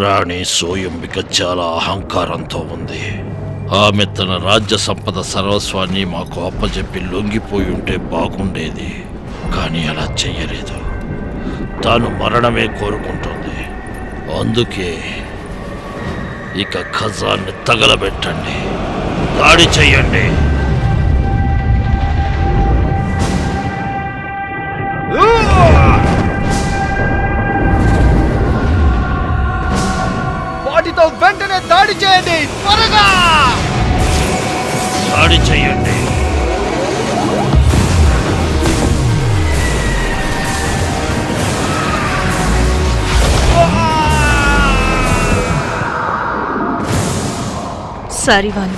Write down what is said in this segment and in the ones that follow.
రాణి సోయంబిక చాలా అహంకారంతో ఉంది. ఆమె తన రాజ్య సంపద సర్వస్వాన్ని మాకు అప్పచెప్పి లొంగిపోయి ఉంటే బాగుండేది. కానీ అలా చెయ్యలేదు. తాను మరణమే కోరుకుంటుంది. అందుకే ఇక ఖజాన్ని తగలబెట్టండి, దాడి చెయ్యండి. వాటితో వెంటనే దాడి చేయండి, త్వరగా దాడి చెయ్యండి. సారివాను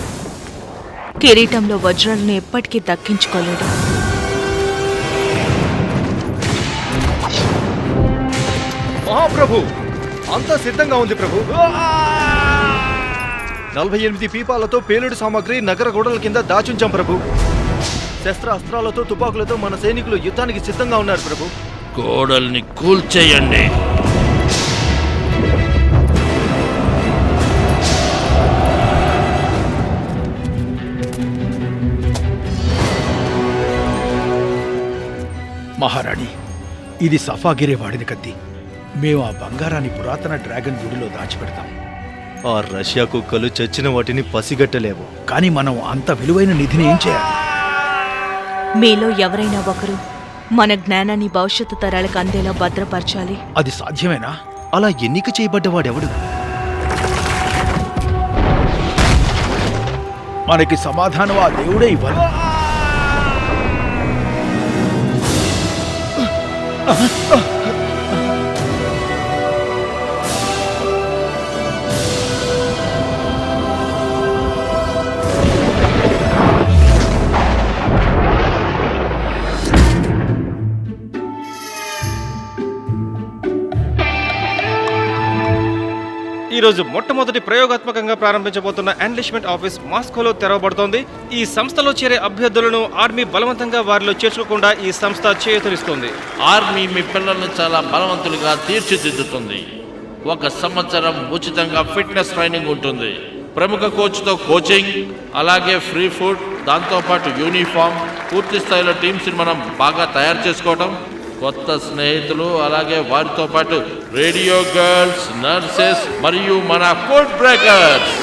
కిరీటంలో వజ్రాలను ఎప్పటికీ దక్కించుకోలేడు. మహాప్రభు, అంతా సిద్ధంగా ఉంది ప్రభు. 48 పీపాలతో పేలుడు సామాగ్రి నగర గోడల కింద దాచుంచాం ప్రభు. శస్త్రాస్త్రాలతో తుపాకులతో మన సైనికులు యుద్ధానికి సిద్ధంగా ఉన్నారు ప్రభు. గోడల్ని కూల్చేయండి. మహారాణి, ఇది సఫాగిరే వాడిన కత్తి. మేము ఆ బంగారాన్ని పురాతన డ్రాగన్ గుడిలో దాచిపెడతాం. ఆ రష్యా కుక్కలు చచ్చిన వాటిని పసిగట్టలేవు. కానీ మనం అంత విలువైన నిధిని ఏం చేయాలి? మీలో ఎవరైనా ఒకరు మన జ్ఞానాన్ని భవిష్యత్తు తరాలకు అందేలా భద్రపరచాలి. అది సాధ్యమేనా? అలా ఎన్నిక చేయబడ్డవాడెవడు? మనకి సమాధానం ఆ దేవుడే ఇవ్వాలి. ఈ రోజు మొట్టమొదటి ప్రయోగాత్మకంగా ప్రారంభించబోతున్న ఎన్లిష్మెంట్ ఆఫీస్ మాస్కోలో తెరవబడుతోంది. ఈ సంస్థలో చేరే అభ్యర్థులను ఆర్మీ బలవంతంగా వారిలో చేర్చుకోకుండా ఈ సంస్థ చేయూతనిస్తుంది. ఆర్మీ మీ పిల్లల్ని చాలా బలవంతులుగా తీర్చిదిద్దుతుంది. 1 సంవత్సరం ఉచితంగా ఫిట్నెస్ ట్రైనింగ్ ఉంటుంది. ప్రముఖ కోచ్తో కోచింగ్, అలాగే ఫ్రీ ఫుడ్, దాంతోపాటు యూనిఫామ్, పూర్తి స్థాయిలో టీమ్స్ని మనం బాగా తయారు చేసుకోవడం, కొత్త స్నేహితులు, అలాగే వారితో పాటు రేడియో గర్ల్స్, నర్సెస్ మరియు మన కోడ్ బ్రేకర్స్.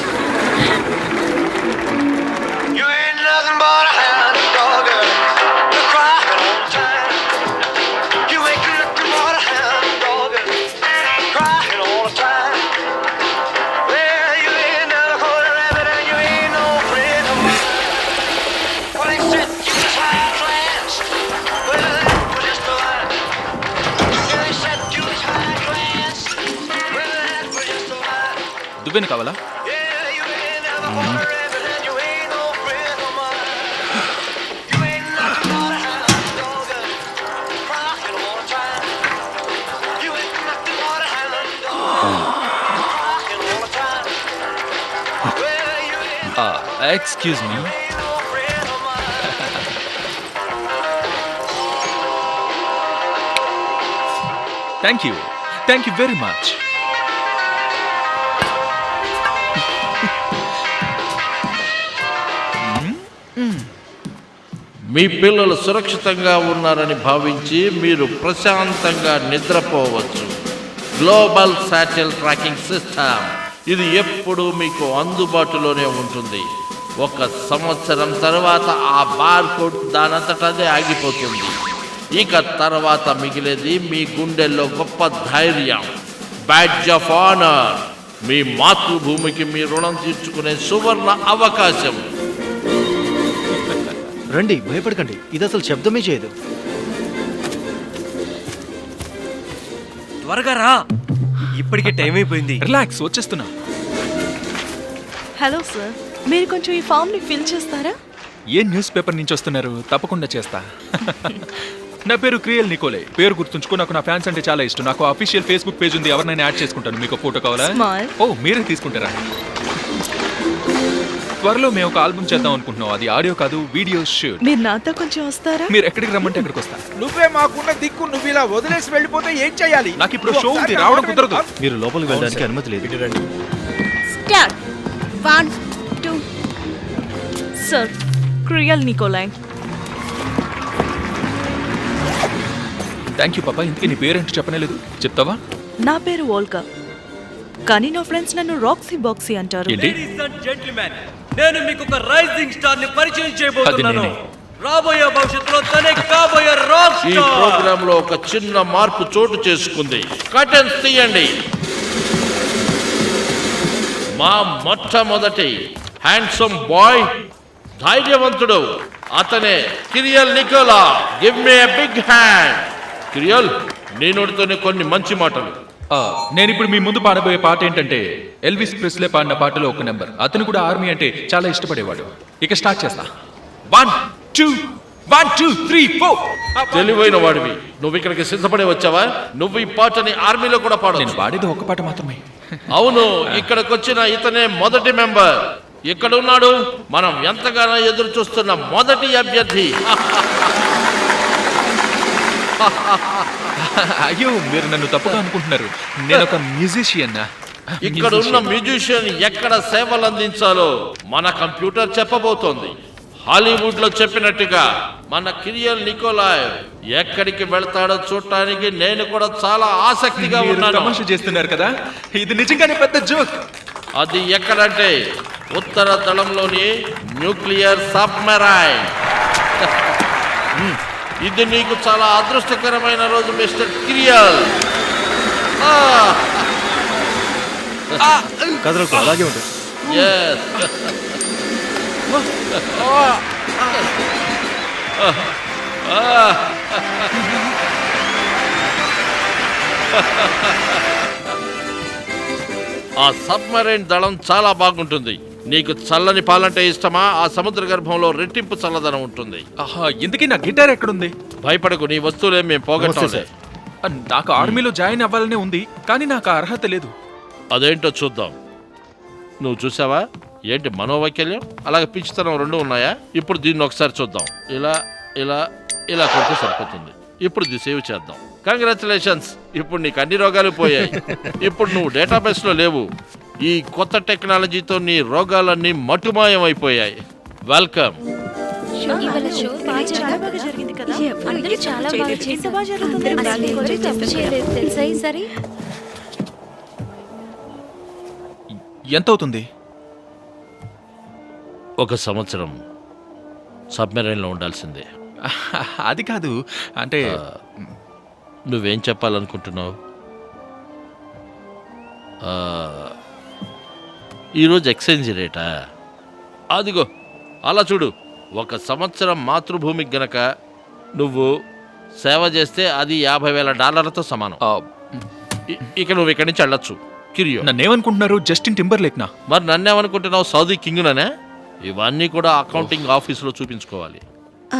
దువ్వెన కావాలా? Excuse me. Thank you very much. మీ పిల్లలు సురక్షితంగా ఉన్నారని భావించి మీరు ప్రశాంతంగా నిద్రపోవచ్చు. గ్లోబల్ శాటిలైట్ ట్రాకింగ్ సిస్టమ్, ఇది ఎప్పుడూ మీకు అందుబాటులోనే ఉంటుంది. 1 సంవత్సరం తర్వాత ఆ బార్ కోడ్ దానంతటదే ఆగిపోతుంది. ఇక తర్వాత మిగిలేది మీ గుండెల్లో గొప్ప ధైర్యం, బ్యాడ్జ్ ఆఫ్ ఆనర్, మీ మాతృభూమికి మీ రుణం తీర్చుకునే సువర్ణ అవకాశం. రండి, భయపడకండి. ఇది అసలు శబ్దమే చేయదు. త్వరగా రా, ఇప్పటికే టైం అయిపోయింది. రిలాక్స్, వచ్చేస్తున్నా. హలో సార్, మీరు కొంచెం ఈ ఫామ్ ని ఫిల్ చేస్తారా? ఏ న్యూస్ పేపర్ నుంచి వస్తున్నారు? తప్పకుండా చేస్తా. నా పేరు క్రియల్ నికోలే. పేరు గుర్తుంచుకో. నాకు నా ఫ్యాన్స్ అంటే చాలా ఇష్టం. నాకు అఫీషియల్ ఫేస్బుక్ పేజ్ ఉంది, ఎవరినైనా యాడ్ చేసుకుంటాను. మీకు ఫోటో కావాలా? ఓ, మీరే తీసుకుంటారా? త్వరలో మేము ఒక ఆల్బమ్ చేద్దాం అనుకుంటున్నాం. అది ఆడియో కాదు, వీడియో షూట్. మీరు నాతో కొంచెం వస్తారా? మీరు ఎక్కడికి రమ్మంటే అక్కడికి వస్తా. నువ్వే మాకున్న దిక్కు, నువ్వు ఇలా వదిలేసి వెళ్ళిపోతే ఏం చేయాలి? నాకు ఇప్పుడు షో ఉంది, రావడం కుదరదు. మీరు లోపలికి వెళ్ళడానికి అనుమతి లేదు. Start 1 2 sir, Kriel Nikolai. Thank you పాపా. ఇంతకీ నీ పేరేంటో చెప్పనేలేదు, చెప్తావా? నా పేరు ఓల్గా, కానీ నా ఫ్రెండ్స్ నన్ను రాక్సీ బాక్సీ అంటారు. ఏంటి? జెంట్మెన్, నేను మీకు ఒక రైజింగ్ స్టార్ ని పరిచయం అది చేయబోతున్నాను. నేనే. రాబోయే భవిష్యత్తులో తనే కాబోయే రాక్ ఈ స్టార్. ప్రోగ్రామ్ లో ఒక చిన్న మార్పు చోటు చేసుకుంది. కర్టెన్స్ తీయండి. మా మొట్టమొదటి హ్యాండ్సమ్ బాయ్, ధైర్యవంతుడు, అతనే Kiriel Nikola. Give me a big hand. Kiriel, నీ నోటితోనే కొన్ని మంచి మాటలు. నేను ఇప్పుడు మీ ముందు పాడబోయే పాట ఏంటంటే ఎల్విస్ ప్రెస్లే పాడిన పాటలో ఒక నెంబర్. అతను కూడా ఆర్మీ అంటే చాలా ఇష్టపడేవాడు. ఇక స్టార్ట్ చేస్తా. 1 2 1 2 3 4. తెలివైన వాడివి. నువ్వు ఇక్కడికి సిద్ధపడే వచ్చావా? నువ్వు ఈ పాటని ఆర్మీలో కూడా నేను పాడొచ్చు. పాడేది ఒక పాట మాత్రమే. అవును, ఇక్కడికి వచ్చిన ఇతనే మొదటి మెంబర్. ఇక్కడ ఉన్నాడు మనం ఎంతగానో ఎదురు చూస్తున్న మొదటి అభ్యర్థి. అయ్యో, మీరు నన్ను తప్పుగా అనుకుంటున్నారు. నేను ఒక మ్యూజిషియన్. ఇక్కడ ఉన్న మ్యూజిషియన్ ఎక్కడ సేవలు అందించాలో మన కంప్యూటర్ చెప్పబోతోంది. హాలీవుడ్ లో చెప్పినట్టుగా మన కిరియల్ నికోలాయ్ ఎక్కడికి వెళ్తాడో చూడటానికి నేను కూడా చాలా ఆసక్తిగా ఉన్నాను. తమాషా చేస్తున్నారు కదా, ఇది నిజంగానే పెద్ద జోక్. అది ఎక్కడంటే ఉత్తర తలంలోని న్యూక్లియర్ సబ్మెరైన్. ఇది నీకు చాలా అదృష్టకరమైన రోజు మిస్టర్ కిరియల్. కథలకు అలాగే ఉంటుంది. Yes. ఆ సబ్మరైన్ దళం చాలా బాగుంటుంది. నీకు చల్లని పాలంటే ఇష్టమా? ఆ సముద్ర గర్భంలో రెట్టింపు చల్లదనం ఉంటుంది. ఇంతకీ నా గిటార్ ఎక్కడుంది? భయపడకు, నీ వస్తువులే మేము పోగొట్టాలి. నాకు ఆర్మీలో జాయిన్ అవ్వాలనే ఉంది, కానీ నాకు ఆ అర్హత లేదు. అదేంటో చూద్దాం. నువ్వు చూసావా? ఏంటి మనోవైకల్యం, అలాగే పిచ్చితనం రెండు ఉన్నాయా? ఇప్పుడు దీన్ని ఒకసారి చూద్దాం. ఇలా ఇలా ఇలా కొడితే సరిపోతుంది. ఇప్పుడు ఇది సేవ్ చేద్దాం. కంగ్రాచులేషన్స్, ఇప్పుడు నీకు అన్ని రోగాలు పోయాయి. ఇప్పుడు నువ్వు డేటాబేస్లో లేవు. ఈ కొత్త టెక్నాలజీతో నీ రోగాలన్నీ మటుమాయం అయిపోయాయి. వెల్కమ్. ఇవాళ షో చాలా బాగా జరిగింది కదా. అందరూ చాలా బాగా చేశారు. అందరూ బాగా కొంచెం తప్పు చేయలేదు తెలుసా ఈసారి. ఎంత అవుతుంది? 1 సంవత్సరం సబ్మెరైన్లో ఉండాల్సిందే. అది కాదు, అంటే నువ్వేం చెప్పాలనుకుంటున్నావు? ఈరోజు ఎక్స్చేంజ్ రేటా? అదిగో అలా చూడు. 1 సంవత్సరం మాతృభూమికి గనక నువ్వు సేవ చేస్తే అది $50,000తో సమానం. ఇక నువ్వు ఇక్కడి నుంచి వెళ్ళొచ్చు. కిరియో, నన్నేమనుకుంటున్నారు? జస్టిన్ టింబర్లేక్నా? మరి నన్నేమనుకుంటున్నావు? సౌదీ కింగ్ననే? ఇవన్నీ కూడా అకౌంటింగ్ ఆఫీసులో చూపించుకోవాలి.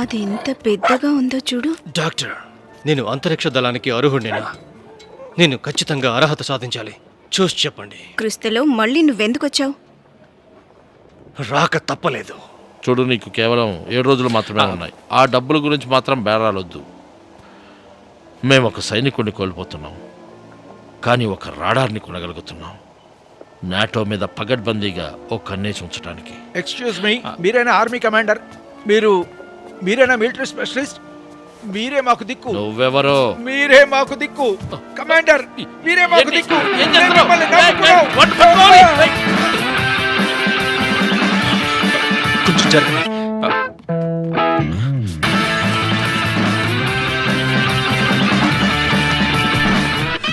అది ఎంత పెద్దగా ఉందో చూడు. డాక్టర్, నేను అంతరిక్ష దళానికి అర్హుడినేనా? నేను ఖచ్చితంగా అర్హత సాధించాలి. చూసి చెప్పండి. క్రిస్తులో మళ్ళీ నువ్వెందుకు వచ్చావు? రాక తప్పలేదు. చూడు, నీకు కేవలం 7 రోజులు మాత్రమే ఉన్నాయి. ఆ డబ్బుల గురించి మాత్రం బేరాలొద్దు. మేము ఒక సైనికుడిని కోల్పోతున్నాం, కానీ ఒక రాడార్ని కొనగలుగుతున్నాం. నాటో మీద పగడ్బందీగా ఓ కన్నేసి ఉంచడానికి. ఎక్స్క్యూజ్ మీ, మీరేనా ఆర్మీ కమాండర్? మీరేనా మిలిటరీ స్పెషలిస్ట్? మీరే మాకు దిక్కు. నువ్వెవరో? మీరే మాకు దిక్కు కమాండర్. మీరే మాకు దిక్కు. ఏం చేస్తున్నావు? కొంచెం జరగండి.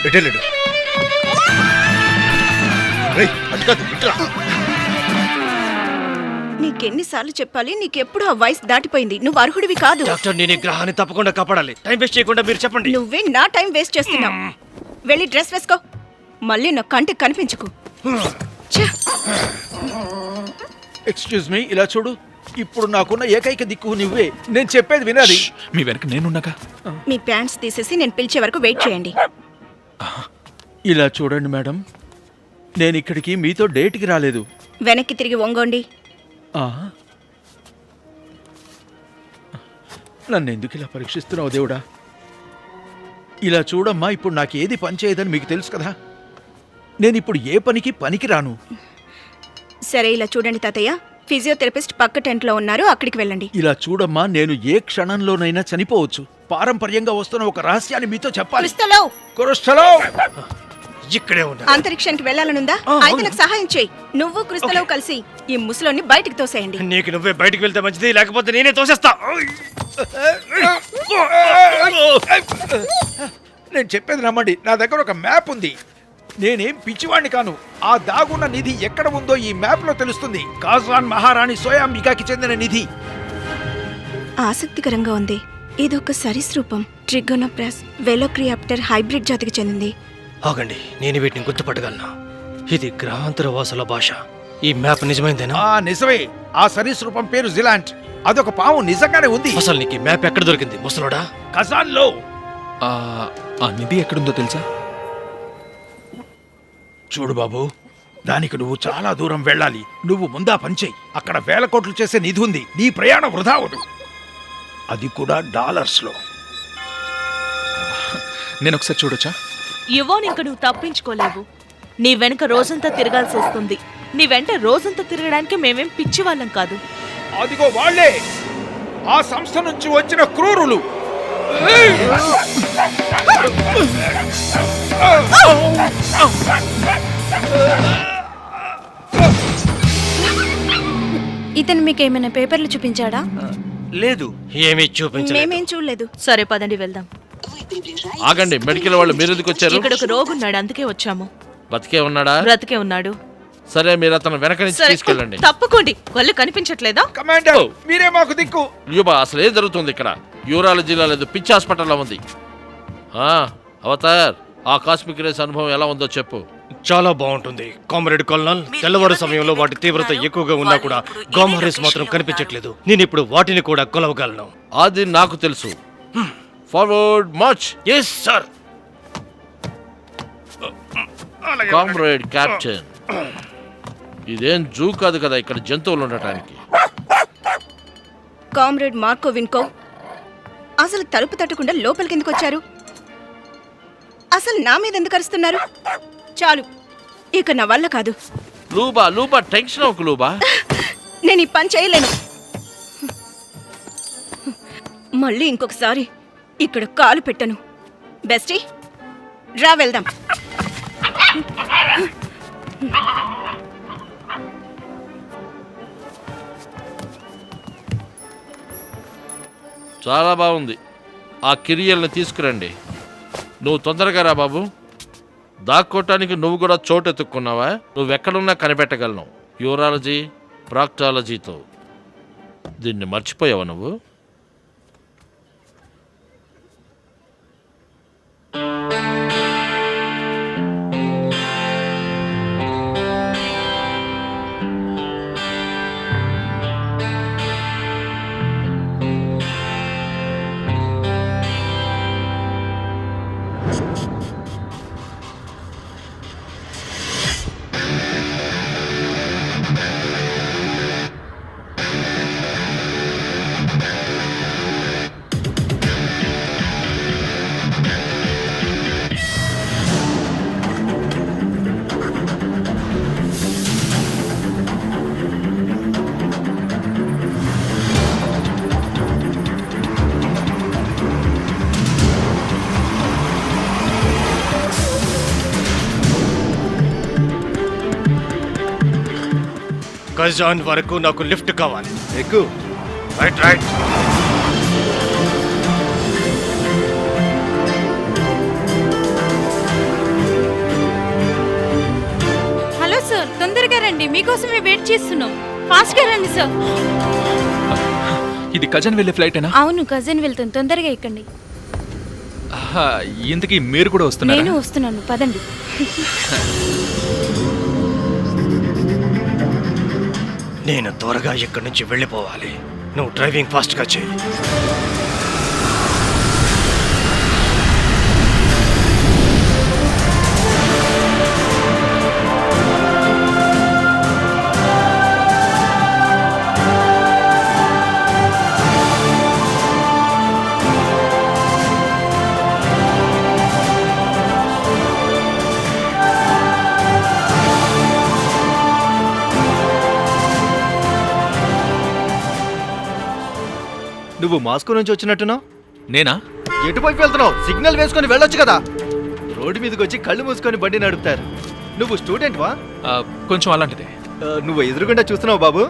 ఎటెళ్ళడు. నీకెన్నిసార్లు చెప్పాలి? నీకెప్పుడు ఆ వయసు దాటిపోయింది. నువ్వు అర్హుడివి కాదు. డాక్టర్, నేను ఈ గ్రహాన్ని తప్పకుండా కాపాడాలి. టైం వేస్ట్ చేయకుండా మీరు చెప్పండి. నువ్వే నా టైం వేస్ట్ చేస్తున్నావు. వెళ్ళి డ్రెస్ వేసుకో. మళ్ళీ నా కంటికి కనిపించకు. ఛ! ఎక్స్క్యూజ్ మీ, ఇలా చూడు. ఇప్పుడు నాకున్న ఏకైక దిక్కు నువ్వే. నేను చెప్పేది వినాలి. మీ వెనక నేనున్నాగా. మీ ప్యాంట్స్ తీసేసి నేను పిలిచే వరకు వెయిట్ చేయండి. ఇలా చూడండి మేడం, నేను ఇక్కడికి మీతో డేట్కి రాలేదు. వెనక్కి తిరిగి వంగోండి. నన్ను ఎందుకు ఇలా పరీక్షిస్తున్నావు దేవుడా? ఇలా చూడమ్మా, ఇప్పుడు నాకు ఏది పని చేయదని మీకు తెలుసు కదా. నేను ఇప్పుడు ఏ పనికి రాను. సరే ఇలా చూడండి తాతయ్య, ఫిజియోథెరపిస్ట్ పక్క టెంట్లో ఉన్నారు, అక్కడికి వెళ్ళండి. ఇలా చూడమ్మా, నేను ఏ క్షణంలోనైనా చనిపోవచ్చు. పారంపర్యంగా వస్తున్న ఒక రహస్యాన్ని మీతో చెప్పాలి. కురుస్థలో ఇక్కడే ఉన్నా. అంతరిక్షానికి వెళ్ళాలనుందా? అయితే నాకు సహాయం చేయి. నువ్వు క్రిస్తలో కలిసి ఈ ముసలోని బయటికి తోసేయండి. నీకు నువ్వే బయటికి వెళ్తే మంచిది, లేకపోతే నేనే తోసేస్తా. నేను చెప్పేది నమ్మండి, నా దగ్గర ఒక మ్యాప్ ఉంది. నేనేం పిచ్చివాణ్ణి కాను. ఆ దాగున్న నిధి ఎక్కడ ఉందో ఈ మ్యాప్ లో తెలుస్తుంది. కాజాన్ మహారాణి సోయాంబికాకి చెందిన నిధి. ఆసక్తికరంగా ఉంది. ఇదొక సరీసృపం, ట్రిగోనోప్రాస్ వెలోక్రియాప్టర్ హైబ్రిడ్ జాతికి చెందింది. ఆగండి, నేను వీటిని గుర్తుపట్టగలను. ఇది గ్రహాంతర వాసుల భాష. ఈ మ్యాప్ నిజమైందేనా? నిజమే. ఆ సరీసృపం పేరు జిలాంట్. అదొక పాము నిజంగానే ఉంది. అసలు నీకు ఈ మ్యాప్ ఎక్కడ దొరికింది ముసలోడా? కజాన్ లో. ఆ నిధి ఎక్కడుందో తెలుసా? చూడు బాబు, దానికి నువ్వు చాలా దూరం వెళ్ళాలి. నువ్వు ముందా పనిచేయి. అక్కడ వేల కోట్లు చేసే నిధి ఉంది. నీ ప్రయాణం వృధా అవదు. అది కూడా డాలర్స్ లో. నేను ఒకసారి చూడొచ్చా? యువోన్, ఇంక నువ్వు తప్పించుకోలేవు. నీ వెనక రోజంతా తిరగాల్సి వస్తుంది. నీ వెంట రోజంతా తిరగడానికి మేమేం పిచ్చి వాళ్ళం కాదు. అదిగో వాళ్ళే, ఆ సంస్థ నుంచి వచ్చిన క్రూరులు. ఇతను మీకు ఏమైనా పేపర్లు చూపించాడా? లేదు, ఏమీ చూపించలేదు. మేమేం చూడలేదు. సరే పదండి వెళ్దాం. ఆగండి, మెడికల్ వాళ్ళు మీరు ఎందుకు వచ్చారు? ఇక్కడ ఒక రోగి ఉన్నాడు, అందుకే వచ్చాము. బతికే ఉన్నాడా? బ్రతికే ఉన్నాడు. సరే, మీరు అతను వెనక నుంచి సరే, తీసుకెళ్ళండి. తప్పుకోండి. కళ్ళు కనిపించట్లేదా? కమాండర్, మీరే మాకు దిక్కు. యూబా, అసలు ఏం జరుగుతుంది ఇక్కడ? యూరాలజీలో లేదు, పిచ్చి హాస్పిటల్లో ఉంది. అవతార్, ఆ కాస్మిక్ రేస్ అనుభవం ఎలా ఉందో చెప్పు. చాలా బాగుంటుంది కామ్రేడ్ కల్నల్. తెల్లవారు సమయంలో వాటి తీవ్రత ఎక్కువగా ఉన్నా కూడా గామా రేస్ మాత్రం కనిపించట్లేదు. నేను ఇప్పుడు వాటిని కూడా కొలవగలను. అది నాకు తెలుసు. Forward march. Yes sir. Comrade captain, ఇదేం జూ కాదు కదా ఇక్కడ జంతువులు ఉండటానికి. కామ్రేడ్ మార్కో విన్కో, అసలు తలుపు తట్టకుండా లోపలికి ఎందుకు వచ్చారు? అసలు నా మీద ఎందుకు అరుస్తున్నారు? చాలు, ఇక నా వల్ల కాదు. లూబా టెన్షన్ అవ్వకు లూబా. నేను ఈ పని చేయలేను. మళ్ళీ ఇంకొకసారి ఇక్కడ కాలు పెట్టను. బెస్టీ, రా వెళ్దాం. చాలా బాగుంది. ఆ కిరియల్ని తీసుకురండి. నువ్వు తొందరగా రా బాబు. దాక్కోటానికి నువ్వు కూడా చోటు ఎత్తుక్కున్నావా? నువ్వెక్కడున్నా కనిపెట్టగలను. యూరాలజీ, ప్రాక్టాలజీతో. దీన్ని మర్చిపోయావా నువ్వు? కజాన్ వరకు నాకు లిఫ్ట్ కావాలి. ఎక్కు. రైట్. హలో సార్, తొందరగా రండి, మీకోసమే వెయిట్ చేస్తున్నాం. ఫాస్ట్ గా రండి సార్. ఇది కజన్ వెళ్ళే ఫ్లైటేనా? అవును, కజిన్ వెళ్తాను, తొందరగా ఎక్కండి. ఇంతకీ మీరు కూడా వస్తున్నారా? నేను వస్తున్నాను, పదండి. నేను త్వరగా ఇక్కడి నుంచి వెళ్ళిపోవాలి. నువ్వు డ్రైవింగ్ ఫాస్ట్గా చేయి. నువ్వు మాస్కో నుంచి వచ్చినట్టున్నావు. నేనా? ఎటువైపు వెళ్తున్నావు? సిగ్నల్ వేసుకొని వెళ్ళొచ్చు కదా. రోడ్డు మీదకి వచ్చి కళ్ళు మూసుకొని బండి నడుపుతారు. నువ్వు స్టూడెంట్వా? కొంచెం అలాంటిదే. నువ్వు ఎదురుగుండా చూస్తున్నావు బాబు,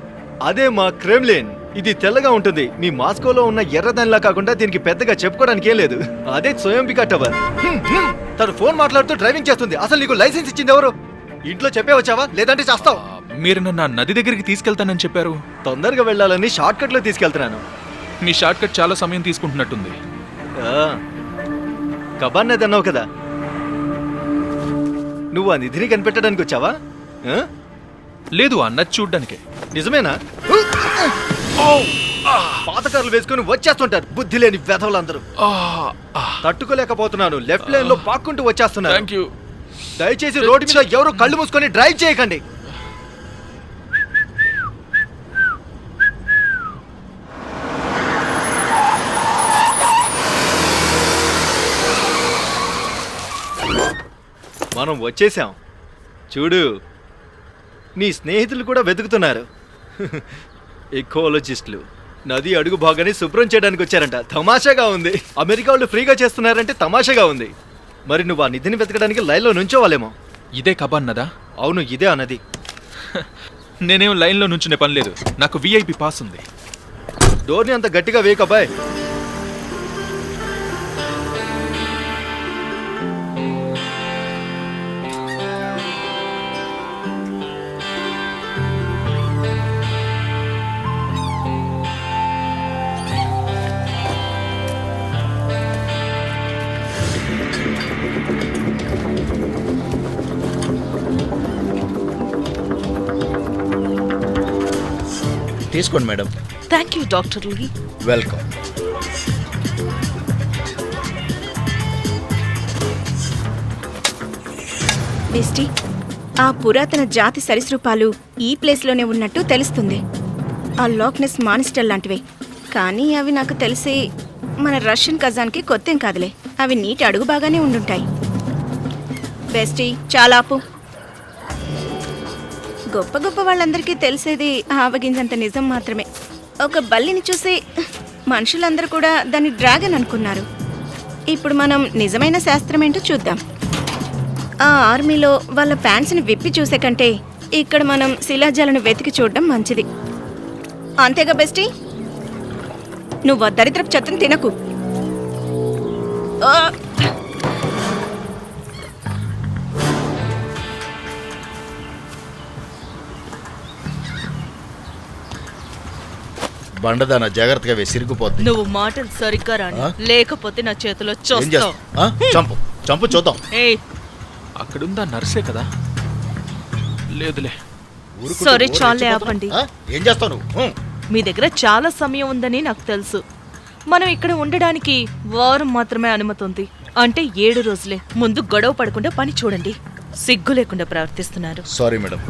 అదే మా క్రెమ్లిన్. ఇది తెల్లగా ఉంటుంది. మీ మాస్కోలో ఉన్న ఎర్రదానిలా కాకుండా దీనికి పెద్దగా చెప్పుకోవడానికి ఏం లేదు. అదే సోయంబికా టవర్. తను ఫోన్ మాట్లాడుతూ డ్రైవింగ్ చేస్తుంది. అసలు నీకు లైసెన్స్ ఇచ్చింది ఎవరు? ఇంట్లో చెప్పే వచ్చావా, లేదంటే చేస్తావు? మీరు నన్ను నది దగ్గరికి తీసుకెళ్తానని చెప్పారు. తొందరగా వెళ్ళాలని షార్ట్ కట్ లో తీసుకెళ్తున్నాను. మీ షార్ట్ కట్ చాలా సమయం తీసుకుంటున్నట్టుంది. కబాన్ అన్నావు కదా, నువ్వు ఆ నిధిని కనిపెట్టడానికి వచ్చావా? లేదు, అన్నది చూడ్డానికే. నిజమేనా? పాతకారులు వేసుకుని వచ్చేస్తుంటారు బుద్ధి లేని వెధవులందరూ. తట్టుకోలేకపోతున్నాను. లెఫ్ట్ లైన్ లో పాక్కుంటూ వచ్చేస్తున్నారు. Thank you. దయచేసి రోడ్డు మీద ఎవరు కళ్ళు మూసుకొని డ్రైవ్ చేయకండి. మనం వచ్చేసాం. చూడు, నీ స్నేహితులు కూడా వెతుకుతున్నారు. ఎకోలజిస్టులు నది అడుగు భాగాన్ని శుభ్రం చేయడానికి వచ్చారంట. తమాషాగా ఉంది. అమెరికా వాళ్ళు ఫ్రీగా చేస్తున్నారంటే తమాషాగా ఉంది. మరి నువ్వు ఆ నిధిని వెతకడానికి లైన్లో నుంచోవాలేమో. ఇదే కబాన్ నదా? అవును, ఇదే ఆ నది. నేనేం లైన్లో నుంచునే పని లేదు. నాకు విఐపి పాస్ ఉంది. డోర్ని అంత గట్టిగా వేయకబాయ్. తీసుకోండి madam. Thank you doctor Lee. Welcome. Bestie, ఆ పురాతన జాతి సరీసృపాలు ఈ ప్లేస్లోనే ఉన్నట్టు తెలుస్తుంది. ఆ లాక్నెస్ మానిస్టర్ లాంటివే, కానీ అవి నాకు తెలిసి మన రష్యన్ కజాన్కి కొత్తేం కాదులే. అవి నీటి అడుగు బాగానే ఉండుంటాయి. బెస్టీ, చాలా ఆపు. గొప్ప గొప్ప వాళ్ళందరికీ తెలిసేది ఆవగింజంత నిజం మాత్రమే. ఒక బల్లిని చూసి మనుషులందరూ కూడా దాన్ని డ్రాగన్ అనుకున్నారు. ఇప్పుడు మనం నిజమైన శాస్త్రం ఏంటో చూద్దాం. ఆ ఆర్మీలో వాళ్ళ ప్యాంట్స్ని విప్పి చూసే కంటే ఇక్కడ మనం శిలాజాలను వెతికి చూడడం మంచిది. అంతేగా బెస్టీ? నువ్వు దరిద్రపు చెత్తను తినకు. బండదాన జాగ్రత్తగా వేసి సిరిగిపోద్ది. నువ్వు మాటలు సరిగ్గా రాని, లేకపోతే నా చేతిలో చూస్తావు. చంపు చంపు చూద్దాం. అక్కడుందా నర్సే కదా? లేదులే. సరే, చాలే ఆపండి. ఏం చేస్తావు నువ్వు? మీ దగ్గర చాలా సమయం ఉందని నాకు తెలుసు. మనం ఇక్కడ ఉండడానికి వారం మాత్రమే అనుమతి ఉంది. అంటే 7 రోజులే. ముందు గొడవ పడకుండా పని చూడండి. సిగ్గు లేకుండా ప్రవర్తిస్తున్నారు. Sorry madam.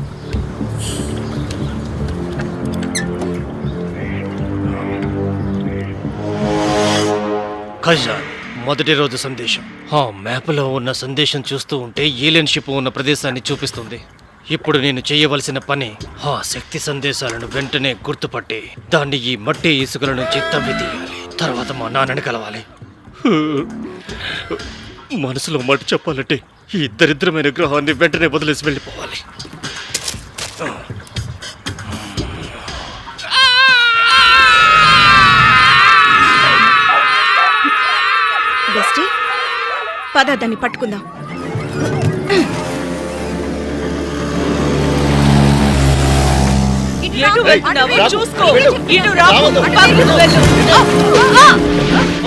ఖజాన్ మొదటి రోజు సందేశం. ఆ మ్యాప్లో ఉన్న సందేశం చూస్తూ ఉంటే ఏలియన్ షిప్ ఉన్న ప్రదేశాన్ని చూపిస్తుంది. ఇప్పుడు నేను చేయవలసిన పని ఆ శక్తి సందేశాలను వెంటనే గుర్తుపట్టి దాన్ని ఈ మట్టి ఇసుకల నుంచి తవ్వి తీయాలి. తర్వాత మా నాన్నని కలవాలి. మనసులో మాట చెప్పాలంటే ఈ దరిద్రమైన గ్రహాన్ని వెంటనే వదిలేసి వెళ్ళిపోవాలి. బెస్టీ, పద దాన్ని పట్టుకుందాం. ఎటు వెళ్తున్నావో చూసుకో. ఇటు రా, పక్కకు వెళ్ళు.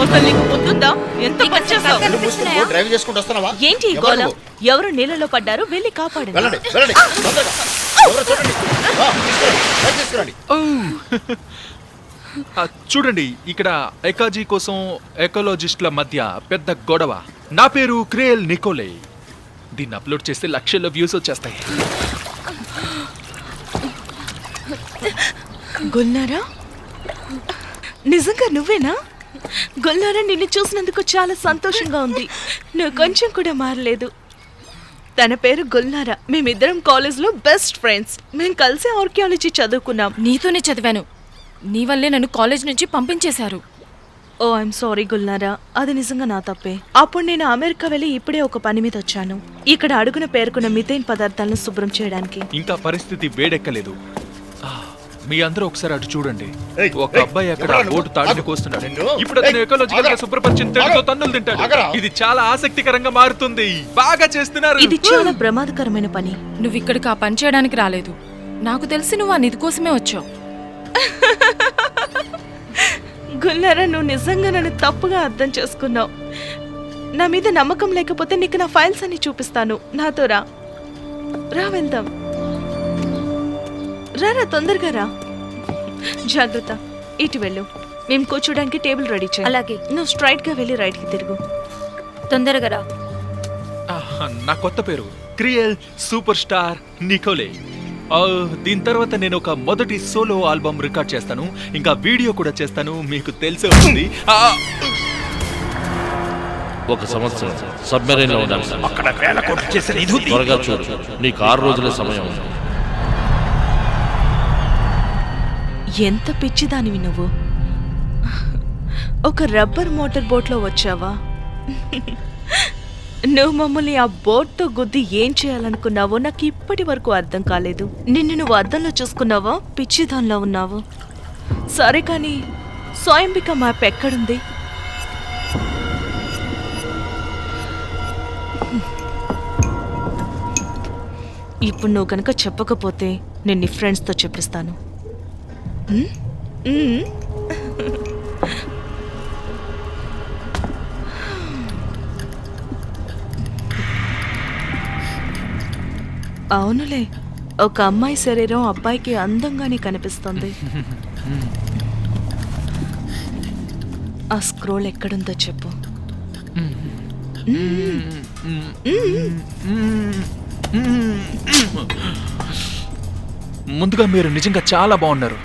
అసలు నీకు పొద్దుందా? ఎంత పని చేసావు? డ్రైవ్ చేసుకుంటూ వస్తున్నావా? ఏంటి ఈ గోల? ఎవరు నీళ్ళలో పడ్డారు? వెళ్ళి కాపాడండి. వెళ్ళండి వెళ్ళండి తొందరగా. ఎవరో చూడండి. తీసుకురండి. చూడండి, ఇక్కడ ఎకాజీ కోసం ఎకాలజిస్టుల మధ్య పెద్ద గొడవ. నా పేరు క్రేల్ నికోలే. దీన్ని అప్లోడ్ చేస్తే లక్షల్లో వ్యూస్ వచ్చేస్తాయి. గుల్నారా, నిజంగా నువ్వేనా? గుల్నారా, నిన్ను చూసినందుకు చాలా సంతోషంగా ఉంది. నువ్వు కొంచెం కూడా మారలేదు. తన పేరు గుల్నారా. మేమిద్దరం కాలేజ్లో బెస్ట్ ఫ్రెండ్స్. మేము కలిసి ఆర్కియాలజీ చదువుకున్నాం. నీతోనే చదివాను. నీ వల్లే నన్ను కాలేజ్ నుంచి పంపించేశారు. ఓ ఐఎమ్ సారీ గుల్నారా, అది నిజంగా నా తప్పే. అప్పుడు నేను అమెరికా వెళ్ళి ఇప్పుడే ఒక పని మీద వచ్చాను. ఇక్కడ అడుగున పేర్కొన్న మిథైన్ పదార్థాలను శుభ్రం చేయడానికి. ఇంకా పరిస్థితి వేడెక్కలేదు. మీ అందరూ ఒకసారి అటు చూడండి. ఏయ్, ఒక అబ్బాయి అక్కడ ఎవరా నువ్వు? బోటు తాడుని ఆగు. కోస్తున్నాడు. నిన్ను? ఇప్పుడు అతను ఏయ్, ఎకాలజికల్ గా ఆగరా. శుభ్రపరిచిన తేడుతో తన్నులు తింటాడు. ఆగరా. ఇది చాలా ఆసక్తికరంగా మారుతుంది. బాగా చేస్తున్నారు. ఇది చాలా ప్రమాదకరమైన పని. నువ్వు ఇక్కడికి ఆ పని చేయడానికి రాలేదు. నాకు తెలిసి నువ్వు ఆ నిధి కోసమే వచ్చావు. గుల్నారా, నువ్వు నిజంగా నన్ను తప్పుగా అర్థం చేసుకున్నావు. నా మీద నమ్మకం లేకపోతే నీకు నా ఫైల్స్ అన్ని చూపిస్తాను. నాతో రా. రా వెళ్దాం. రా తొందరగా రా. జాగ్రత్త. ఇటు వెళ్ళు. మేము కూర్చోడానికి టేబుల్ రెడీ చేయి. అలాగే. నువ్వు స్ట్రైట్ గా వెళ్ళి రైట్ కి తిరుగు. తొందరగా రా. నా కొత్త పేరు క్రియల్ సూపర్ స్టార్ నికోలే. దీని తర్వాత నేను ఒక మొదటి సోలో ఆల్బమ్ రికార్డ్ చేస్తాను. ఇంకా వీడియో కూడా చేస్తాను. మీకు తెలిసే ఉంది. ఒక సంవత్సరం సబ్మెరైన్ లో ఉండాలి. అక్కడ వేల కోట్లు చేసిన నిధి ఉంది. త్వరగా చూడు, నీకు 6 రోజుల సమయం ఉంది. ఎంత పిచ్చిదానివి నువ్వు. ఒక రబ్బర్ మోటార్ బోట్లో వచ్చావా? నువ్వు మమ్మల్ని ఆ బోట్తో గుద్ది ఏం చేయాలనుకున్నావో నాకు ఇప్పటి వరకు అర్థం కాలేదు. నిన్ను నువ్వు అద్దంలో చూసుకున్నావా? పిచ్చిదానిలో ఉన్నావు. సరే కానీ స్వయంబిక మ్యాప్ ఎక్కడుంది? ఇప్పుడు నువ్వు కనుక చెప్పకపోతే నేను నీ ఫ్రెండ్స్తో చెప్పిస్తాను. అవునులే, ఒక అమ్మాయి శరీరం అబ్బాయికి అందంగానే కనిపిస్తుంది. ఆ స్క్రోల్ ఎక్కడుందో చెప్పు. ముందుగా మీరు నిజంగా చాలా బాగున్నారు.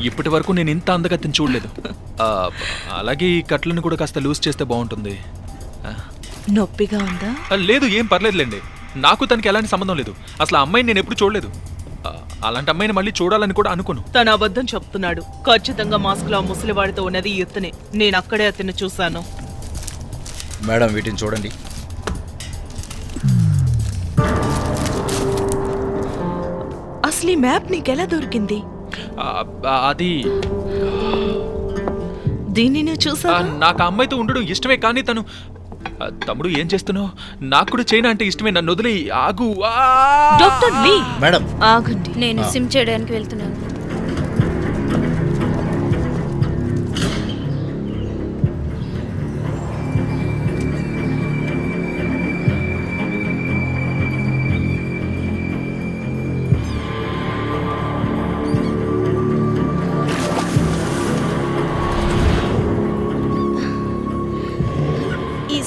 ఇప్పటి వరకు నేను ఇంత అందగతిని చూడలేదు. అలాగే ఈ కట్లను కూడా కాస్త లూజ్ చేస్తే బాగుంటుంది. నొప్పిగా ఉందా? లేదు, ఏం పర్లేదులేండి. నాకు తనకి ఎలాంటి సంబంధం లేదు. అసలు ఆ అమ్మాయిని నేను ఎప్పుడు చూడలేదు. అలాంటి అమ్మాయిని మళ్ళీ చూడాలని కూడా అనుకోను. తన అబద్ధం చెప్తున్నాడు. ఖచ్చితంగా మాస్క్లో ముసలివాడితో ఉన్నది ఇతనే. నేను అక్కడే అతన్ని చూశాను. మేడం వీటిని చూడండి. అసలు ఈ మ్యాప్ నీకెలా దొరికింది? అది దీన్ని నువ్వు చూసా? నాకు ఆ అమ్మాయితో ఉండడం ఇష్టమే, కానీ తను తమ్ముడు ఏం చేస్తున్నావు? నాకు కూడా చైనా అంటే ఇష్టమే. నన్ను వదిలి ఆగు. డాక్టర్ లీ, మేడం ఆగండి. నేను సిమ్ చేయడానికి వెళ్తున్నాను.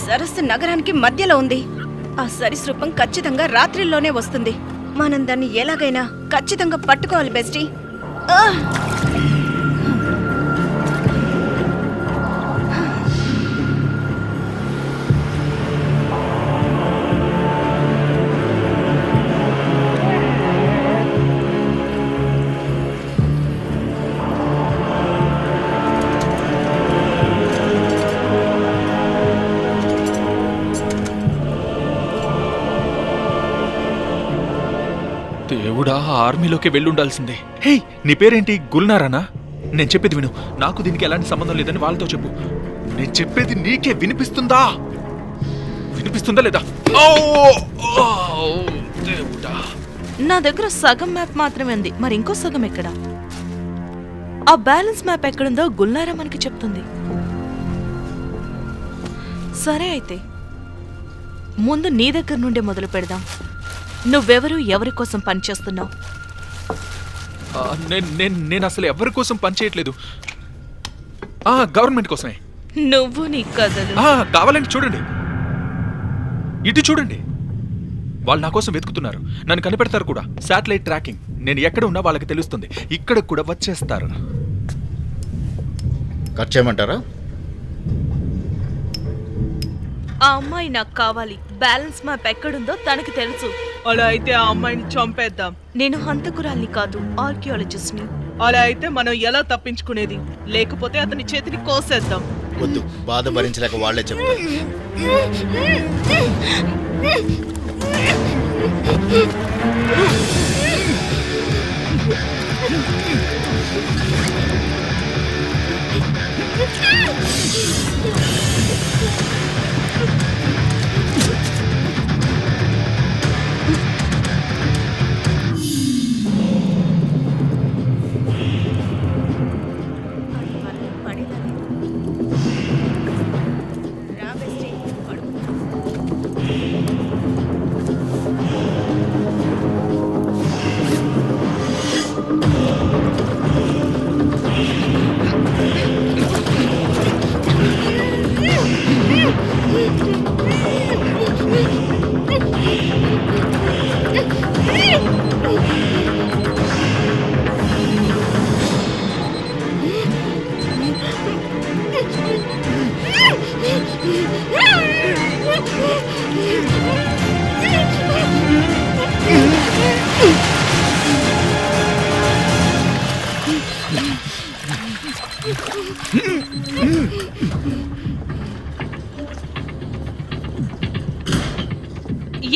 సరస్సు నగరానికి మధ్యలో ఉంది. ఆ సరీసృపం ఖచ్చితంగా రాత్రిలోనే వస్తుంది. మనం దాన్ని ఎలాగైనా ఖచ్చితంగా పట్టుకోవాలి బెస్టీ. దేవుడా, ఆర్మీలోకి వెళ్ళుండాల్సిందే. హే, నీ పేరేంటి? గుల్నారానా? నేను చెప్పేది విను. నాకు దీనికి ఎలాంటి సంబంధం లేదని వాళ్ళతో చెప్పు. నేను చెప్పేది నీకే వినిపిస్తుందా? వినిపిస్తుందా లేదా? దేవుడా, నా దగ్గర సగం మ్యాప్ మాత్రమే ఉంది. మరి ఇంకో సగం ఎక్కడ? ఆ బ్యాలెన్స్ మ్యాప్ ఎక్కడుందో గుల్నారా మనకి చెప్తుంది. సరే అయితే ముందు నీ దగ్గర నుండే మొదలు పెడదాం. నువ్వెవరు, ఎవరి కోసం పనిచేస్తున్నావు? నేను అసలు ఎవరి కోసం పనిచేయట్లేదు. గవర్నమెంట్ కోసమే. నువ్వు నీ కథలు. కావాలంటే చూడండి, ఇటు చూడండి. వాళ్ళు నా కోసం వెతుకుతున్నారు. నన్ను కనిపెడతారు కూడా. Satellite tracking. నేను ఎక్కడ ఉన్నా వాళ్ళకి తెలుస్తుంది. ఇక్కడ కూడా వచ్చేస్తారు. కట్ చేయమంటారా? ఆ అమ్మాయి నాకు కావాలి. బ్యాలెన్స్ మ్యాప్ ఎక్కడుందో తనకి తెలుసు. అలా అయితే ఆ అమ్మాయిని చంపేద్దాం. నేను హంతకురాల్ని కాదు, ఆర్కియాలజిస్ట్ని. అలా అయితే మనం ఎలా తప్పించుకునేది? లేకపోతే అతని చేతిని కోసేద్దాం. వద్దు, బాధ భరించలేక వాళ్లే చెప్తారు.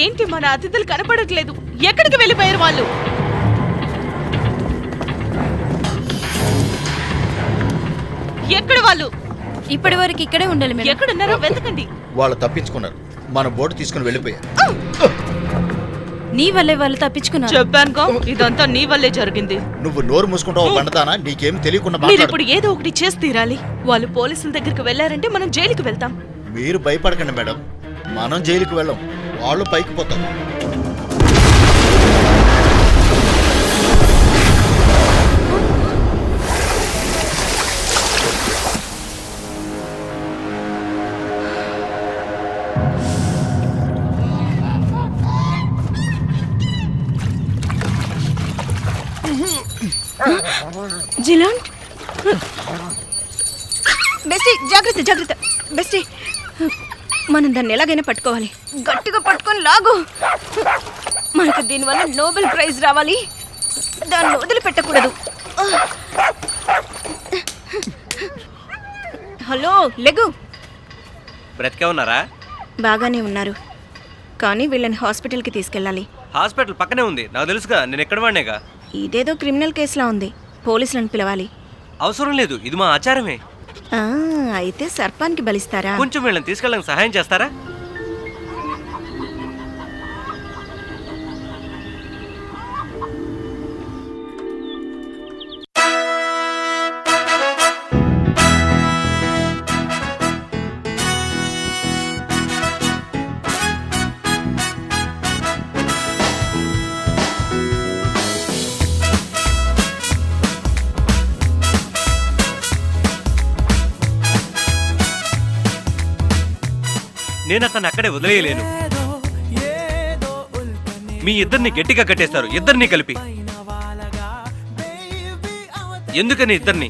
ఏంటి మన అతిథులు కనపడట్లేదు? ఎక్కడికి వెళ్ళిపోయారు వాళ్ళు? ఎక్కడ వాళ్ళు? ఇప్పటి వరకు ఇక్కడే ఉండాలి మేడం. ఎక్కడున్నారో వెతకండి. వాళ్ళు తప్పించుకున్నారు. మన బోటు తీసుకుని వెళ్ళిపోయారు. నీ వల్లే వాళ్ళు తప్పించుకున్నారు. చెప్పానుగా, ఇదంతా నీ వల్లే జరిగింది. నువ్వు నోరు మూసుకుంటావు బండతానా? నీకేం తెలియకుండా మీరు మాట్లాడు. ఇప్పుడు ఏదో ఒకటి చేసి తీరాలి. వాళ్ళు పోలీసుల దగ్గరికి వెళ్ళారంటే మనం జైలుకి వెళ్తాం. మీరు భయపడకండి మేడం, మనం జైలుకి వెళ్ళం, వాళ్ళు పైకి పోతారు. జిలాన్, బెస్టీ జాగ్రత్త జాగ్రత్త. బెస్టీ, మనం దాన్ని ఎలాగైనా పట్టుకోవాలి. గట్టిగా పట్టుకొని లాగు. మనకు దీనివల్ల నోబెల్ ప్రైజ్ రావాలి. దాన్ని వదిలిపెట్టకూడదు. హలో, లెగు. బ్రతికే ఉన్నారా? బాగానే ఉన్నారు, కానీ వీళ్ళని హాస్పిటల్కి తీసుకెళ్ళాలి. హాస్పిటల్ పక్కనే ఉంది, నాకు తెలుసుగా, నేను ఎక్కడ వాడినేగా. ఇదేదో క్రిమినల్ కేసులా ఉంది. పోలీసులను పిలవాలి. అవసరం లేదు, ఇది మా ఆచారమే. అయితే సర్పానికి బలిస్తారా? కొంచెం వీళ్ళని తీసుకెళ్ళడానికి సహాయం చేస్తారా? నేను అతన్ని అక్కడే వదిలేయలేను. మీ ఇద్దరిని గట్టిగా కట్టేస్తారు, ఇద్దరిని కలిపి. ఎందుకని ఇద్దరిని?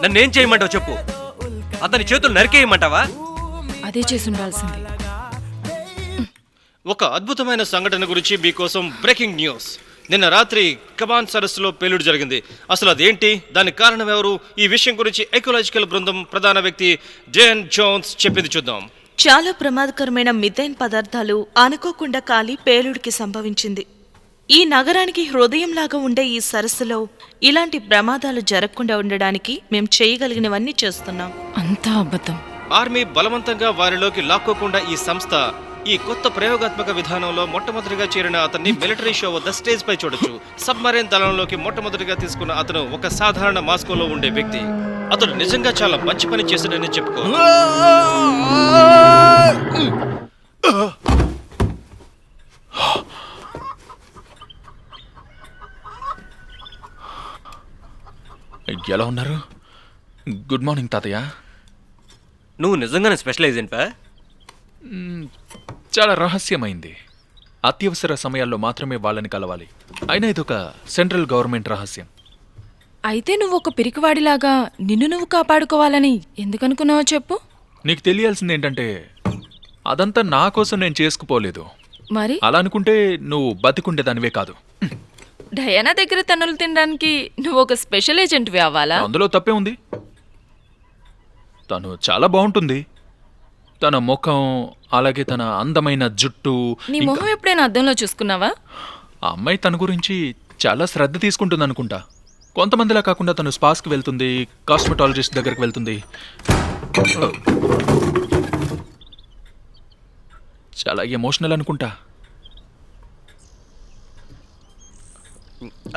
నన్నేం చేయమంటావు చెప్పు? అతని చేతులు నరికేయమంటావా? అదే చేసి ఉండాల్సింది. ఒక అద్భుతమైన సంఘటన గురించి మీకోసం బ్రేకింగ్ న్యూస్. నిన్న రాత్రి కబాన్ సరస్సులో పేలుడు జరిగింది. అసలు అదేంటి, దానికి కారణం ఎవరు? ఈ విషయం గురించి ఎకలాజికల్ బృందం ప్రధాన వ్యక్తి జేన్ జోన్స్ చెప్పింది చూద్దాం. చాలా ప్రమాదకరమైన మిథైన్ పదార్థాలు అనుకోకుండా కాలి పేలుడికి సంభవించింది. ఈ నగరానికి హృదయంలాగా ఉండే ఈ సరస్సులో ఇలాంటి ప్రమాదాలు జరగకుండా ఉండడానికి మేం చేయగలిగినవన్నీ చేస్తున్నాం. అంతా అబద్ధం. ఆర్మీ బలవంతంగా వారిలోకి లాక్కోకుండా ఈ సంస్థ ఈ కొత్త ప్రయోగాత్మక విధానంలో మొట్టమొదటిగా చేరిన అతన్ని మిలిటరీ షో వద్ద స్టేజ్ పై చూడొచ్చు. సబ్మరైన్ దళంలోకి మొట్టమొదటిగా తీసుకున్న అతను ఒక సాధారణ మాస్కోలో ఉండే వ్యక్తి. అతడు నిజంగా చాలా మంచి పని చేశాడని చెప్పుకో. ఎలా ఉన్నారు? గుడ్ మార్నింగ్ తాతయ్య. నువ్వు నిజంగానే స్పెషల్ ఏజెంట్? చాలా రహస్యమైంది. అత్యవసర సమయాల్లో మాత్రమే వాళ్ళని కలవాలి. అయినా ఇదొక సెంట్రల్ గవర్నమెంట్ రహస్యం. అయితే నువ్వు ఒక పిరికివాడిలాగా నిన్ను నువ్వు కాపాడుకోవాలని ఎందుకనుకున్నావో చెప్పు. నీకు తెలియాల్సింది ఏంటంటే, అదంతా నా కోసం నేను చేసుకుపోలేదు. మరి అలా అనుకుంటే నువ్వు బతికుండేదానివే కాదు. డయానా దగ్గర తన్నులు తినడానికి నువ్వు ఒక స్పెషల్ ఏజెంట్వి అవ్వాలా? అందులో తప్పే ఉంది. తను చాలా బాగుంటుంది. తన ముఖం, అలాగే తన అందమైన జుట్టు. నీ మొహం ఎప్పుడైనా అద్దంలో చూసుకున్నావా? ఆ అమ్మాయి తన గురించి చాలా శ్రద్ధ తీసుకుంటుంది అనుకుంటా. కొంతమందిలా కాకుండా తను స్పాస్కి వెళ్తుంది, కాస్మెటాలజిస్ట్ దగ్గరికి వెళ్తుంది. చాలా ఎమోషనల్ అనుకుంటా.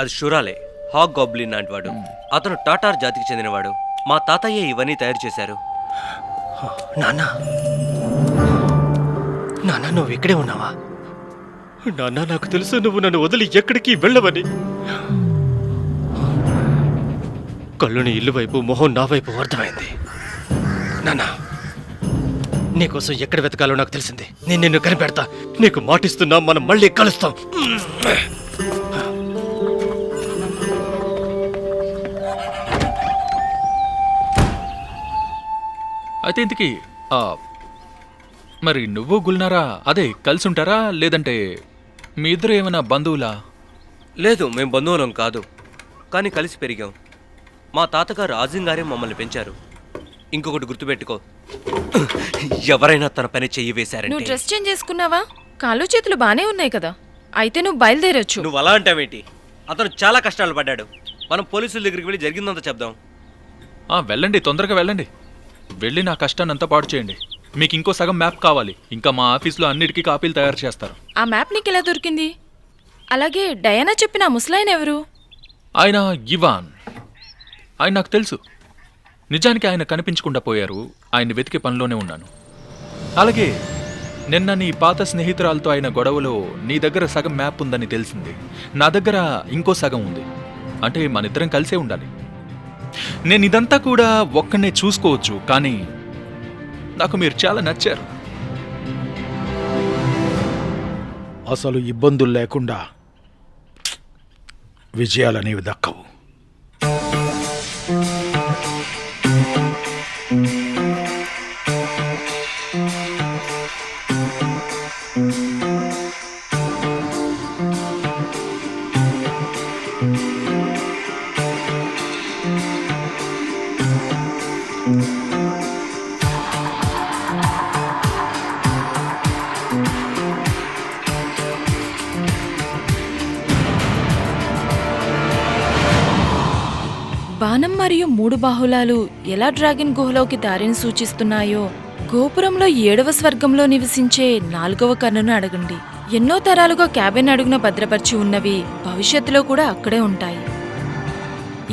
అది షురాలే, హాగ్ గాబ్లిన్ లాంటి వాడు. అతను టాటార్ జాతికి చెందినవాడు. మా తాతయ్య ఇవన్నీ తయారు చేశారు. నాన్నా, నాన్న నువ్వు ఇక్కడే ఉన్నావా? నాన్న, నాకు తెలుసు నువ్వు నన్ను వదిలి ఎక్కడికి వెళ్ళవని. కళ్ళుని ఇల్లు వైపు, మొహం నా వైపు అర్థమైంది. నాన్న, నీకోసం ఎక్కడ వెతకాలో నాకు తెలిసింది. నేను నిన్ను కనిపెడతా. నీకు మాటిస్తున్నా, మనం మళ్ళీ కలుస్తాం. అయితే ఇంతకీ మరి నువ్వు గుల్నారా అదే కలిసి ఉంటారా, లేదంటే మీ ఇద్దరు ఏమైనా బంధువులా? లేదు, మేము బంధువులం కాదు, కానీ కలిసి పెరిగాం. మా తాతగారు ఆజిం గారే మమ్మల్ని పెంచారు. ఇంకొకటి గుర్తుపెట్టుకో, ఎవరైనా తన పని చెయ్యి నువ్వు వేశారంటే. డ్రెస్ చేంజ్ చేసుకున్నావా? కాళ్ళు చేతులు బానే ఉన్నాయి కదా, అయితే నువ్వు బయలుదేరొచ్చు. నువ్వు అలా అంటావేంటి? అతను చాలా కష్టాలు పడ్డాడు. మనం పోలీసుల దగ్గరికి వెళ్ళి జరిగిందంతా చెప్దాం. వెళ్ళండి, తొందరగా వెళ్ళండి. వెళ్ళి నా కష్టాన్ని అంతా పాడు చేయండి. మీకు ఇంకో సగం మ్యాప్ కావాలి. ఇంకా మా ఆఫీస్లో అన్నిటికీ కాపీలు తయారు చేస్తారు. ఆ మ్యాప్ నీకు ఎలా దొరికింది? అలాగే డయానా చెప్పిన ఆ ముసలాయన ఎవరు? ఆయన ఇవాన్. ఆయన నాకు తెలుసు. నిజానికి ఆయన కనిపించకుండా పోయారు. ఆయన వెతికే పనిలోనే ఉన్నాను. అలాగే నిన్న నీ పాత స్నేహితురాలతో అయిన గొడవలో నీ దగ్గర సగం మ్యాప్ ఉందని తెలిసింది. నా దగ్గర ఇంకో సగం ఉంది. అంటే మనిద్దరం కలిసే ఉండాలి. నేను ఇదంతా కూడా ఒక్కనే చూసుకోవచ్చు, కానీ నాకు మీరు చాలా నచ్చారు. అసలు ఇబ్బందులు లేకుండా విజయాలనేవి దక్కవు. బాణం మరియు 3 బాహులాలు ఎలా డ్రాగన్ గుహలోకి దారిని సూచిస్తున్నాయో, గోపురంలో 7వ స్వర్గంలో నివసించే 4వ కన్నును అడగండి. ఎన్నో తరాలుగా క్యాబిన్ అడుగున భద్రపరిచి ఉన్నవి భవిష్యత్తులో కూడా అక్కడే ఉంటాయి.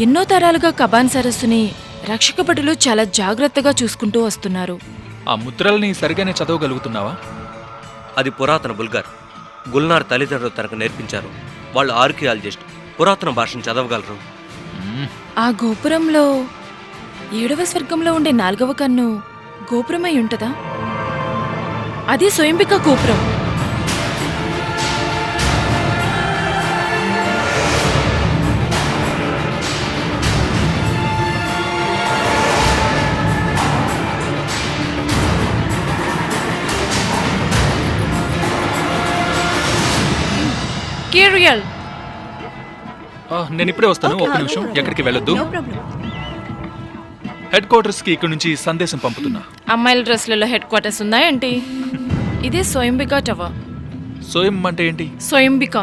ఎన్నో తరాలుగా కబాన్ సరస్సుని రక్షక భటులు చాలా జాగ్రత్తగా చూసుకుంటూ వస్తున్నారు. ఆ ముద్రల్ని సరిగానే చదవగలుగుతున్నావా? అది పురాతన బుల్గార్. గుల్నార్ తల్లిదండ్రులు తనకు నేర్పించారు. వాళ్ళు ఆర్కియాలజిస్ట్, పురాతన భాషను చదవగలరు. ఆ గోపురంలో 7వ స్వర్గంలో ఉండే 4వ కన్ను గోపురమై ఉంటదా? అది స్వయంబిక గోపురం. కేరియల్, నేను ఇప్పుడే వస్తాను. ఒక్క నిమిషం, ఎక్కడికి వెళ్ళొద్దు. No problem. హెడ్ క్వార్టర్స్ కి ఇక్కడ నుంచి సందేశం పంపుతున్నా. అమ్మాయిల డ్రెస్లలో హెడ్ క్వార్టర్స్ ఉన్నాయేంటి? ఇదే స్వయంబిక టవర్. సోయం అంటే ఏంటి? స్వయంబిక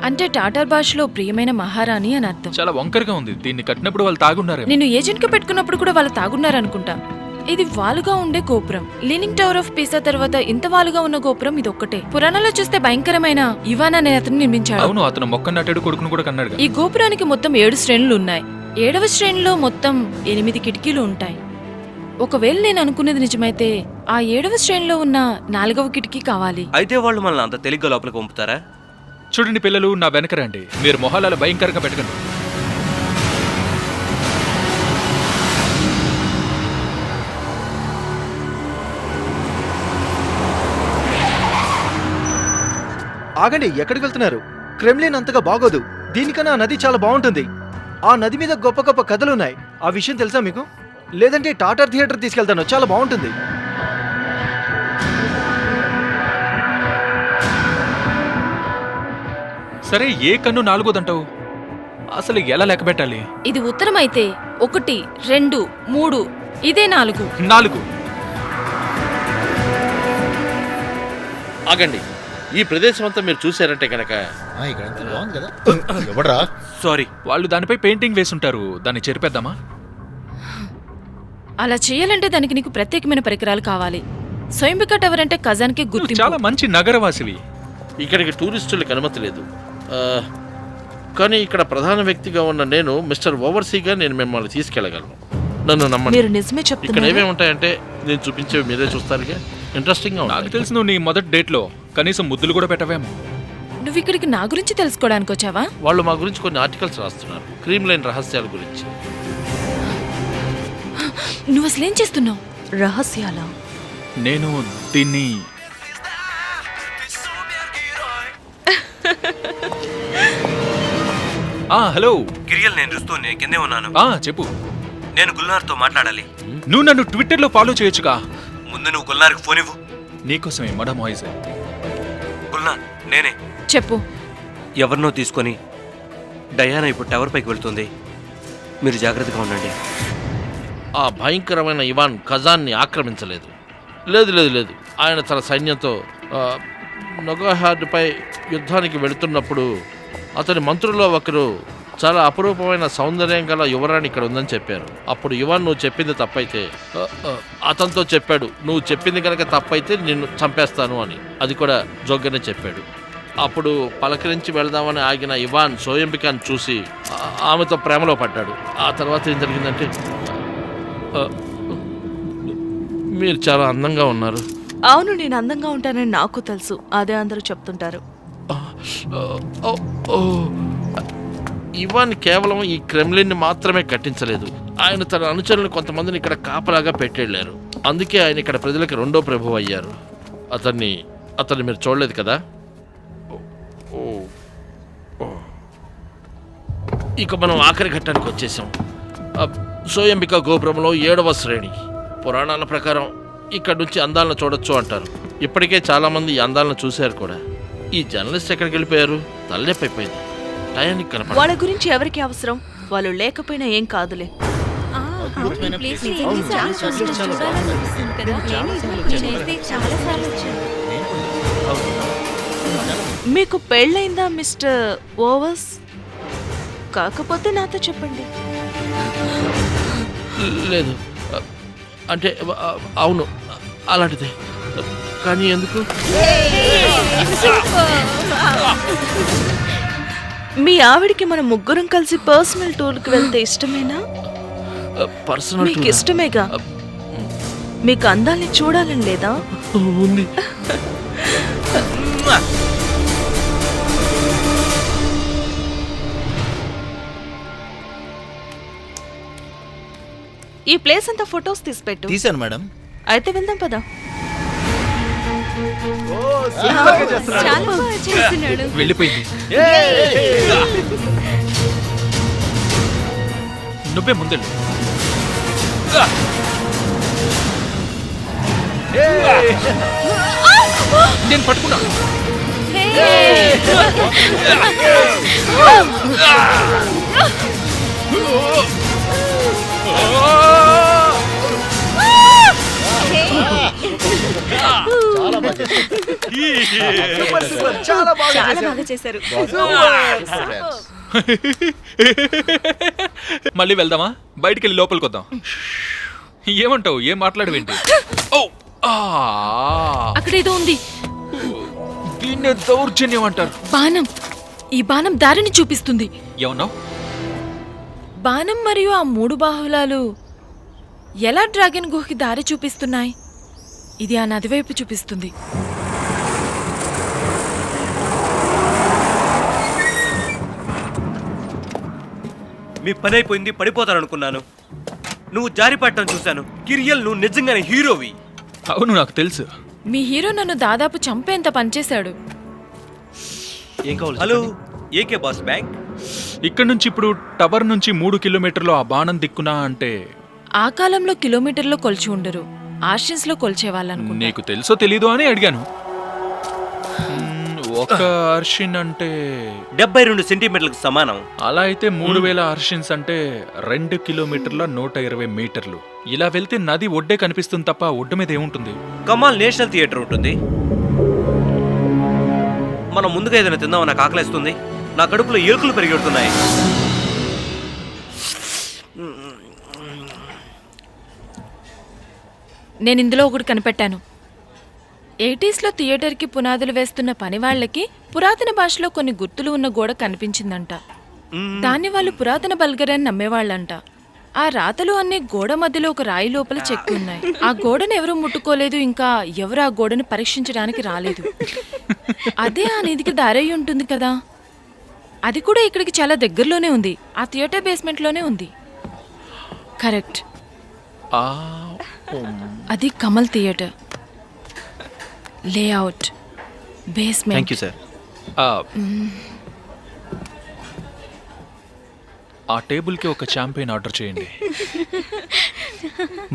అంటే టాటార్ భాషలో ప్రియమైన మహారాణి అని అర్థం. చాలా వంకరగా ఉంది. దీన్ని కట్టినప్పుడు వాళ్ళు తాగున్నారే. నేను ఏజెంట్ గా పెట్టుకున్నప్పుడు కూడా వాళ్ళు తాగున్నారనుకుంటా. ఇది వాలుగా ఉండే గోపురం. లీనింగ్ టవర్ ఆఫ్ పీసా తర్వాత ఇంత వాలుగా ఉన్న గోపురం ఇది ఒక్కటే. పురాణాల్లో చూస్తే భయంకరమైన ఇవాన్ అనే అతను నిర్మించాడు. అవును, అతను మొక్క నాటాడు, కొడుకును కూడా కన్నాడు. ఈ గోపురానికి మొత్తం 7 శ్రేణులు ఉన్నాయి. 7వ శ్రేణిలో మొత్తం 8 కిటికీలు ఉంటాయి. ఒకవేళ నేను అనుకునేది నిజమైతే ఆ 7వ శ్రేణిలో ఉన్న 4వ కిటికీ కావాలి. అయితే వాళ్ళు మనల్ని అంత తేలిగ్గా లోపలికి పంపుతారా? చూడండి పిల్లలు, నా వెనక రండి. మీరు మొహాలలో భయంకరంగా పెట్టకండి. ఆగండి, ఎక్కడికి వెళ్తున్నారు? క్రెమ్లిన్ అంతగా బాగోదు. దీనికన్నా ఆ నది చాలా బాగుంటుంది. ఆ నది మీద గొప్ప గొప్ప కథలున్నాయి. ఆ విషయం తెలుసా మీకు? లేదంటే టాటర్ థియేటర్ తీసుకెళ్తాను, చాలా బాగుంటుంది. సరే ఏ కన్ను నాలుగోదంటావు? అసలు ఎలా లెక్క పెట్టాలి? ఇది ఉత్తరం అయితే 1, 2, 3, ఇదే 4. 4. ఆగండి, ఈ ప్రదేశం అంతా మీరు చూశారంటే కనుక ఇక్కడంతా బాగుంది కదా. ఎవడ్రా? సారీ. వాళ్ళు దానిపై పెయింటింగ్ వేసుంటారు. దాన్ని చెరిపేద్దామా? అలా చేయాలంటే దానికి నీకు ప్రత్యేకమైన పరికరాలు కావాలి. స్వయంభిక టవర్ అంటే ఖజాన్కి నువ్వు గుర్తింపు. చాలా మంచి నగరవాసివి. ఇక్కడికి టూరిస్టులకు అనుమతి లేదు. కానీ ఇక్కడ ప్రధాన వ్యక్తిగా ఉన్న నేను మిస్టర్ ఓవర్సీగా నేను మిమ్మల్ని తీసుకెళ్ళగలను. నన్ను నమ్మండి. మీరు నిజమే ఇక్కడ చెప్తున్నారు. ఏమేమి ఉంటాయంటే నేను చూపించేవి మీరే చూస్తారుగా. ఇంట్రెస్టింగ్గా నాకు ఉంటుంది. తెలుసు నువ్వు నీ మొదటి డేట్లో కనీసం ముద్దులు కూడా పెట్టవేమో. నువ్వు ఇక్కడికి నా గురించి తెలుసుకోవడానికి వచ్చావా? వాళ్ళు మా గురించి కొన్ని ఆర్టికల్స్ రాస్తున్నారు, క్రీమ్ లైన్ రహస్యాల గురించి. నువ్వు అసలేం చేస్తున్నావు? రహస్యాలా? నేను దీన్ని హలో కిరియల్, నేను రుస్తూనే కిందే ఉన్నాను. చెప్పు. నేను గుల్నార్తో మాట్లాడాలి. నువ్వు నన్ను ట్విట్టర్లో ఫాలో చేయొచ్చుగా. ముందు నువ్వు గుల్నార్కి ఫోన్ ఇవ్వు. నీకోసమే మడా మాయిజ్. గుల్నార్, నేనే. చెప్పు. ఎవరినో తీసుకొని డయానా ఇప్పుడు టవర్ పైకి వెళ్తుంది. మీరు జాగ్రత్తగా ఉండండి. ఆ భయంకరమైన ఇవాన్ ఖజాన్ని ఆక్రమించలేదు. లేదు లేదు లేదు, ఆయన తన సైన్యంతో నొగహార్డ్పై యుద్ధానికి వెళుతున్నప్పుడు అతని మంత్రుల్లో ఒకరు చాలా అపురూపమైన సౌందర్యం గల యువరాణి ఇక్కడ ఉందని చెప్పారు. అప్పుడు ఇవాన్ నువ్వు చెప్పింది తప్పైతే అతనితో చెప్పాడు, నువ్వు చెప్పింది కనుక తప్పైతే నిన్ను చంపేస్తాను అని. అది కూడా జోగ్గానే చెప్పాడు. అప్పుడు పలకరించి వెళదామని ఆగిన ఇవాన్ సోయంబికాను చూసి ఆమెతో ప్రేమలో పడ్డాడు. ఆ తర్వాత ఏం జరిగిందంటే మీరు చాలా అందంగా ఉన్నారు. అవును, నేను అందంగా ఉంటానని నాకు తెలుసు. అదే అందరూ చెప్తుంటారు. ఇవాన్ కేవలం ఈ క్రెమ్లిన్ని మాత్రమే కట్టించలేదు, ఆయన తన అనుచరులను కొంతమందిని ఇక్కడ కాపలాగా పెట్టేళ్లారు. అందుకే ఆయన ఇక్కడ ప్రజలకు రెండో ప్రభువు అయ్యారు. అతన్ని మీరు చూడలేదు కదా. ఇక మనం ఆఖరి ఘట్టానికి వచ్చేసాం. సోయంబిక గోపురంలో 7వ శ్రేణి. పురాణాల ప్రకారం ఇక్కడ నుంచి అందాలను చూడొచ్చు అంటారు. ఇప్పటికే చాలామంది ఈ అందాలను చూశారు కూడా. ఈ జర్నలిస్ట్ ఎక్కడికి వెళ్ళిపోయారు? తల్లెప్పైపోయింది. టయానికి కనపడ. వాళ్ళ గురించి ఎవరికి అవసరం? వాళ్ళు లేకపోయినా ఏం కాదులే. మీకు పెళ్ళైందా మిస్టర్ ఓవర్స్? కాకపోతే నాతో చెప్పండి. లేదు, అంటే అవును, అలాంటిదే. కానీ ఎందుకు? మీ ఆవిడికి మన ముగ్గురం కలిసి పర్సనల్ టూర్కి వెళ్తే ఇష్టమేనా? పర్సనల్ మీకు ఇష్టమేగా. మీకు అందాల్ని చూడాలని లేదా? ఉంది. ఈ ప్లేస్ అంతా ఫొటోస్ తీసిపెట్టు. తీశాను మేడం. అయితే వెళ్దాం పదా. వెళ్ళిపోయింది. నువ్వే ముందెళ్ళు. నేను పట్టుకున్నాను. చాలా బాగా చేశారు. మళ్ళీ వెళ్దామా? బయటికి వెళ్ళి లోపలికి వద్దాం. ఏమంటావు? ఏం మాట్లాడవేంటి? అక్కడేదో ఉంది. దీన్నే దౌర్జన్యం అంటారు. బాణం. ఈ బాణం దారిని చూపిస్తుంది. ఏమన్నావు? బాణం మరియు ఆ 3 బాహులాలు ఎలా డ్రాగన్ గుహకి దారి చూపిస్తున్నాయి? ఇది ఆ నది వైపు చూపిస్తుంది. మీ పని అయిపోయింది, పడిపోతారనుకున్నాను. నువ్వు జారిపడటం చూశాను. కిరియల్, నువ్వు నిజంగానే హీరోవి. అవును, నాకు తెలుసు. మీ హీరో నన్ను దాదాపు చంపేంత పనిచేశాడు. Hello, AK boss bank. ఇక్కడ నుంచి ఇప్పుడు టవర్ నుంచి 3 కిలోమీటర్లు ఆ బాణం దిక్కునా అంటే ఆ కాలంలో కిలోమీటర్లో కొలిచి ఉండరు, ఆర్షన్స్ లో కొలిచేవాళ్ళనుకుంటా. నీకు తెలుసో తెలీదో అని అడిగాను. ఒక అర్షిన్ అంటే 72 సెంటీమీటర్లకు సమానం. అలా అయితే 3000 అర్షిన్స్ అంటే 2 కిలోమీటర్ల 120 మీటర్లు. ఇలా వెళ్తే నది ఒడ్డే కనిపిస్తుంది తప్ప ఒడ్డు మీద ఏముంటుంది? కమాల్ నేషనల్ థియేటర్ ఉంటుంది. మనం ముందుగా ఏదైనా తిందామని నాకు ఆకలిస్తుంది. నా కడుపులో ఎలుకలు పెరిగెడుతున్నాయి. నేను ఇందులో ఒకటి కనిపెట్టాను. 80s థియేటర్కి పునాదులు వేస్తున్న పనివాళ్లకి పురాతన భాషలో కొన్ని గుర్తులు ఉన్న గోడ కనిపించిందంట. దాన్ని వాళ్ళు పురాతన బల్గరని నమ్మేవాళ్ళంట. ఆ రాతలు అన్ని గోడ మధ్యలో ఒక రాయి లోపల చెక్కి ఉన్నాయి. ఆ గోడను ఎవరూ ముట్టుకోలేదు, ఇంకా ఎవరు ఆ గోడను పరీక్షించడానికి రాలేదు. అదే ఆ నిధికి దారయ్యి ఉంటుంది కదా. అది కూడా ఇక్కడికి చాలా దగ్గరలోనే ఉంది. ఆ థియేటర్ బేస్మెంట్లోనే ఉంది. కరెక్ట్, అది Kamal theatre. Layout, basement. Thank you sir. ఆ టేబుల్కి ఒక చాంపియన్ ఆర్డర్ చేయండి.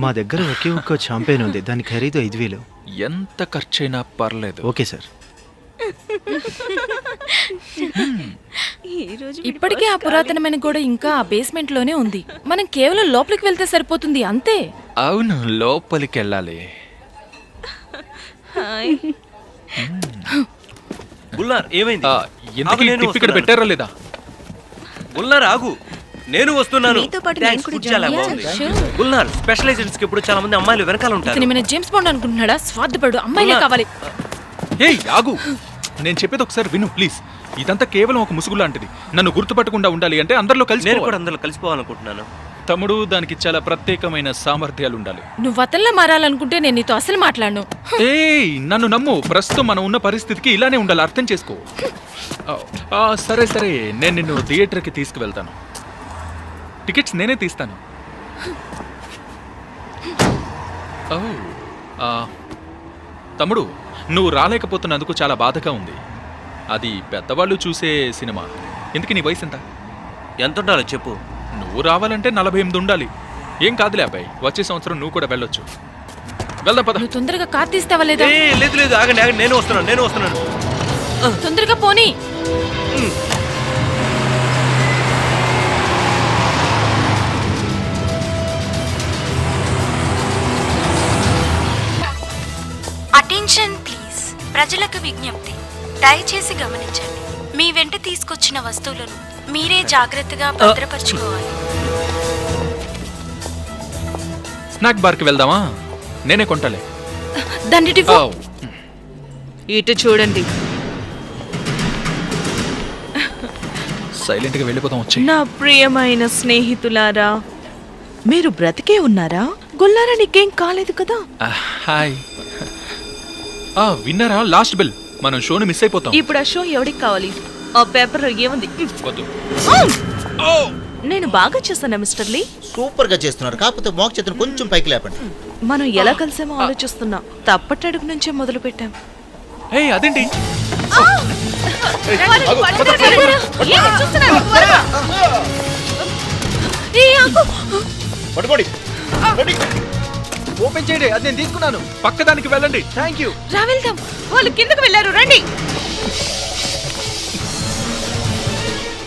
మా దగ్గర ఒకే ఒక్క చాంపియన్ ఉంది, దాని ఖరీదు 5000. ఎంత ఖర్చైనా పర్లేదు. Okay sir. ఇప్పటికే ఆ పురాతనమైన గోడ ఇంకా ఆ బేస్మెంట్ లోనే ఉంది. మనం కేవలం లోపలికి వెళ్తే సరిపోతుంది, అంతే. అవును, లోపలికి వెళ్ళాలి. గుల్లార్ ఏమైంది? ఎందుకు ఇక్కడ పెట్టారా లేదా? గుల్లార్ ఆగు, నేను వస్తున్నాను. నీతో పాటు Thanks, నేను కూడా food చాలా join బాగుంది. అయ్యాను. గుల్లార్ స్పెషల్ ఏజెంట్స్ కి ఇప్పుడు చాలా మంది అమ్మాయిలు వెనకాల ఉంటారు. ఇతను ఏమైనా జేమ్స్ బాండ్ అనుకుంటున్నాడా? స్వార్థపడు, అమ్మాయిలే కావాలి. ఏయ్ ఆగు, నేను చెప్పేది ఒకసారి విను ప్లీజ్. ఇదంతా కేవలం ఒక ముసుగు లాంటిది. నన్ను గుర్తుపట్టకుండా ఉండాలి అంటే అందరిలో కలిసి నేను కూడా అందరిలో కలిసిపోవాలనుకుంటున్నాను. తమ్ముడు, దానికి చాలా ప్రత్యేకమైన సామర్థ్యాలు ఉండాలి. నువ్వు అతనిలా మారాలనుకుంటే నేను నీతో అసలు మాట్లాడను. ఏయ్ నన్ను నమ్ము, ప్రస్తుతం మనం ఉన్న పరిస్థితికి ఇలానే ఉండాలి, అర్థం చేసుకో. సరే సరే, నేను నిన్ను థియేటర్కి తీసుకువెళ్తాను. టికెట్స్ నేనే తీస్తాను. తమ్ముడు, నువ్వు రాలేకపోతున్నందుకు చాలా బాధగా ఉంది. అది పెద్దవాళ్ళు చూసే సినిమా. ఎందుకు నీ వయసు ఎంత? ఎంత ఉండాలో చెప్పు. నువ్వు రావాలంటే 48 ఉండాలి. ఏం కాదులే అబ్బాయి, వచ్చే సంవత్సరం నువ్వు కూడా వెళ్ళొచ్చు. వెళ్దాం పద. నువ్వు తొందరగా కార్ తీస్తావా లేదా? లేదు లేదు, ఆగండి ఆగండి, నేను వస్తున్నాను. తొందరగా పోనీ. Attention please. ప్రజలకు విజ్ఞప్తి, దయచేసి గమనించండి. మీ వెంట తీసుకొచ్చిన వస్తువులను మీరే జాగ్రత్తగా భద్రపరచుకోవాలి. స్నాక్ బార్కి వెళ్దామా? నేనే కొంటలే. దాన్ని ఇటు చూడండి. సైలెంట్గా వెళ్ళిపోతాం. వచ్చి నా ప్రియమైన స్నేహితులారా, మీరు బ్రతికే ఉన్నారా? గుల్లారా నీకేం కాలేదు కదా? హాయ్. విన్నరా? Last bell. మనం షోని మిస్ అయిపోతాం. ఇప్పుడు ఆ షో ఎవడికి కావాలి? ఆ పేపర్ ఏముంది? వద్దు. నేను బాగా చేశానా మిస్టర్ లీ? సూపర్ గా చేస్తున్నారు, కాకపోతే మోక చేతులు కొంచెం పైకి లేపండి. మనం ఎలా కలిసామో ఆలోచిస్తున్నా. తప్పటడుగు నుంచే మొదలు పెట్టాం. అదేంటి? ఓపెన్ చేయండి, అది నేను తీసుకున్నాను. పక్కదానికి వెళ్ళండి. Thank you. రా వెళ్దాం. వాళ్ళు కిందకు వెళ్ళారు, రండి.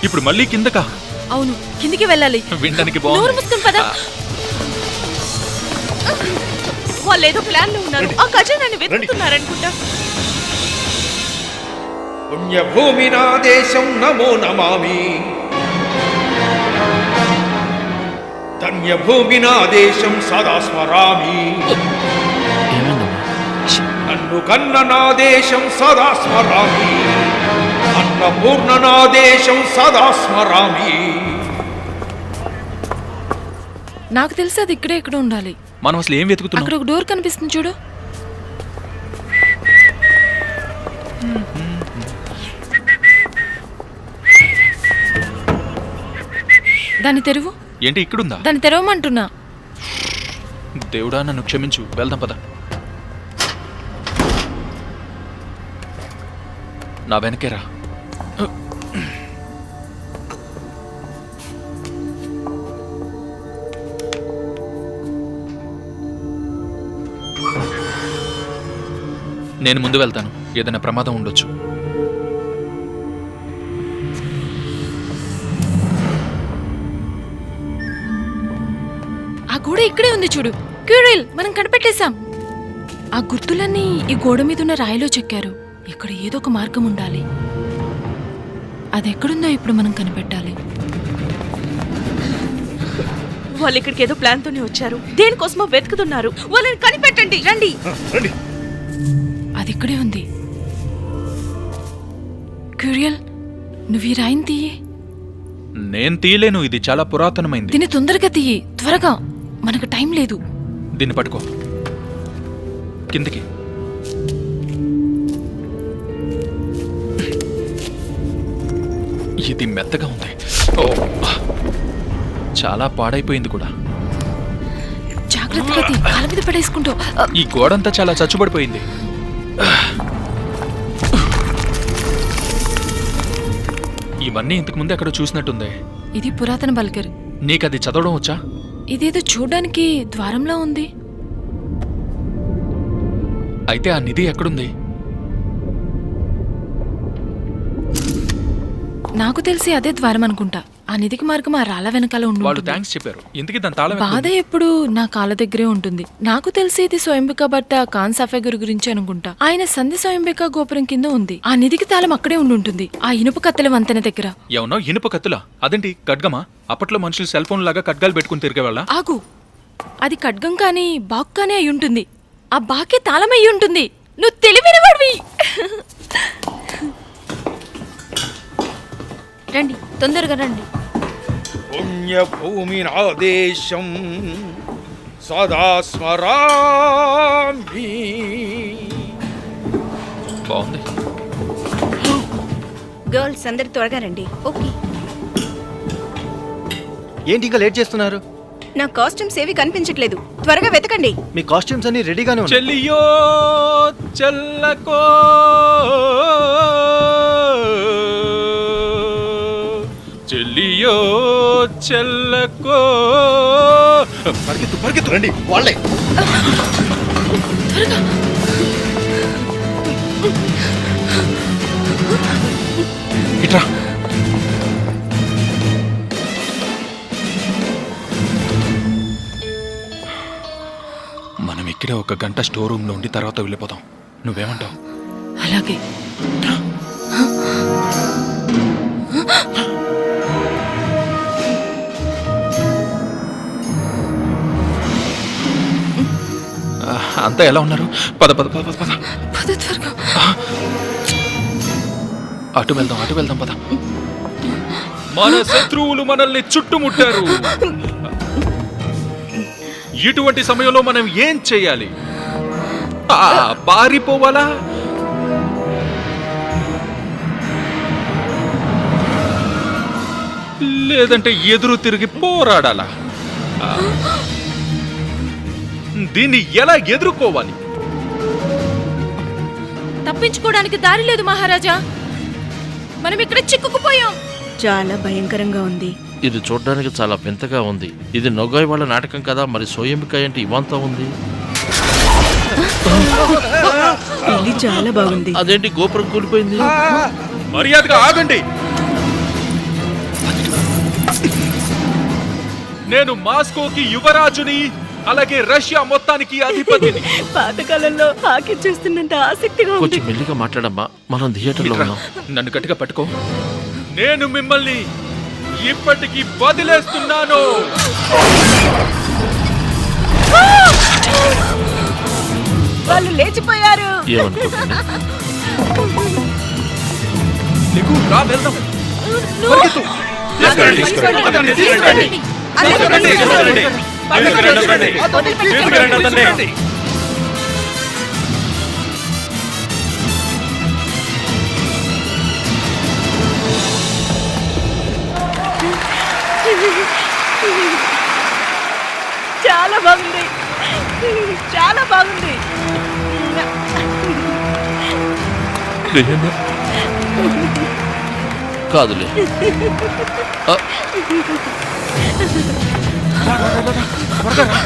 ఇప్పుడు మళ్ళీ కిందకా? అవును, కిందికి వెళ్ళాలి. వినడానికి నోరు బాగుంది. మూసుకుని పద. వాళ్ళు ఏదో ప్లాన్ లో ఉన్నారు. ఆ ఖజానాన్ని వెతుకుతున్నారనుకుంటా. పుణ్యభూమి నా దేశం నమో నమామి. ధన్యభూమి నా దేశం సదా స్మరామి. నన్ను కన్న నా దేశం సదా స్మరామి. అన్నపూర్ణ నా దేశం సదా స్మరామి. నాకు తెలిసి అది ఇక్కడే ఇక్కడ ఉండాలి. మనం అసలు ఏం వెతుకుతున్నాం? అక్కడ ఒక డోర్ కనిపిస్తుంది చూడు. దాన్ని తెరువు. ఏంటి ఇక్కడుందా? దాన్ని తెరవమంటున్నా. దేవుడా నన్ను క్షమించు, వెళ్దాం పద. నా వెనకేరా. నేను ముందు వెళ్తాను, ఏదైనా ప్రమాదం ఉండొచ్చు. గోడ ఇక్కడే ఉంది చూడు. క్యూరిల్, మనం కనిపెట్టేశాం. ఆ గుర్తులన్నీ ఈ గోడ మీద ఉన్న రాయిలో చెక్కారు. ఇక్కడ ఏదో ఒక మార్గం ఉండాలి. అది ఎక్కడుందో ఇప్పుడు మనం కనిపెట్టాలి. వాళ్ళు ఇక్కడికి ఏదో ప్లాన్ తోనే వచ్చారు. దేనికోసమో వెతుకుతున్నారు. వాళ్ళని కనిపెట్టండి. రండి. అది ఇక్కడే ఉంది. క్యూరియల్, నువ్వు ఈ రాయిని తీయి. నేను తీయలేను, ఇది చాలా పురాతనమైంది. దీన్ని తొందరగా తీయి, త్వరగా, మనకు టైం లేదు. దీన్ని పట్టుకో, కిందికి. ఇది మెత్తగా ఉంది. ఓ, చాలా పాడైపోయింది కూడా. జాగ్రత్తగా తీ, కాళ్ళ మీద పడేసుకుంటూ. ఈ గోడంతా చాలా చచ్చుబడిపోయింది. ఇవన్నీ ఇంతకు ముందు ఎక్కడో చూసినట్టుంది. ఇది పురాతన బల్గర్. నీకది చదవడం వచ్చా? ఇదేదో చూడ్డానికి ద్వారంలా ఉంది. అయితే ఆ నిధి ఎక్కడుంది? నాకు తెలిసి అదే ద్వారం అనుకుంటా. ఆ నిధికి మార్గం ఆ రాళ్ళ వెనకాల వాళ్ళు ఉంటుంది. థ్యాంక్స్ చెప్పారు. ఇంతకీ దాని తాళం బాధ ఎప్పుడు నా కాళ్ళ దగ్గరే ఉంటుంది. నాకు తెలిసి ఇది స్వయంబిక భర్త ఖాన్ సఫేగర్ గురించి అనుకుంటా. ఆయన సంధి స్వయంబిక గోపురం కింద ఉంది. ఆ నిధికి తాళం అక్కడే ఉండుంటుంది, ఆ ఇనుప కత్తెల వంతెన దగ్గర. ఏమన్నా ఇనుప కత్తులా? అదేంటి ఖడ్గమా? అప్పట్లో మనుషులు సెల్ ఫోన్ లాగా ఖడ్గాలు పెట్టుకుని తిరిగేవాళ్ళ? ఆగు, అది ఖడ్గం కానీ బాక్ కానీ అయి ఉంటుంది. ఆ బాకే తాళం అయి ఉంటుంది. నువ్వు తెలివినవాడివి. రండి, తొందరగా రండి. పుణ్యభూమినాదేశం సదా స్మరామి. బాగుంది. గర్ల్స్ అందరు త్వరగా రండి. ఓకే. ఏంటి ఇంకా లేట్ చేస్తున్నారు? నా కాస్ట్యూమ్స్ ఏవి కనిపించట్లేదు. త్వరగా వెతకండి. మీ కాస్ట్యూమ్స్ అన్ని రెడీగానే ఉన్నాయి. చెల్లియో చెల్లకో చెల్లియో చెల్లకో. పరిగెత్తు పరిగెత్తు, రండి వాళ్ళే. ఇట్రా. మనం ఇక్కడే ఒక గంట స్టోర్ రూమ్ లో ఉండి తర్వాత వెళ్ళిపోతాం. నువ్వేమంటావు? అలాగే. అంతా ఎలా ఉన్నారు? పద పద పద పద. పద త్వరగా. అటు వెళ్దాం పద. మన శత్రువులు మనల్ని చుట్టుముట్టారు. ఇటువంటి సమయంలో మనం ఏం చేయాలి? పారిపోవాలా? లేదంటే ఎదురు తిరిగి పోరాడాలా? దీన్ని ఎలా ఎదుర్కోవాలి? తప్పించుకోవడానికి దారి లేదు మహారాజా. మనం ఇక్కడ చిక్కుకుపోయాం. చాలా భయంకరంగా ఉంది. ఇది చూడ్డానికి చాలా వింతగా ఉంది. ఇది నొగాయ్ వాళ్ళ నాటకం కదా, మరి సోయంబిక ఏంటి ఇవంతా ఉంది? ఇది చాలా బాగుంది. అదేంటి గోపురం కూలిపోయింది? మర్యాదగా ఆగండి. నేను మాస్కోకి యువరాజుని, అలాగే రష్యా మొత్తానికి అధిపతిని. పాతకాలంలో హాకీ చూస్తున్నంత ఆసక్తిగా ఉంది. కొంచెం మెల్లిగా మాట్లాడమ్మా, మనం థియేటర్లో ఇట్రా, ఉన్నాం. నన్ను గట్టిగా పట్టుకో. నేను మిమ్మల్ని ఇప్పటికి వదిలేస్తున్నాను. వాళ్ళు లేచిపోయారు. ఏమనుకుంటున్నా? నీకు రా, వెళ్దాం. పరిగెత్తు. తీసుకురండి. అతన్ని తీసుకురండి. తీసుకురండి. తీసుకురండి. చాలా బాగుంది. చాలా బాగుంది. కాదులే. త్వరగా రా.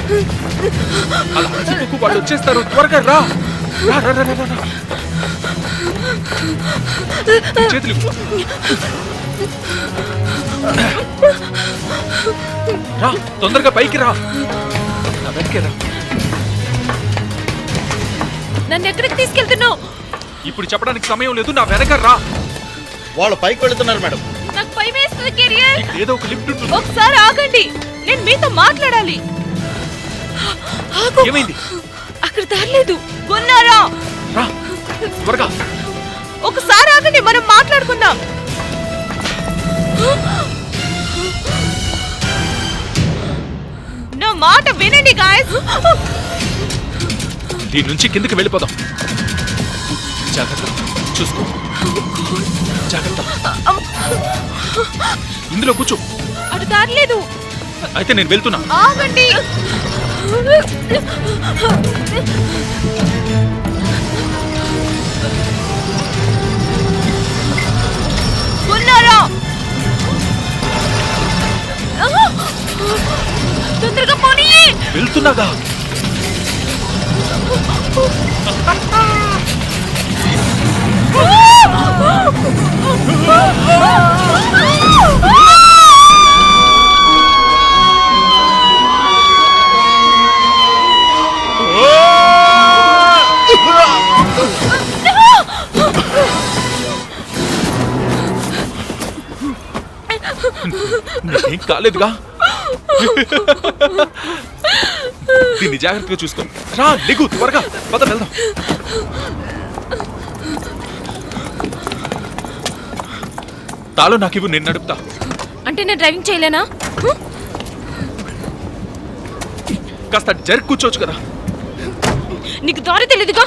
అలా అలసిపోకు, వాళ్ళు వచ్చేస్తారు. త్వరగా రా. రా, రా, రా, రా, రా. నీ చేతులు రా, తొందరగా పైకి రా. వెనకే రా. నన్ను ఎక్కడికి తీసుకెళ్తున్నావు? ఇప్పుడు చెప్పడానికి సమయం లేదు, నా వెనక రా. వాళ్ళు పైకి వెళుతున్నారు మేడం. నాకు భయం వేస్తుంది కెరియర్. ఇక్కడ ఏదో ఒక లిఫ్ట్ ఉంటుంది. ఒకసారి ఆగండి, నేను మీతో మాట్లాడాలి. ఆగు. ఏమైంది? అక్కడ దారిలేదు. ఉన్నారా? రా త్వరగా. ఒకసారి ఆగండి, మనం మాట్లాడుకుందాం. నా మాట వినండి గాయస్. దీని నుంచి కిందకి వెళ్ళిపోదాం. జాగ్రత్త, చూసుకో. జాగ్రత్త. ఇందులో కూర్చో. అటు దారిలేదు. అయితే నేను వెళ్తున్నా. ఆగండి. ఉన్నారా? తొందరగా పోనీ. వెళ్తున్నాగా. నీకేం కాలేదుగా. దీన్ని జాగ్రత్తగా చూసుకో. రా దిగు త్వరగా, పద వెళ్దాం. తాళం నాకు ఇవ్వు, నేను నడుపుతా. అంటే నేను డ్రైవింగ్ చేయలేనా? కాస్త జరి కూర్చోవచ్చు కదా. నీకు దారి తెలీదుగా.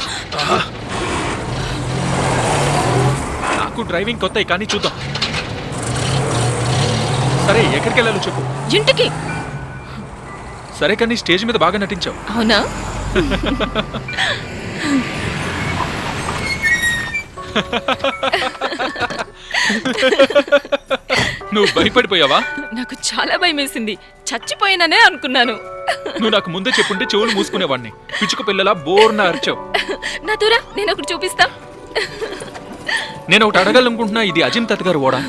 నాకు డ్రైవింగ్ కొత్త, కానీ చూద్దాం. సరే ఎక్కడికి వెళ్ళాలో చెప్పు. ఇంటికి. సరే కానీ స్టేజ్ మీద బాగా నటించావు. అవునా? నువ్వు భయపడిపోయావా? నాకు చాలా భయం వేసింది. చచ్చిపోయిననే అనుకున్నాను. నువ్వు నాకు ముందే చెప్పుంటే చెవులు మూసుకునేవాడిని. పిచ్చుక పిల్లలా బోర్న అరిచావు. నా దూరా, నేను ఒకటి చూపిస్తా. నేను ఒకటి అడగాలనుకుంటున్నా, ఇది అజిమ్ తాత గారు ఓడా?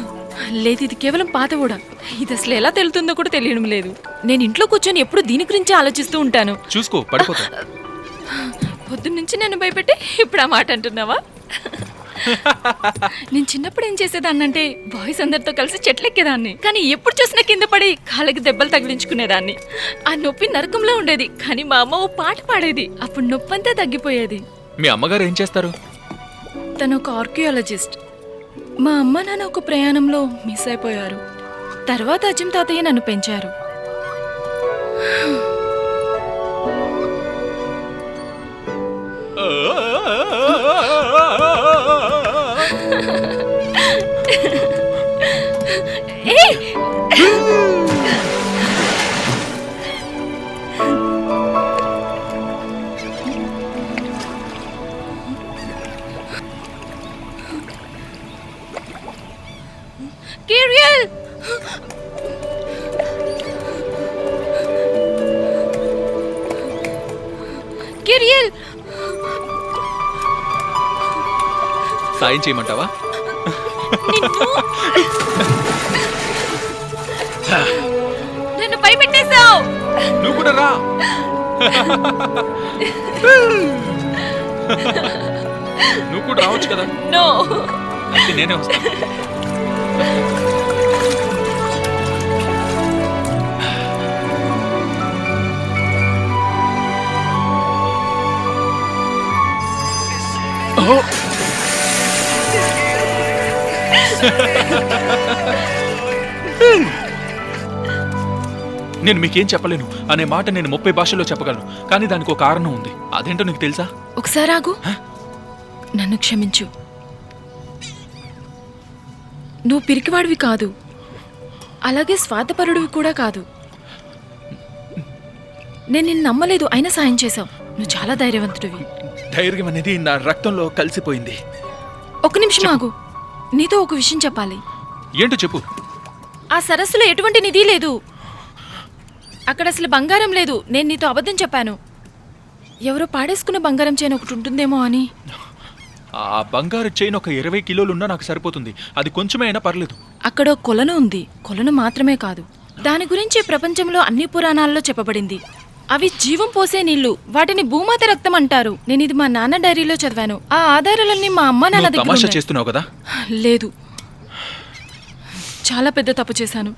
లేదు, ఇది కేవలం పాత ఓడ. ఇది అసలు ఎలా తెలుతుందో కూడా తెలియడం లేదు. నేను ఇంట్లో కూర్చొని ఎప్పుడు దీని గురించి ఆలోచిస్తూ ఉంటాను. చూసుకో, పడిపోతా. పొద్దున్నుంచి నన్ను భయపెట్టి ఇప్పుడు ఆ మాట అంటున్నావా? నేను చిన్నప్పుడు ఏం చేసేదాన్నంటే బాయ్స్ అందరితో కలిసి చెట్లెక్కేదాన్ని. కానీ ఎప్పుడు చూసినా కింద పడి కాళ్ళకి దెబ్బలు తగిలించుకునేదాన్ని. ఆ నొప్పి నరకంలో ఉండేది. కానీ మా అమ్మ ఓ పాట పాడేది, అప్పుడు నొప్పి అంతా తగ్గిపోయేది. మీ అమ్మగారు ఏం చేస్తారు? తను ఒక ఆర్కియాలజిస్ట్. మా అమ్మ నాన్న ఒక ప్రయాణంలో మిస్ అయిపోయారు. తర్వాత అజిమ్ తాతయ్య నన్ను పెంచారు. Gabriel! Gabriel! సాయం చేయమంటావా? నన్ను భయపెట్టేశావు. నువ్వు కూడా రా. నువ్వు కూడా రావచ్చు కదా. నో, అయితే నేనే వస్తాను. నేను మీకేం చెప్పలేను అనే మాట నేను 30 భాషల్లో చెప్పగలను. కానీ దానికి ఒక కారణం ఉంది. అదేంటో నీకు తెలుసా? ఒకసారి ఆగు. నన్ను క్షమించు. నువ్వు పిరికివాడివి కాదు, అలాగే స్వార్థపరుడివి కూడా కాదు. నేను నిన్ను నమ్మలేదు, అయినా సాయం చేశావు. నువ్వు చాలా ధైర్యవంతుడివి. ధైర్యం అనేది నా రక్తంలో కలిసిపోయింది. ఒక నిమిషం ఆగు. నీతో ఒక విషయం చెప్పాలి. ఏంటో చెప్పు. ఆ సరస్సులో ఎటువంటి నిధి లేదు. అక్కడ అసలు బంగారం లేదు. నేను నీతో అబద్ధం చెప్పాను. ఎవరో పాడేసుకున్న బంగారం చైన్ ఒకటి ఉంటుందేమో అని. ఆ బంగారు చైన్ ఒక 20 కిలోలున్నా నాకు సరిపోతుంది. అది కొంచెమైనా పర్లేదు. అక్కడ కొలను ఉంది. కొలను మాత్రమే కాదు, దాని గురించి ప్రపంచంలో అన్ని పురాణాల్లో చెప్పబడింది. అవి జీవం పోసే నీళ్లు. వాటిని భూమాత రక్తం అంటారు. నేను ఇది మా నాన్న డైరీలో చదివాను. ఆ ఆధారాలన్నీ మా అమ్మ నాన్న దగ్గర తమాషా ఉన్నాయి. చేస్తున్నావు కదా? లేదు, చాలా పెద్ద తప్పు చేశాను.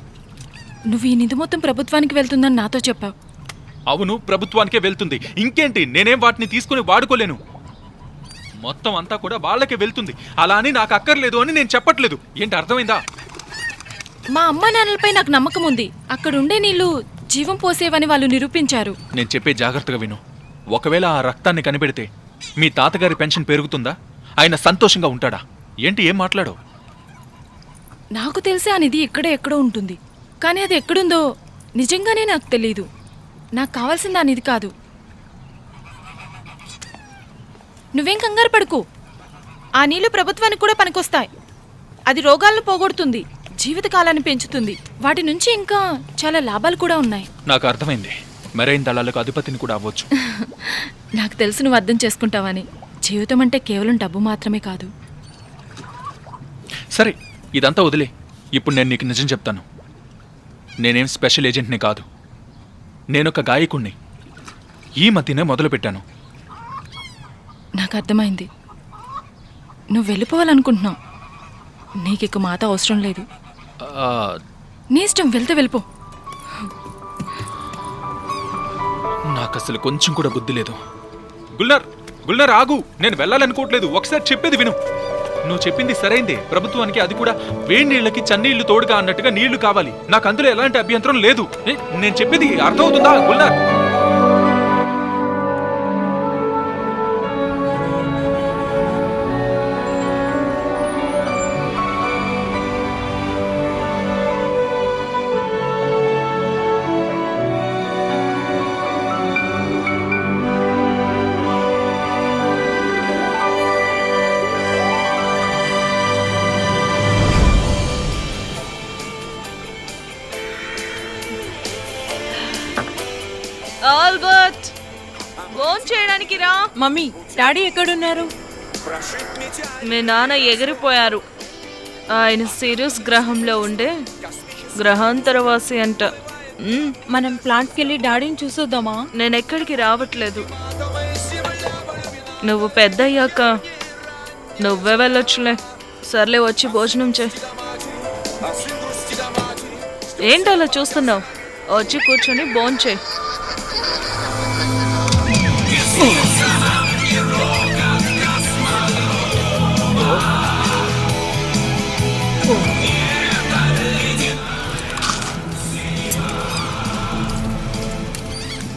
నువ్వు ఈ నిధి మొత్తం ప్రభుత్వానికి వెళ్తుందని నాతో చెప్పావు. అవును, ప్రభుత్వానికే వెళ్తుంది. ఇంకేంటి, నేనేం వాటిని తీసుకుని వాడుకోలేను. మొత్తం అంతా కూడా వాళ్ళకే వెళ్తుంది. అలా అని నాకు అక్కర్లేదు అని నేను చెప్పట్లేదు. ఏంటి, అర్థమైందా? మా అమ్మ నాన్నలపై నాకు నమ్మకం ఉంది. అక్కడ ఉండే నీళ్లు జీవం పోసేవని వాళ్ళు నిరూపించారు. నేను చెప్పే జాగ్రత్తగా విను. ఒకవేళ ఆ రక్తాన్ని కనిపెడితే మీ తాతగారి పెన్షన్ పెరుగుతుందా? ఆయన సంతోషంగా ఉంటాడా? ఏంటి, ఏం మాట్లాడవు? నాకు తెలిసి ఆ నిధి ఇక్కడే ఎక్కడో ఉంటుంది. కానీ అది ఎక్కడుందో నిజంగానే నాకు తెలీదు. నాకు కావాల్సింది ఆ నిధి కాదు. నువ్వేం కంగారు పడుకు. ఆ నీళ్లు ప్రభుత్వానికి కూడా పనికొస్తాయి. అది రోగాలను పోగొడుతుంది, జీవితకాలాన్ని పెంచుతుంది. వాటి నుంచి ఇంకా చాలా లాభాలు కూడా ఉన్నాయి. నాకు అర్థమైంది. మెరైన్ దళాలకు అధిపతిని కూడా అవ్వచ్చు. నాకు తెలుసు నువ్వు అర్థం చేసుకుంటావని. జీవితం అంటే కేవలం డబ్బు మాత్రమే కాదు. సరే, ఇదంతా వదిలే. ఇప్పుడు నేను నీకు నిజం చెప్తాను. నేనేం స్పెషల్ ఏజెంట్ని కాదు. నేనొక గాయకుణ్ణి. ఈ మధ్యనే మొదలుపెట్టాను. నాకు అర్థమైంది. నువ్వు వెళ్ళిపోవాలనుకుంటున్నావు. నీకిక మాత అవసరం లేదు. నీ ఇష్టం, వెళ్తే వెళ్ళిపో. నాకు అసలు కొంచెం కూడా బుద్ధి లేదు. గుల్నర్, గుల్నర్ ఆగు. నేను వెళ్ళాలనుకోవట్లేదు. ఒకసారి చెప్పేది విను. నువ్వు చెప్పింది సరైందే. ప్రభుత్వానికి అది కూడా వేడి నీళ్ళకి చన్నీళ్లు తోడుగా అన్నట్టుగా నీళ్లు కావాలి. నాకు అందులో ఎలాంటి అభ్యంతరం లేదు. నేను చెప్పేది అర్థమవుతుందా గుల్నర్? ఆల్బర్ట్, ఫోన్ చేయడానికి రా. మమ్మీ, డాడీ ఎక్కడున్నారు? మీ నాన్న ఎగిరిపోయారు. ఆయన సిరస్ గ్రహంలో ఉండే గ్రహాంతరవాసి అంట. మనం ప్లాంట్కి వెళ్ళి డాడీని చూసొద్దామా? నేను ఎక్కడికి రావట్లేదు. నువ్వు పెద్దయ్యాక నువ్వే వెళ్ళొచ్చులే. సర్లే, వచ్చి భోజనం చే. ఏంటి అలా చూస్తున్నావు? వచ్చి కూర్చొని భోంచే.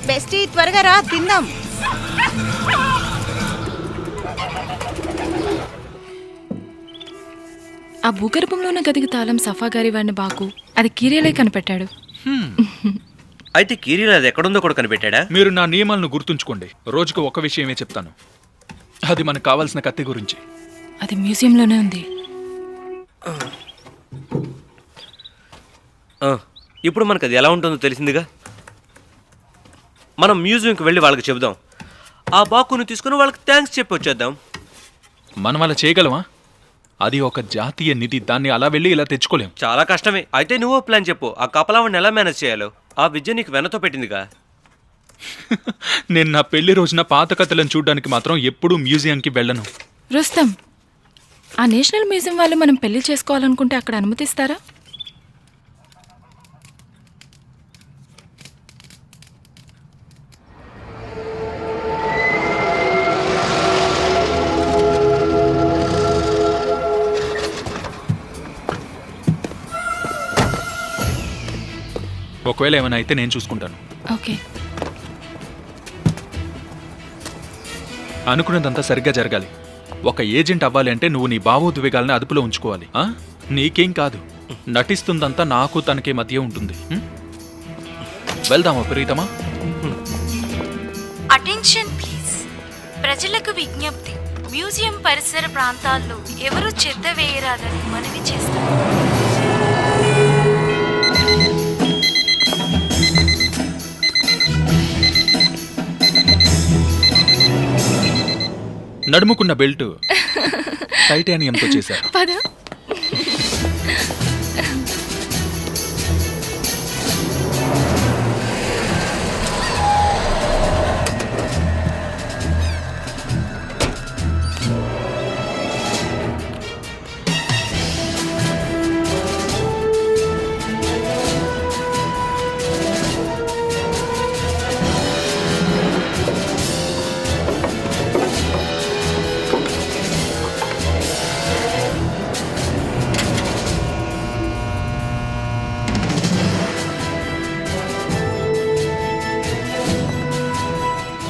బెస్టీ, త్వరగా రా, తిందాం. ఆ భూగర్భంలో ఉన్న గదికి తాళం సఫా గారి వాడిని బాకు అది కీరియలే కనిపెట్టాడు. అయితే కీరియల్ అది ఎక్కడుందో కూడా కనిపెట్టాడా? మీరు నా నియమాలను గుర్తుంచుకోండి. రోజుకు ఒక విషయమే చెప్తాను. అది మనకు కావాల్సిన కత్తి గురించి. అది మ్యూజియంలోనే ఉంది. ఇప్పుడు మనకు అది ఎలా ఉంటుందో తెలిసిందిగా. మనం మ్యూజియంకి వెళ్ళి వాళ్ళకి చెబుదాం. ఆ బాకును తీసుకుని వాళ్ళకి థ్యాంక్స్ చెప్పి వచ్చేద్దాం. మనం అలా చేయగలమా? అది ఒక జాతీయ నిధి. దాన్ని అలా వెళ్ళి ఇలా తెచ్చుకోలేం. చాలా కష్టమే. అయితే నువ్వో ప్లాన్ చెప్పు. ఆ కపలావాడిని ఎలా మేనేజ్ చేయాలో. ఆ విద్య నీకు వెనతో పెట్టిందిగా. నేను నా పెళ్లి రోజున పాత కథలను చూడడానికి మాత్రం ఎప్పుడూ మ్యూజియంకి వెళ్ళను. రుస్తం, ఆ నేషనల్ మ్యూజియం వాళ్ళు మనం పెళ్లి చేసుకోవాలనుకుంటే అక్కడ అనుమతిస్తారా? ఒకవేళ ఏమైనా అయితే నేను చూసుకుంటాను. ఓకే. అనుకున్నదంతా సరిగ్గా జరగాలి. ఒక ఏజెంట్ అవ్వాలి అంటే నువ్వు నీ భావోద్వేగాలను అదుపులో ఉంచుకోవాలి. నీకేం కాదు. నటిస్తుందంతా నాకు తనకే మధ్య ఉంటుంది. వెళ్దామా ప్రీతమా? Attention please. ప్రజలకు విజ్ఞప్తి. మ్యూజియం పరిసర ప్రాంతాల్లో ఎవరు చెత్త వేయరాదని మనవి చేస్తారు. నడుముకున్న బెల్ట్ టైటానియంతో చేశారు. పద.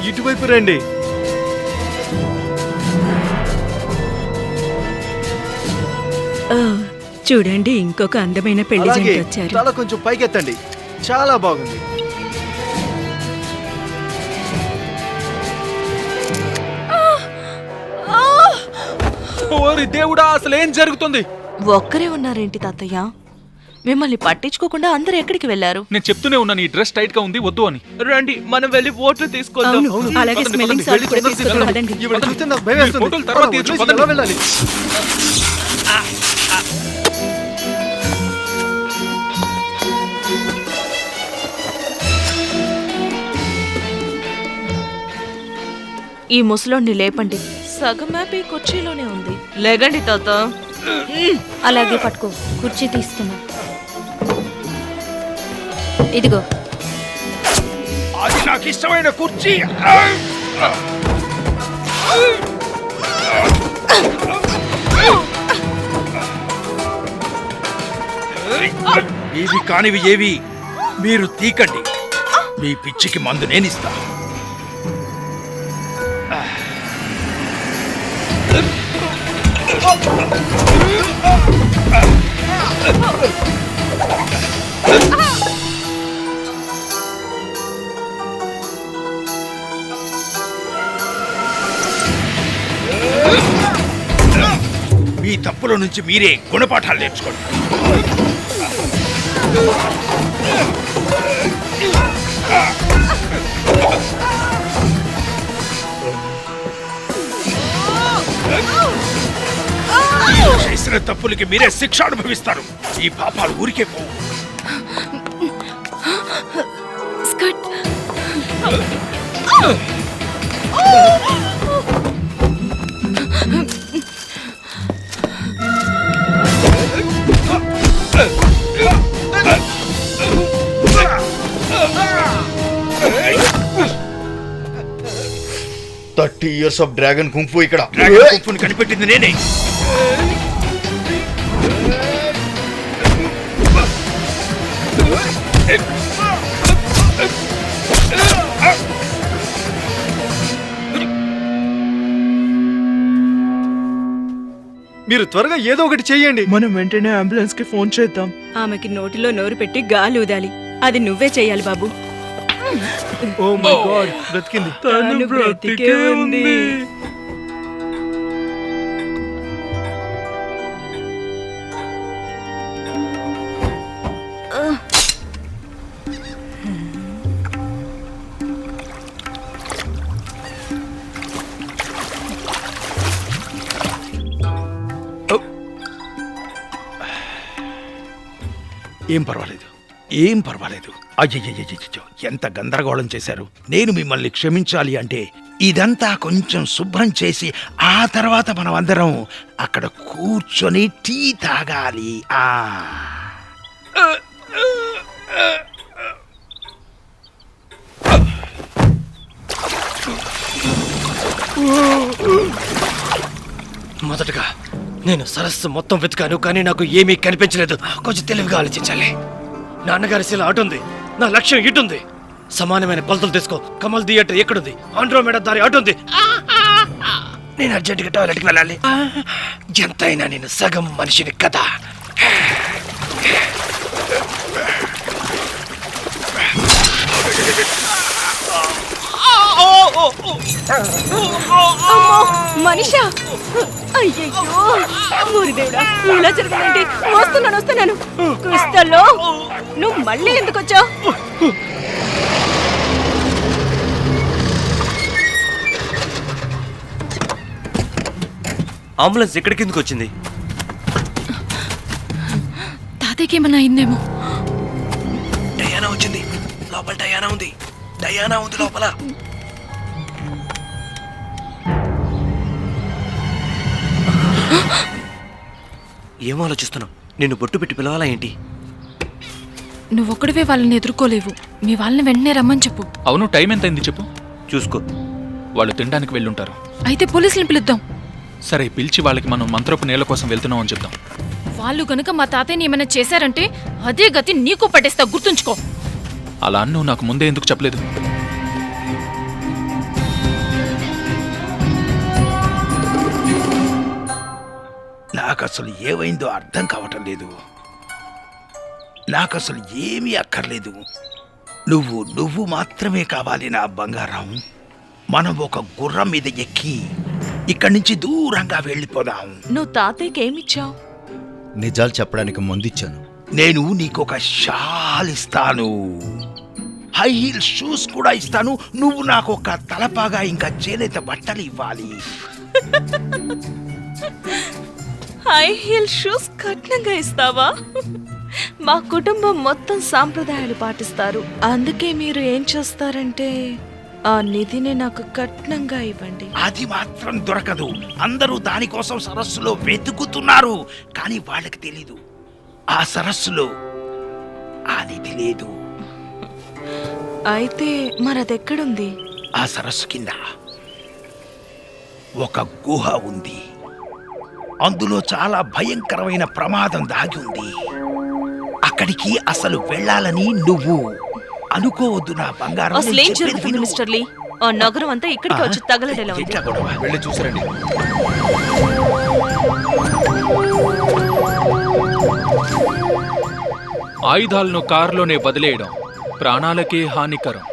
ఇటువైపు రండి. చూడండి, ఇంకొక అందమైన పెళ్లి అలాగే జంట వచ్చారు. తల కొంచెం పైకెత్తండి. చాలా బాగుంది. ఓరి దేవుడా, అసలు ఏం జరుగుతుంది? ఒక్కరే ఉన్నారేంటి తాతయ్య? మిమ్మల్ని పట్టించుకోకుండా అందరూ ఎక్కడికి వెళ్ళారు? నేను చెప్తూనే ఉన్నాను ఈ డ్రెస్ టైట్ గా ఉంది, వద్దు అని. రండి మనం వెళ్ళి ఓట్లు తీసుకుందాం. అవును, అలాగే స్మెల్లింగ్ సాల్ట్ కూడా తీసుకుందాం. పదండి. ఈవిడ చూస్తే నాకు భయం వేస్తుంది. ఫోటోలు తర్వాత పద, తీయొచ్చు, వదిలేసి ఎలా వెళ్ళాలి? ఈ ముసలోడిని లేపండి. సగం మ్యాప్ ఈ కుర్చీలోనే ఉంది. లేగండి తాత. అలాగే పట్టుకో, కుర్చీ తీస్తున్నా. ఇదిగో. అది నాకు ఇష్టమైన కుర్చీ. ఏవి కానివి ఏవి మీరు తీకండి. మీ పిచ్చికి మందు నేనిస్తా. మీ తప్పుల నుంచి మీరే గుణపాఠాలు నేర్చుకోండి. చేసిన తప్పులకి మీరే శిక్ష అనుభవిస్తారు. ఈ పాపాలు ఊరికే పోవు. Skirt. years of dragon kung fu ఇక్కడ. డ్రాగన్ కుంఫుని కనిపెట్టింది నేనే. మీరు త్వరగా ఏదో ఒకటి చెయ్యండి. మనం వెంటనే అంబులెన్స్ కి ఫోన్ చేద్దాం. ఆమెకి నోటిలో నోరు పెట్టి గాలి ఊదాలి. అది నువ్వే చెయ్యాలి బాబు. Oh my God, బ్రతికింది. తను బ్రతికే ఉంది. ఏం పర్వాలేదు. అయ్యయ్యో, ఎంత గందరగోళం చేశారు. నేను మిమ్మల్ని క్షమించాలి అంటే ఇదంతా కొంచెం శుభ్రం చేసి ఆ తర్వాత మనం అందరం అక్కడ కూర్చొని టీ తాగాలి. మొదటగా నేను సరస్సు మొత్తం వెతికాను, కానీ నాకు ఏమీ కనిపించలేదు. కొంచెం తెలివిగా ఆలోచించాలి. నాన్నగారి శిల అటుంది, నా లక్ష్యం ఇటుంది. సమానమైన కొలతలు తీసుకో. కమల్ థియేటర్ ఎక్కడుంది? ఆండ్రోమేడా దారి అటుంది. నేను అర్జెంటుగా టాయిలెట్కి వెళ్ళాలి. ఎంతైనా నేను సగం మనిషిని కదా. మనిషా, అయ్యయ్యో, ఊరిదేవుడా, ఇలా జరగదండి. వస్తున్నాను. క్రిస్టల్లో నువ్వు మళ్ళీ ఎందుకు వచ్చావు? అంబులెన్స్ ఎక్కడి కిందకు వచ్చింది? తాతయ్యకి ఏమన్నా అయిందేమో. డయానా వచ్చింది. లోపల డయానా ఉంది లోపల. ఏం ఆలోచిస్తున్నావు? నిన్ను బొట్టు పెట్టి పిలవాలా ఏంటి? నువ్వొక్కడివే వాళ్ళని ఎదుర్కోలేవు. మీ వాళ్ళని వెంటనే రమ్మని చెప్పు. అవును, టైం ఎంత అయింది చెప్పు. చూసుకో. వాళ్ళు తినడానికి వెళ్ళుంటారు. అయితే పోలీసులను పిలుద్దాం. సరే, పిలిచి వాళ్ళకి మనం మంత్రపు నేల కోసం వెళ్తున్నాం అని చెప్దాం. వాళ్ళు గనుక మా తాతయ్యని ఏమైనా చేశారంటే అదే గతి నీకు పట్టేస్తా, గుర్తుంచుకో. అలా నువ్వు నాకు ముందే ఎందుకు చెప్పలేదు? అసలు ఏమైందో అర్థం కావటం లేదు. నాకసలు ఏమీ అక్కర్లేదు. నువ్వు మాత్రమే కావాలి నా బంగారం. మనం ఒక గుర్రం మీద ఎక్కి ఇక్కడి నుంచి దూరంగా వెళ్ళిపోదాం. నువ్వు తాతయ్యకి ఏమిచ్చావు? నిజాలు చెప్పడానికి ముందిచ్చాను. నేను నీకొక షాల్ ఇస్తాను, హై హీల్ షూస్ కూడా ఇస్తాను. నువ్వు నాకు ఒక తలపాగా ఇంకా చేనేత బట్టలు ఇవ్వాలి. హై హీల్ షూస్ కట్నంగా ఇస్తావా? మా కుటుంబం మొత్తం సాంప్రదాయాలు పాటిస్తారు. అందుకే మీరు ఏం చేస్తారంటే ఆ నిధిని నాకు కట్నంగా ఇవ్వండి. అది మాత్రం దొరకదు. అందరూ దానికోసం సరస్సులో వెతుకుతున్నారు, కానీ వాళ్ళకి తెలీదు ఆ సరస్సులో ఆ నిధి లేదు. అయితే మరదెక్కడుంది? ఆ సరస్సు కింద ఒక గుహ ఉంది. అందులో చాలా భయంకరమైన ప్రమాదం దాగి ఉంది. అక్కడికి అసలు వెళ్ళాలని నువ్వు అనుకోవద్దు నా బంగారం. అసలు ఏం జరుగుతుంది మిస్టర్ లీ? ఆ నగరం అంతా ఇక్కడికి వచ్చి తగలడేలా ఉంది. వెళ్ళి చూసారండి. ఆయుధాలను కారులోనే వదిలేయడం ప్రాణాలకే హానికరం.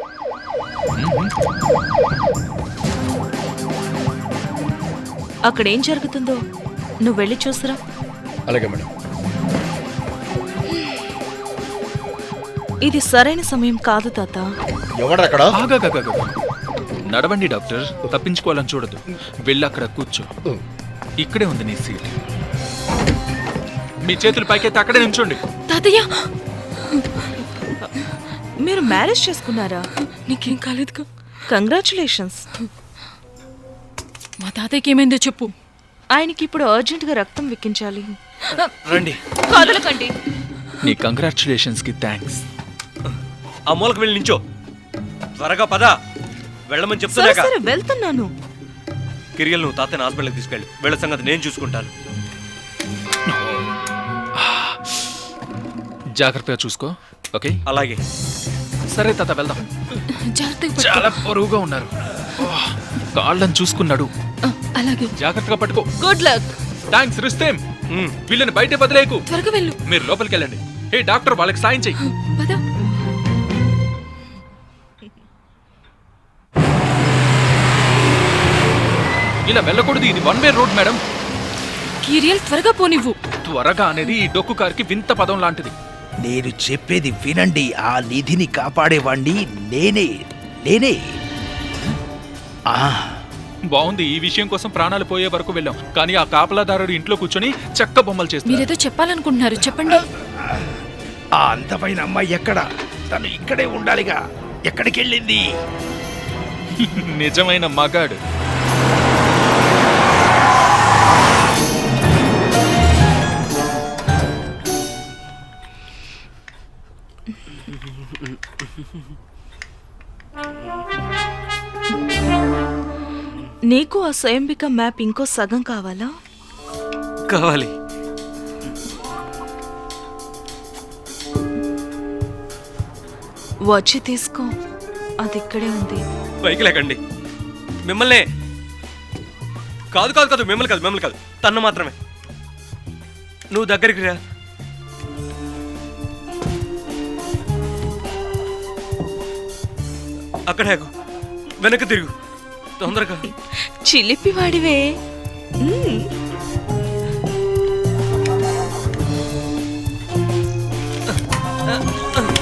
అక్కడ ఏం జరుగుతుందో నువ్వు వెళ్ళి చూసిరా. అలాగే మేడం. ఇది సరైన సమయం కాదు తాత. ఎవడక్కడ? ఆగాగాగా. నడవండి డాక్టర్, తప్పించుకోవాలని చూడదు. వెళ్ళి అక్కడ కూర్చో. ఇక్కడే ఉంది నీ సీట్. మీ చేతులు పైకెత్తి అక్కడే నుంచోండి. తాతయ్య, మీరు మ్యారేజ్ చేసుకున్నారా? నీకేం కాలేదుగా? కంగ్రాచులేషన్స్. మా తాతయ్యకి ఏమైందో చెప్పు. ఆయనకి ఇప్పుడు అర్జెంటుగా రక్తం వెక్కించాలి. రండి. కదలకండి. నీ కంగ్రాచులేషన్స్ కి థ్యాంక్స్. ఆ మూలకు వెళ్ళి నించో. త్వరగా పద. వెళ్ళమని సరే చెప్తున్నాగా. సరే వెళ్తున్నాను. కిరియల్ నువ్వు తాతని హాస్పిటల్కి తీసుకెళ్ళి. వీళ్ళ సంగతి నేను చూసుకుంటాను. జాగ్రత్తగా చూసుకో. ఓకే అలాగే. సరే తాత వెళ్దాం. జాగ్రత్తగా చాలా పొరుగుగా ఉన్నారు. కాళ్ళని చూసుకున్నాడు. అలాగే. జాగ్రత్తగా పట్టుకో. Good luck. థ్యాంక్స్ రుస్తేం. వీళ్ళని బయటే బదిలేకు. త్వరగా వెళ్ళు. మీరు లోపలికి వెళ్ళండి. హే డాక్టర్, వాళ్ళకి సాయం చెయ్యి. పద. ఇలా వెళ్ళకూడదు. ఇది వన్ వే రోడ్ మేడం. కిరియల్ త్వరగా పోనివ్వు. త్వరగా అనేది ఈ డొక్కు కారుకి వింత పదం లాంటిది. నేను చెప్పేది వినండి. ఆ నిధిని కాపాడేవాణ్ణి నేనే. బాగుంది. ఈ విషయం కోసం ప్రాణాలు పోయే వరకు వెళ్ళాం, కానీ ఆ కాపలాదారుడు ఇంట్లో కూర్చొని చెక్క బొమ్మలు చేస్తారు. మీరేదో చెప్పాలనుకుంటున్నారు, చెప్పండి. ఆ అందమైన అమ్మాయి ఎక్కడ? తను ఇక్కడే ఉండాలిగా. ఎక్కడికి వెళ్ళింది? నిజమైన మగాడు. నీకు ఆ స్వయంబిక మ్యాప్ ఇంకో సగం కావాలా? కావాలి. వచ్చి తీసుకో. అది ఇక్కడే ఉంది. పైకి లేకండి. మిమ్మల్ని కాదు మిమ్మల్ని కాదు. తన్ను మాత్రమే. నువ్వు దగ్గరికి రా. అక్కడే వెనక్కి తిరుగు. తొందరగా. చిలిపి వాడివే.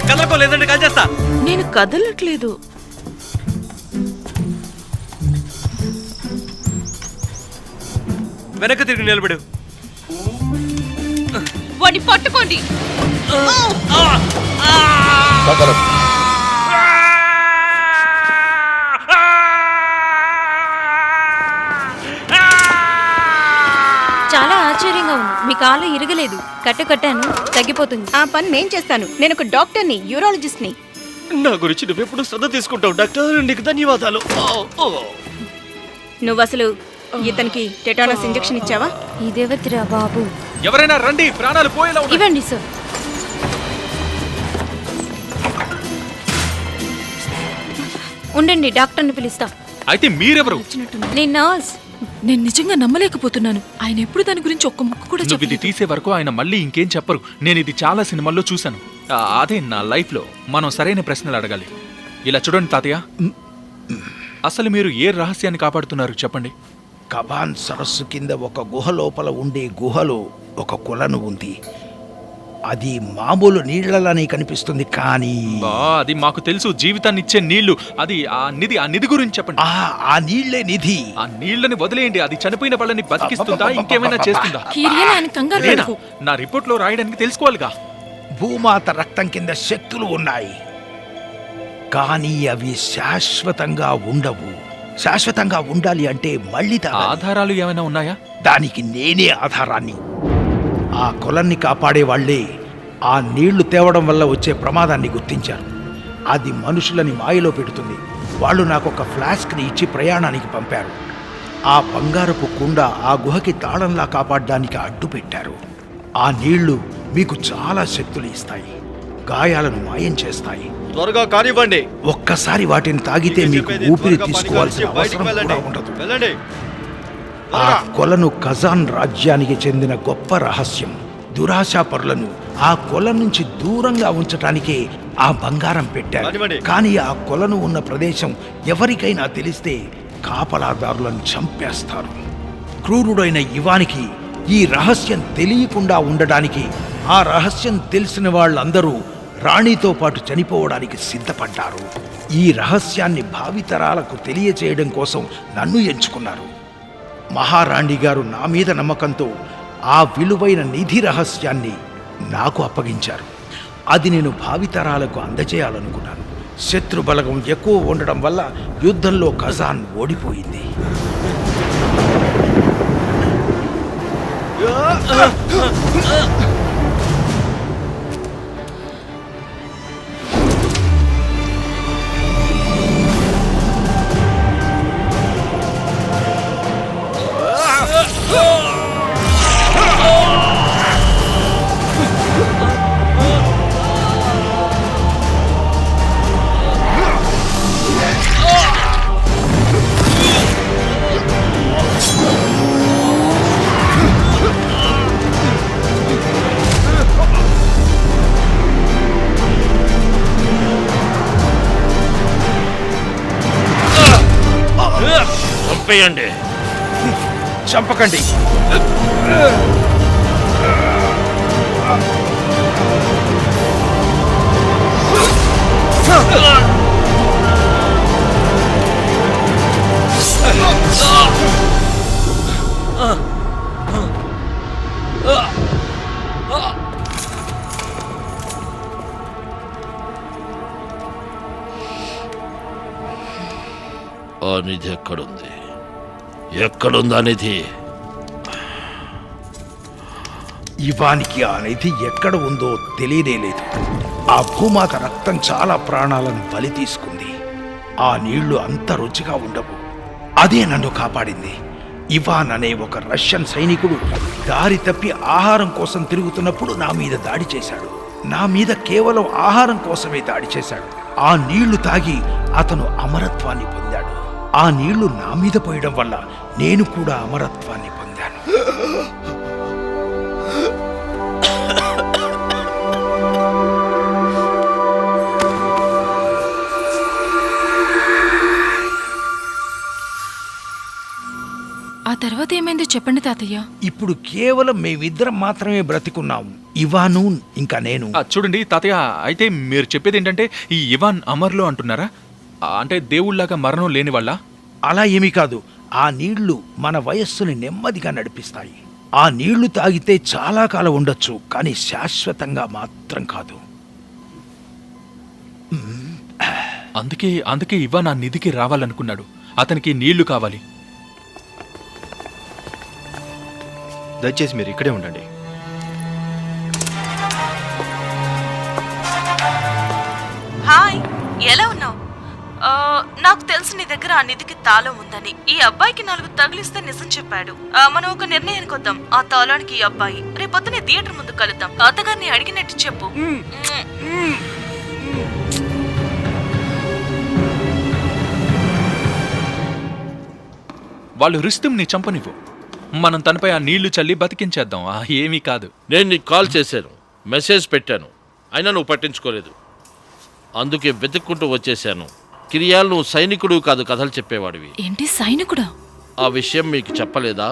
కదలకో, లేదంటే కాల్ చేస్తా. నేను కదలట్లేదు. వెనక్కి తిరిగి నిలబడు. వాడిని పట్టుకోండి. చాలా ఆశ్చర్యంగా ఉంది. మీ కాలు ఇరగలేదు. కట్టాను, తగ్గిపోతుంది. ఆ పని నేను చేస్తాను. నేను ఒక డాక్టర్ని, యూరాలజిస్ట్ని. నా గురించి నువ్వెప్పుడు శ్రద్ధ తీసుకుంటావు డాక్టర్. నీకు ధన్యవాదాలు. నువ్వు అసలు ఇతనికి టెటానస్ ఇంజెక్షన్ ఇచ్చావా? ఇదేవతిరా బాబు. ఎవరైనా రండి, ప్రాణాలు పోయేలా ఉన్నాయి. ఇవ్వండి సార్. ఉండండి, డాక్టర్ని పిలుస్తా. అయితే మీరెవరు? నేను నర్స్. నేను నిజంగా నమ్మలేకపోతున్నాను. ఆయన ఎప్పుడు దాని గురించి ఒక్క ముక్క కూడా నువ్వు ఇది చెప్పలేదు. తీసే వరకు ఆయన మళ్ళీ ఇంకేం చెప్పరు. నేను ఇది చాలా సినిమాల్లో చూశాను. అదే నా లైఫ్లో మనం సరైన ప్రశ్నలు అడగాలి. ఇలా చూడండి తాతయ్య, అసలు మీరు ఏ రహస్యాన్ని కాపాడుతున్నారు చెప్పండి. కబాన్ సరస్సు కింద ఒక గుహ లోపల ఉండే గుహలో ఒక కొలను ఉంది. అది మామూలు నీళ్లలానే కనిపిస్తుంది, కానీ అది మాకు తెలుసు, జీవితాన్ని ఇచ్చే నీళ్లు. అది ఆ నిధి గురించి చెప్పండి. ఆ నీళ్లే నిధి. ఆ నీళ్లని వదిలేయండి. అది చనిపోయిన వాళ్ళని బతికిస్తుందా, ఇంకేమైనా చేస్తుందా? కిరియన్, ఆయన కంగారు లేదా? పడకు. నా రిపోర్ట్ లో రాయడానికి తెలుసుకోవాలిగా. భూమాత రక్తం కింద శక్తులు ఉన్నాయి, కానీ అవి శాశ్వతంగా ఉండవు. శాశ్వతంగా ఉండాలి అంటే మళ్ళీ ఆధారాలు ఏమైనా ఉన్నాయా? దానికి నేనే ఆధారాన్ని. ఆ కొలన్ని కాపాడే వాళ్లే ఆ నీళ్లు తేవడం వల్ల వచ్చే ప్రమాదాన్ని గుర్తించారు. అది మనుషులని మాయలో పెడుతుంది. వాళ్ళు నాకు ఒక ఫ్లాస్క్ని ఇచ్చి ప్రయాణానికి పంపారు. ఆ బంగారపు కుండ ఆ గుహకి తాళంలా కాపాడడానికి అడ్డు పెట్టారు. ఆ నీళ్లు మీకు చాలా శక్తులు ఇస్తాయి, గాయాలను మాయం చేస్తాయి. త్వరగా కానివ్వండి. ఒక్కసారి వాటిని తాగితే మీకు ఊపిరి తీసుకోవాల్సిన అవసరం కూడా ఉండదు. ఆ కొలను ఖజాన్ రాజ్యానికి చెందిన గొప్ప రహస్యం. దురాశాపరులను ఆ కొల నుంచి దూరంగా ఉంచటానికే ఆ బంగారం పెట్టారు. కానీ ఆ కొలను ఉన్న ప్రదేశం ఎవరికైనా తెలిస్తే కాపలాదారులను చంపేస్తారు. క్రూరుడైన ఇవానికి ఈ రహస్యం తెలియకుండా ఉండడానికి ఆ రహస్యం తెలిసిన వాళ్ళందరూ రాణితో పాటు చనిపోవడానికి సిద్ధపడ్డారు. ఈ రహస్యాన్ని భావితరాలకు తెలియచేయడం కోసం నన్ను ఎంచుకున్నారు. మహారాణి గారు నా మీద నమ్మకంతో ఆ విలువైన నిధి రహస్యాన్ని నాకు అప్పగించారు. అది నేను భావితరాలకు అందజేయాలనుకున్నాను. శత్రు బలగం ఎక్కువ ఉండడం వల్ల యుద్ధంలో ఖజాన్ ఓడిపోయింది. చంపేయండి. చంపకండి. ఆ నిధి ఎక్కడుంది? ఎక్కడుందా నిధి? ఇవానికి ఆ నిధి ఎక్కడ ఉందో తెలియలేదు. ఆ భూమాత రక్తం చాలా ప్రాణాలను బలి తీసుకుంది. ఆ నీళ్లు అంత రుచిగా ఉండవు. అదే నన్ను కాపాడింది. ఇవాన్ అనే ఒక రష్యన్ సైనికుడు దారి తప్పి ఆహారం కోసం తిరుగుతున్నప్పుడు నా మీద దాడి చేశాడు. నా మీద కేవలం ఆహారం కోసమే దాడి చేశాడు. ఆ నీళ్లు తాగి అతను అమరత్వాన్ని పొందాడు. ఆ నీళ్లు నా మీద పోయడం వల్ల నేను కూడా అమరత్వాన్ని పొందాను. ఆ తర్వాత ఏమైందో చెప్పండి తాతయ్య. ఇప్పుడు కేవలం మేమిద్దరం మాత్రమే బ్రతికున్నాము, ఇవాను ఇంకా నేను. చూడండి తాతయ్య, అయితే మీరు చెప్పేది ఏంటంటే ఈ ఇవాన్ అమర్లో అంటున్నారా? అంటే దేవుళ్లాగా మరణం లేని వాళ్ళ? అలా ఏమీ కాదు. ఆ నీళ్లు మన వయస్సుని నెమ్మదిగా నడిపిస్తాయి. ఆ నీళ్లు తాగితే చాలా కాలం ఉండొచ్చు, కానీ శాశ్వతంగా మాత్రం కాదు. అందుకే ఇవాన్ ఆ నిధికి రావాలనుకున్నాడు. అతనికి నీళ్లు కావాలి. దయచేసి మీరు ఇక్కడే ఉండండి. హాయ్, ఎలా ఉన్నావు? నాకు తెలిసి నీ దగ్గర ఆ నిధికి తాళం ఉందని. ఈ అబ్బాయికి 4 తగిలిస్తే నిజం చెప్పాడు. మనం ఒక నిర్ణయానికి వద్దాం. ఆ తాళానికి ఈ అబ్బాయి రేపొద్దునే థియేటర్ ముందు కలుద్దాం. అత్తగారిని అడిగినట్టు చెప్పు. వాళ్ళు రుస్తుమ్ని చంపనివ్వు. మనం తనపై ఆ నీళ్లు చల్లి బతికించేద్దాం. ఏమీ కాదు. నేను నీకు కాల్ చేశాను, మెసేజ్ పెట్టాను, అయినా నువ్వు పట్టించుకోలేదు. అందుకే వెతుక్కుంటూ వచ్చేసాను. కిరియాల్, నువ్వు సైనికుడు కాదు, కథలు చెప్పేవాడివి. ఏంటి సైనికుడా? ఆ విషయం మీకు చెప్పలేదా?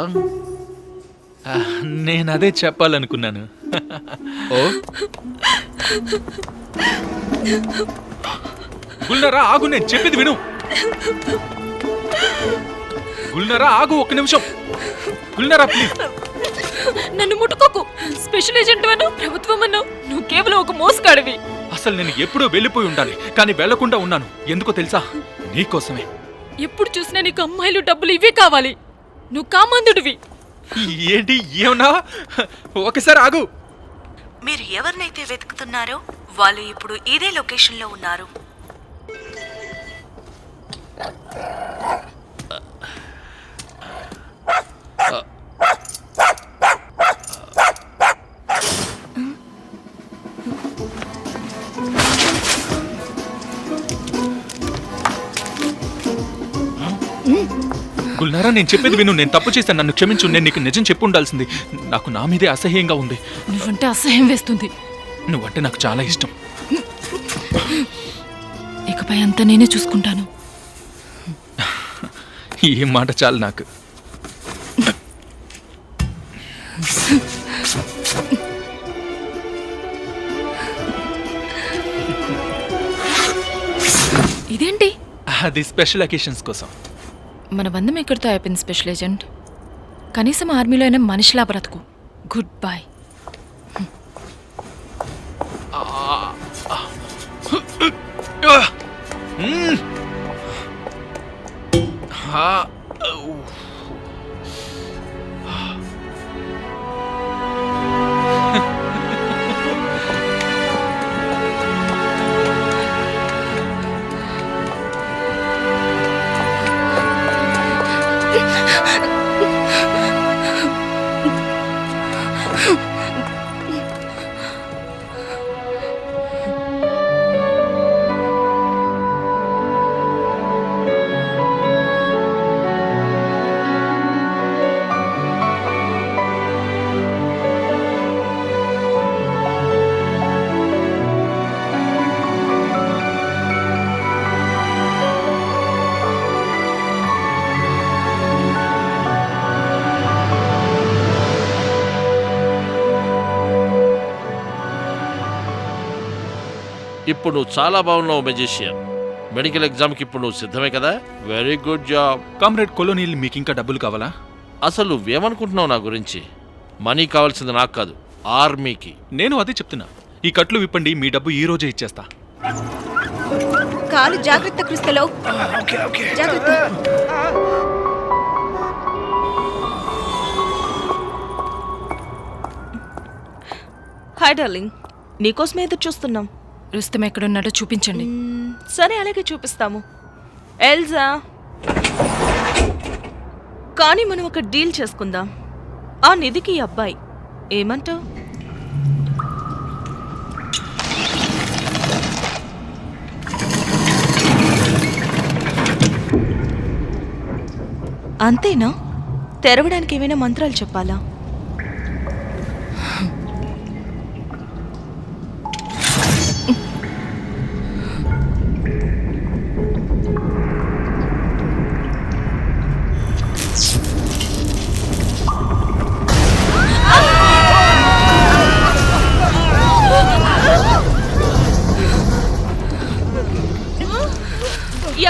నేను అదే చెప్పాలనుకున్నాను. ఓ గుల్నరా ఆగు, నేను చెప్పేది విను. గుల్నరా ఆగు, ఒక్క నిమిషం. గుల్నరా ప్లీజ్. నన్ను ముట్టుకోకు. స్పెషల్ ఏజెంట్ అను, ప్రభుత్వం అను, నువ్వు కేవలం ఒక మోసగాడివి. అసలు నేను ఎప్పుడూ వెళ్ళిపోయి ఉండాలి, కానీ వెళ్లకుండా ఉన్నాను. ఎందుకో తెలుసా? నీకోసమే. ఎప్పుడు చూసినా నీకు అమ్మాయిలు, డబ్బులు ఇవే కావాలి. నువ్వు కామందుడివి. ఏంటి ఏమన్నా? ఒకసారి ఆగు. మీరు ఎవరినైతే వెతుకుతున్నారో వాళ్ళు ఇప్పుడు ఇదే లొకేషన్లో ఉన్నారు. గుల్నారా, నేను చెప్పేది విను. నేను తప్పు చేశాను, నన్ను క్షమించు. నేను నీకు నిజం చెప్పు ఉండాల్సింది. నాకు నా మీదే అసహ్యంగా ఉంది. నువ్వంటే అసహ్యం వేస్తుంది. నువ్వంటే నాకు చాలా ఇష్టం. ఇకపై అంతా నేనే చూసుకుంటాను. ఈ మాట చాలు నాకు. ఇదేంటి? అది స్పెషల్ అకేషన్స్ కోసం. మన బంధం ఎక్కడితో అయిపోయింది స్పెషల్ ఏజెంట్. కనీసం ఆర్మీలో అయినా మనిషిలా బ్రతుకు. Good bye. ఇప్పుడు నువ్వు చాలా బాగున్నావు మెజిషియన్. మెడికల్ ఎగ్జామ్కి ఇప్పుడు నువ్వు సిద్ధమే కదా? Very good job. Comrade colonial, మీకు ఇంకా డబ్బులు కావాలా? అసలు నువ్వేమనుకుంటున్నావు నా గురించి? మనీ కావాల్సింది నాకు కాదు, ఆర్మీకి. నేను అదే చెప్తున్నా. ఈ కట్లు విప్పండి, మీ డబ్బు ఈ రోజే ఇచ్చేస్తా. కాలు జాగ్రత్త క్రిస్తలో. జాగ్రత్త. హాయ్ డార్లింగ్, నీకోసమే ఎదురు చూస్తున్నాం. రుస్తం ఎక్కడున్నాడో చూపించండి. సరే, అలాగే చూపిస్తాము. ఎల్జా, కానీ మనం ఒక డీల్ చేసుకుందాం. ఆ నిధికి ఈ అబ్బాయి ఏమంటావు? అంతేనా? తెరవడానికి ఏమైనా మంత్రాలు చెప్పాలా?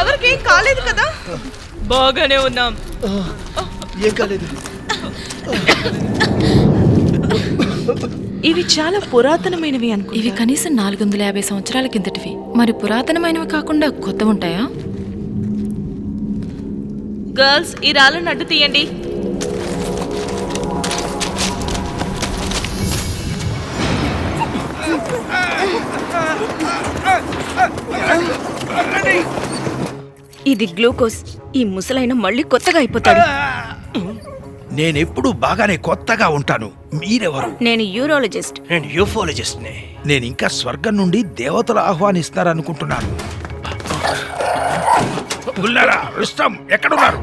ఎవరికేం కాలేదు కదా? బాగానే ఉన్నాం. ఏం కాలేదు. ఇవి చాలా పురాతనమైనవి అనుకో. ఇవి కనీసం 450 సంవత్సరాల కిందటివి. మరి పురాతనమైనవి కాకుండా కొత్త ఉంటాయా? గర్ల్స్, ఈ రాళ్ళను అడ్డు తీయండి. ఇది గ్లూకోజ్. ఈ ముసలైన మళ్ళీ కొత్తగా అయిపోతాడు. నేనెప్పుడు బాగానే కొత్తగా ఉంటాను. మీరెవరు? నేను యూరాలజిస్ట్. నేను యూఫాలజిస్ట్నే. నేను ఇంకా స్వర్గం నుండి దేవతలు ఆహ్వానిస్తారనుకుంటున్నాను. గుల్లారా, రుస్తం ఎక్కడున్నారు?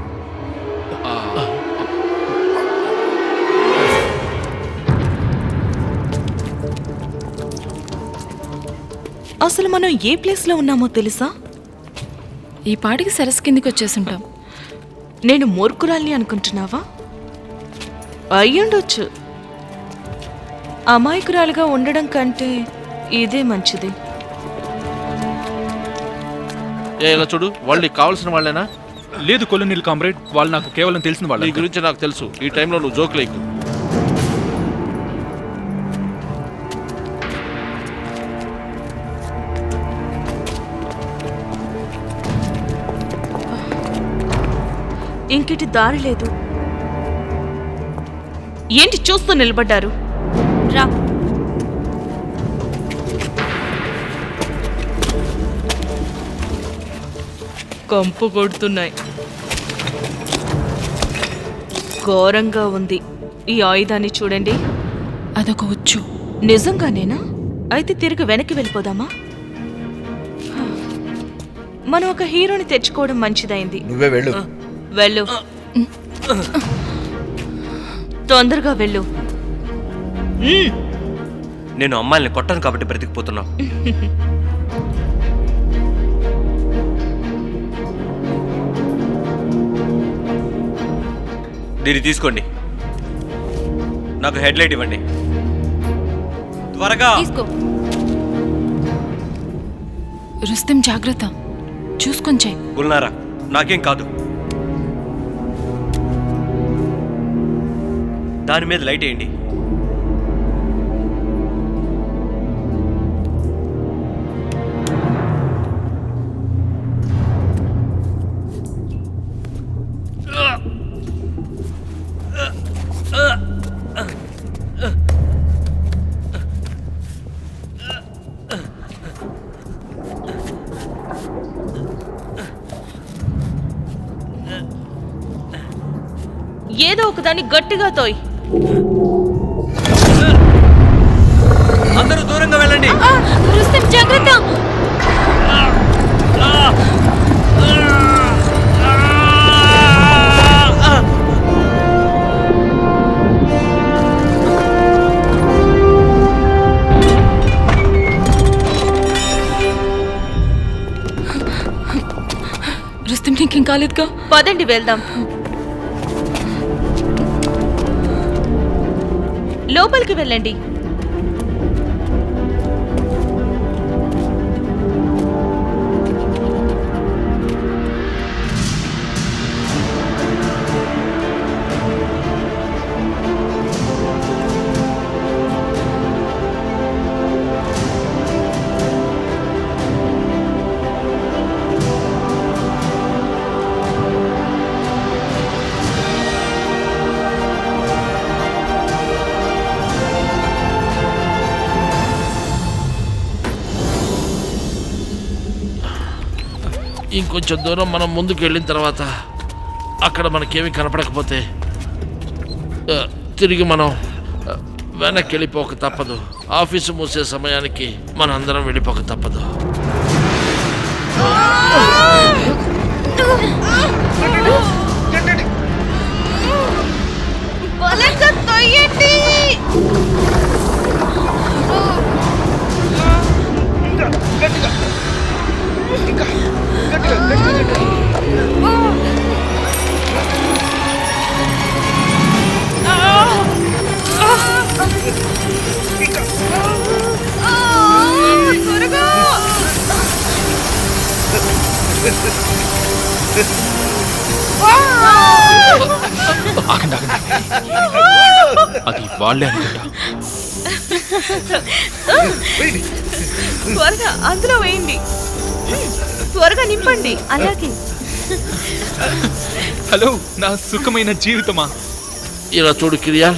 అసలు మనం ఏ ప్లేస్లో ఉన్నామో తెలుసా? ఈ పాటికి సరస్సు కిందికి వచ్చేసుంటాం. నేను మూర్ఖురాల్ని అనుకుంటున్నావా? అయ్యుండొచ్చు. అమాయకురాలుగా ఉండడం కంటే ఇదే మంచిది. ఇలా చూడు, వాళ్ళు నీకు కావాల్సిన వాళ్ళేనా? లేదు కొలోనియల్ కామ్రేడ్, వాళ్ళు నాకు కేవలం తెలిసిన నీ వాళ్ళు. గురించి నాకు తెలుసు. ఈ టైంలో నువ్వు జోకులేకు. ఇంకిటి దారి లేదు. ఏంటి చూస్తూ నిలబడ్డారు? రా. కంపు కొడుతున్నాయి. ఘోరంగా ఉంది. ఈ ఆయుధాన్ని చూడండి. అదొక ఉచ్చు. నిజంగానేనా? అయితే తిరిగి వెనక్కి వెళ్ళిపోదామా? మనం ఒక హీరోని తెచ్చుకోవడం మంచిదైంది. నువ్వే వెళ్ళు. వెళ్ళు, తొందరగా వెళ్ళు. నేను అమ్మాయిల్ని కొట్టాను కాబట్టి బ్రతికిపోతున్నావు. దీన్ని తీసుకోండి. నాకు హెడ్ లైట్ ఇవ్వండి త్వరగా. తీసుకో. రుస్తెం జాగ్రత్త, చూసుకొని చెయ్యి. గుల్నారా, నాకేం కాదు. దాని మీద లైట్ వేయండి. ఏదో ఒకదాన్ని గట్టిగా తోయ్. అందరూ దూరంగా వెళ్ళండి. రుస్తెం జాగ్రత్త. రుస్తెం నీకేం కాలేదుగా? పదండి వెళ్దాం. లోపలికి వెళ్ళండి. ఇంకొంచెం దూరం మనం ముందుకు వెళ్ళిన తర్వాత అక్కడ మనకేమీ కనపడకపోతే తిరిగి మనం వెనక్కి వెళ్ళిపోక తప్పదు. ఆఫీసు మూసే సమయానికి మనం అందరం వెళ్ళిపోక తప్పదు. ఆగండి, ఆగండి. అది వాళ్ళే అనుకుంటా. త్వరగా అందులో వేయండి. త్వరగా నింపండి. అలాగే. హలో, నా సుఖమైన జీవితమా? ఇలా చూడు కిరియా,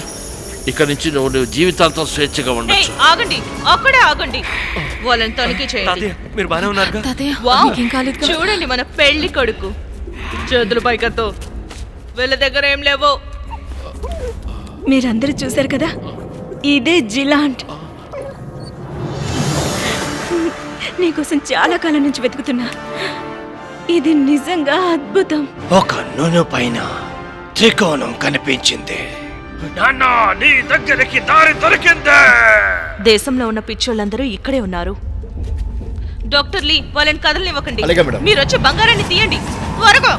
ఇక్కడ నుంచి నువ్వు జీవితాంతం స్వేచ్ఛగా ఉండొచ్చు. ఆగండి, అక్కడే ఆగండి. వాళ్ళని తనిఖీ చేయండి. మీరు బానే ఉన్నారు. వావ్, చూడండి మన పెళ్లి కొడుకు. చేతులు పైకతో. వీళ్ళ దగ్గర ఏం లేవో. మీరందరూ చూశారు కదా, ఇదే జిలాంట్. నీకోసం చాలా కాలం నుంచి వెతుకుతున్నా. ఇది నిజంగా అద్భుతం. ఒక నూనె పైన త్రికోణం కనిపించింది. నాన్న, నీ దగ్గరికి దారి దొరికిందే. దేశంలో ఉన్న పిచ్చోళ్ళందరూ ఇక్కడే ఉన్నారు. డాక్టర్ లీ, వాళ్ళని కదలనివ్వకండి. అలాగే మేడం. మీరు వచ్చి బంగారాన్ని తీయండి త్వరగా.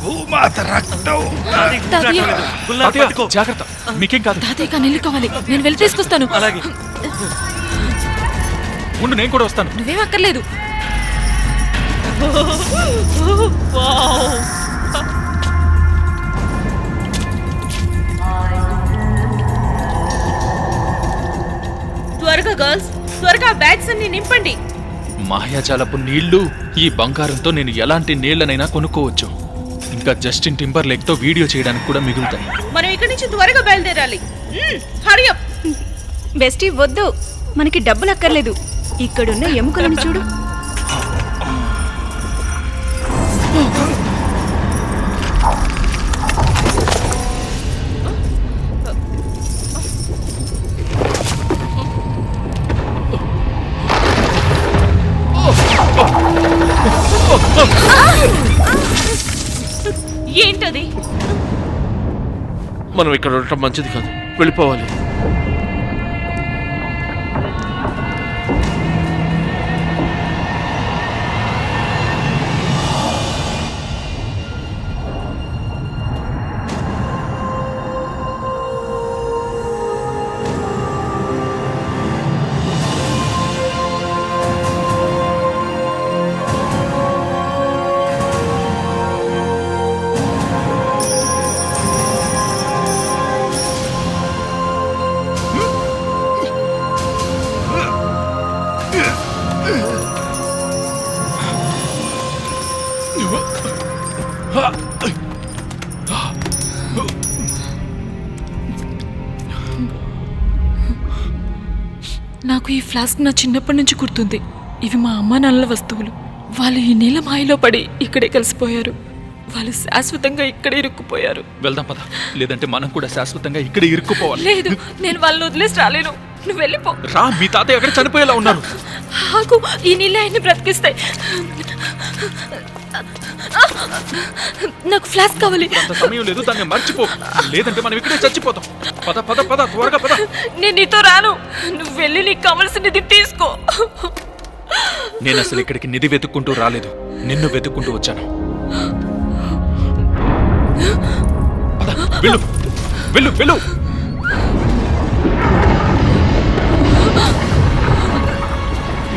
భూమాత రక్తం. తాతయ్య, జాగ్రత్త, మీకేం కాదు. తాతయ్య కానీ ఇల్లు కావాలి, నేను వెళ్ళి తీసుకొస్తాను. అలాగే. ఉండు, నేను కూడా వస్తాను. నువ్వేం అక్కర్లేదు. త్వరగా గర్ల్స్, త్వరగా బ్యాగ్స్ అన్ని నింపండి. మాయాజాలపు నీళ్లు, ఈ బంగారంతో నేను ఎలాంటి నీళ్లనైనా కొనుక్కోవచ్చు. ఇంకా జస్టిన్ టింబర్లేక్ తో వీడియో చేయడానికి కూడా మిగులుతాయి. మనం ఇక్కడి నుంచి త్వరగా బయలుదేరాలి. హరి అప్. బెస్టీ వద్దు, మనకి డబ్బులు అక్కర్లేదు. ఇక్కడున్న ఎముకలను చూడు. ఏంటది? మనం ఇక్కడ ఉండటం మంచిది కాదు, వెళ్ళిపోవాలి. నాకు ఈ ఫ్లాస్క్ నా చిన్నప్పటి నుంచి గుర్తుంది. ఇవి మా అమ్మ నాన్నల వస్తువులు. వాళ్ళు ఈ నీళ్ళ మాయలో పడి ఇక్కడే కలిసిపోయారు. వాళ్ళు శాశ్వతంగా ఇక్కడే ఇరుక్కుపోయారు. వెళ్దాం పద, లేదంటే మనం కూడా శాశ్వతంగా ఇక్కడ ఇరుక్కుపోవాలి. లేదు, నేను వాళ్ళని వదిలేసి రాలేను. నువ్వు వెళ్ళిపో. రా, మీ తాతయ్య అక్కడ చనిపోయేలా ఉన్నారు. ఆకు, ఈ నీళ్ళు ఆయన్ని బ్రతికిస్తాయి. నాకు ఫ్లాస్క్ కావాలి. అంత సమయం లేదు, దాన్ని మర్చిపో, లేదంటే మనం ఇక్కడే చచ్చిపోతాం. పద పద పద, త్వరగా పద. నేను నీతో రాను. నువ్వు వెళ్ళి నీకు కావలసినది తీసుకో. నేను అసలు ఇక్కడికి నిధి వెతుక్కుంటూ రాలేదు, నిన్ను వెతుక్కుంటూ వచ్చాను. పద, వెళ్ళు వెళ్ళు వెళ్ళు.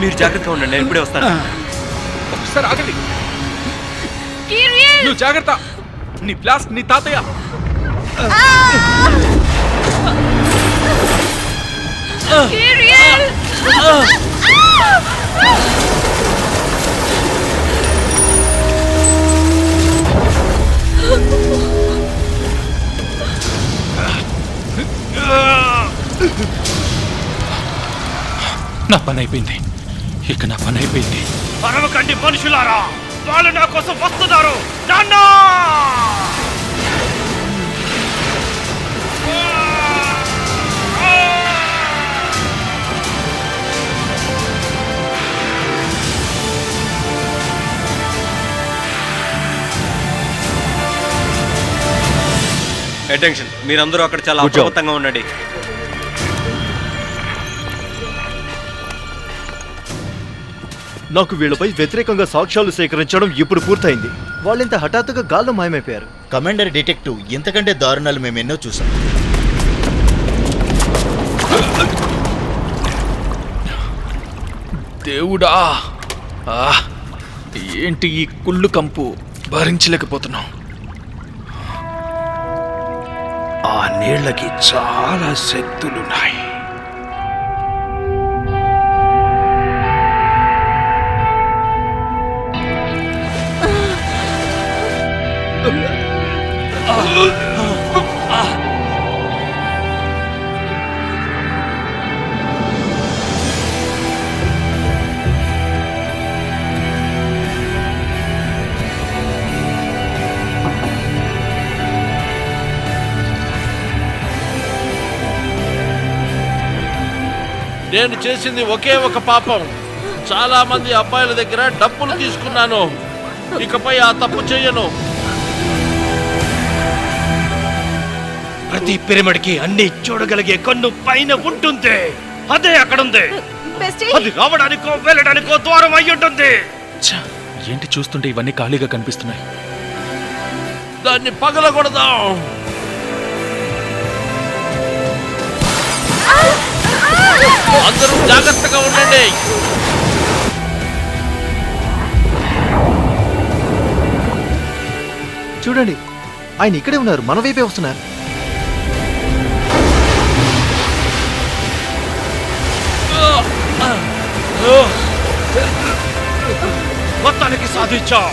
మీరు జాగ్రత్తగా ఉండండి, నేను ఇప్పుడే వస్తాను. ఒకసారి ఆగండి. నువ్వు జాగ్రత్త. నీ ఫ్లాస్క్ నీ తాతయ్య. నా పని అయిపోయింది, ఇక నా పని అయిపోయింది. అరవకండి మనుషులారా, వాళ్ళు నా కోసం వస్తున్నారు. నాన్న! అటెన్షన్, మీరందరూ అక్కడ చాలా Good job. అప్రమత్తంగా ఉండండి. నాకు వీళ్ళపై వ్యతిరేకంగా సాక్ష్యాలు సేకరించడం ఇప్పుడు పూర్తయింది. వాళ్ళింత హఠాత్తుగా గాల్లో మాయమైపోయారు. కమాండర్ డిటెక్టివ్, ఇంతకంటే దారుణాలు మేము ఎన్నో చూసాం. దేవుడా, ఏంటి ఈ కుళ్ళు కంపు, భరించలేకపోతున్నాం. ఆ నీళ్ళకి చాలా శక్తులున్నాయి. నేను చేసింది ఒకే ఒక పాపం. చాలా మంది అబ్బాయిల దగ్గర డబ్బులు తీసుకున్నాను. ఇకపై ఆ తప్పు చెయ్యను. ప్రతి పిరమిడ్కి అన్ని చూడగలిగే కన్ను పైన ఉంటుంది. అదే అక్కడుంది. అది రావడానికో వెళ్ళడానికో ద్వారం అయి ఉంటుంది. ఛ, ఏంటి చూస్తుంటే ఇవన్నీ ఖాళీగా కనిపిస్తున్నాయి. దాన్ని పగలగొడదాం. అందరూ జాగ్రత్తగా ఉండండి. చూడండి, ఆయన ఇక్కడే ఉన్నారు, మన వైపే వస్తున్నారు. మొత్తానికి సాధించాం.